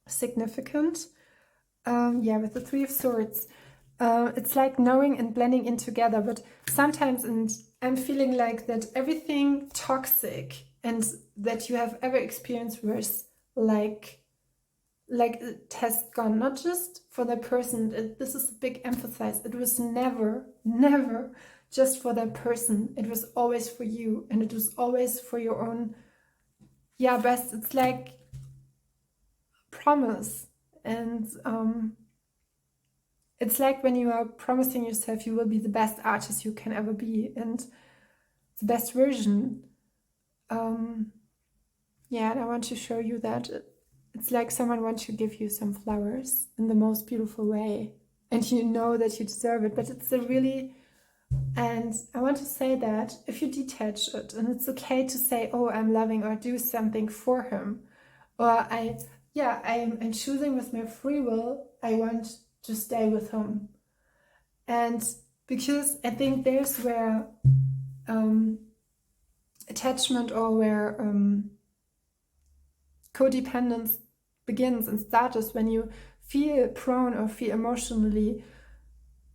significant. Yeah, with the Three of Swords. It's like knowing and blending in together, but sometimes, and I'm feeling like that everything toxic and that you have ever experienced was like it has gone, not just for that person. This is a big emphasis. It was never just for that person. It was always for you, and it was always for your own, yeah, best. It's like promise, and it's like when you are promising yourself you will be the best artist you can ever be and the best version. Yeah, and I want to show you that it's like someone wants to give you some flowers in the most beautiful way, and you know that you deserve it, but it's a really, and I want to say that if you detach it, and it's okay to say, oh, I'm loving, or do something for him, or I'm choosing with my free will, I want to stay with him. And because I think there's where attachment, or where codependence begins and starts, when you feel prone or feel emotionally,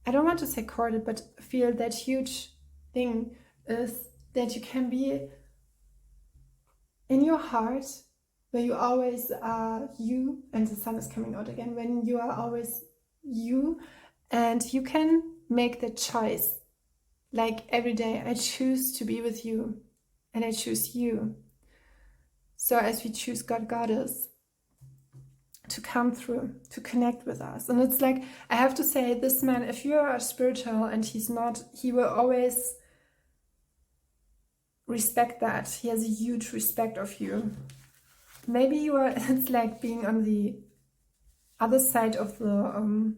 I don't want to say corded, but feel that huge thing is that you can be in your heart where you always are you, and the sun is coming out again, when you are always you, and you can make the choice, like every day, I choose to be with you, and I choose you. So as we choose God, Goddess, to come through, to connect with us. And it's like, I have to say, this man, if you are spiritual and he's not, he will always respect that. He has a huge respect of you. Maybe you are, it's like being on the other side of the,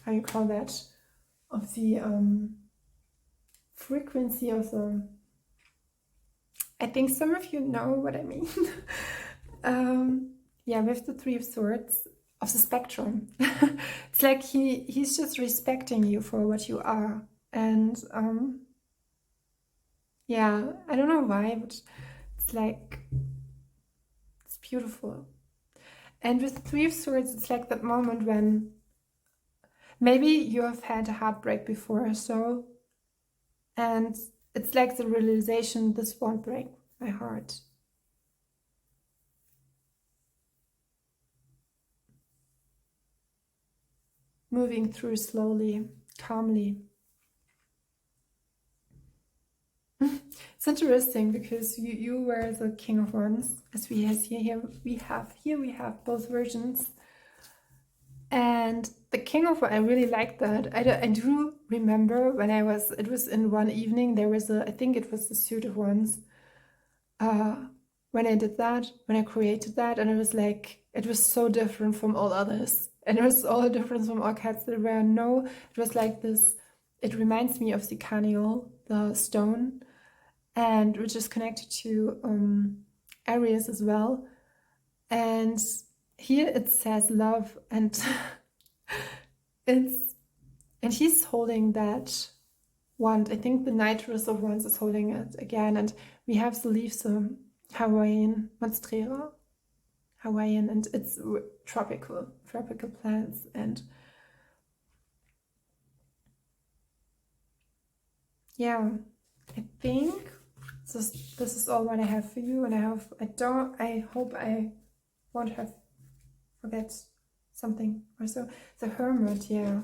how you call that, of the frequency of the, I think some of you know what I mean. Yeah, with the Three of Swords, of the spectrum. It's like he's just respecting you for what you are. And yeah, I don't know why, but it's like, it's beautiful. And with the Three of Swords, it's like that moment when maybe you have had a heartbreak before, so, and it's like the realization, this won't break my heart. Moving through slowly, calmly. It's interesting because you were the King of Wands, as we have here. We have both versions. And the King of Wands, I really like that. I do remember when it was in one evening, there was I think it was the Suit of Wands. When I did that, when I created that, and it was like, it was so different from all others. And it was all different from all cards. It was like this, it reminds me of the carnival, the stone. and which is connected to Aries as well. And here it says love, and he's holding that wand. I think the Knightress of Wands is holding it again, and we have the leaves, Hawaiian Monstera, Hawaiian, and it's tropical plants. And yeah, I think this is all what I have for you, and I hope I won't forget something or so. The Hermit, yeah.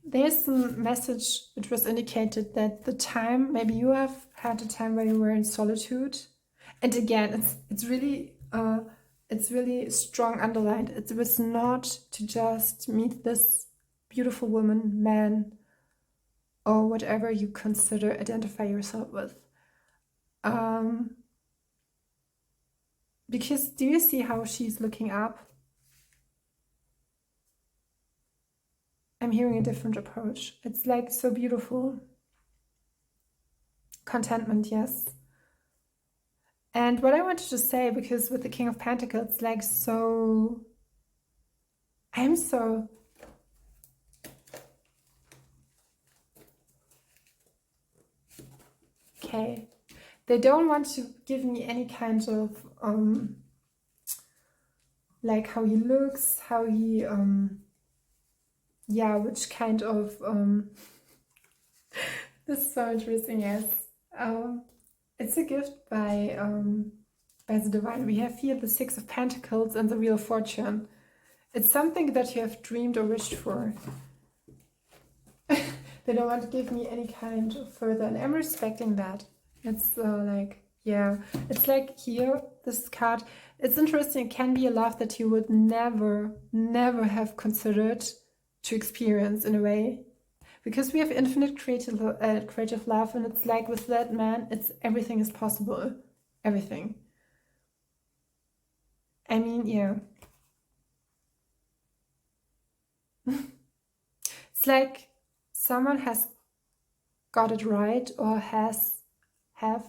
There's some message which was indicated that the time, maybe you have had a time where you were in solitude. And again, it's really strong underlined. It was not to just meet this beautiful woman, man, or whatever you identify yourself with. Because do you see how she's looking up? I'm hearing a different approach. It's like so beautiful. Contentment, yes. And what I wanted to say, because with the King of Pentacles, it's like so... Okay. They don't want to give me any kind of... like how he looks, how he... yeah, which kind of... this is so interesting, yes. It's a gift by the Divine. We have here the Six of Pentacles and the Wheel of Fortune. It's something that you have dreamed or wished for. They don't want to give me any kind of further, and I'm respecting that. It's like, yeah, it's like here, this card. It's interesting. It can be a love that you would never have considered to experience in a way. Because we have infinite creative love, and it's like with that man, everything is possible. Everything. I mean, yeah. It's like someone has got it right, or have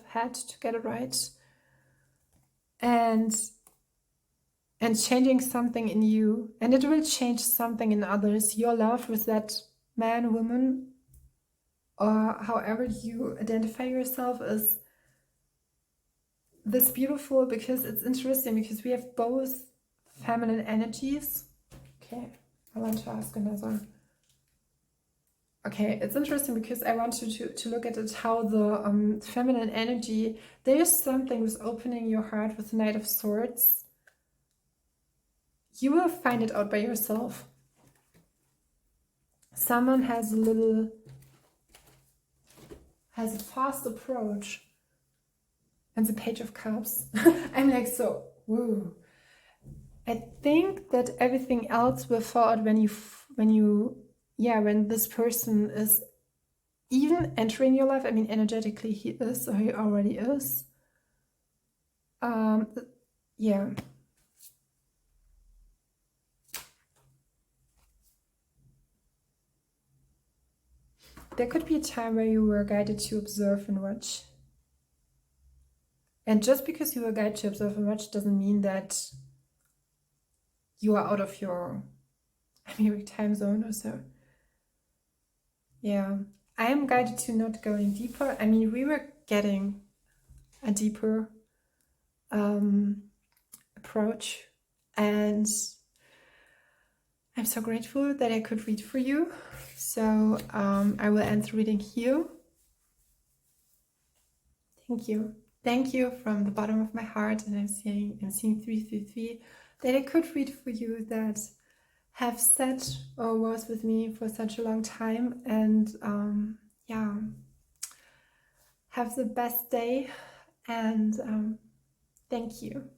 had to get it right. And changing something in you. And it will change something in others. Your love with that man, woman, or however you identify yourself, is this beautiful, because it's interesting, because we have both feminine energies. Okay, I want to ask another. Okay, it's interesting because I want you to look at it, how the feminine energy, there's something with opening your heart with the Knight of Swords. You will find it out by yourself. Someone has a fast approach. And the Page of Cups. I'm like, so, woo. I think that everything else will fall out when this person is even entering your life. I mean, energetically he is, or he already is. Yeah. There could be a time where you were guided to observe and watch. And just because you were guided to observe and watch doesn't mean that you are out of your time zone or so. Yeah, I am guided to not going deeper. I mean, we were getting a deeper approach, and I'm so grateful that I could read for you. So I will end the reading here. Thank you. Thank you from the bottom of my heart, and I'm seeing 333, that I could read for you, that have sat or was with me for such a long time. And yeah, have the best day, and thank you.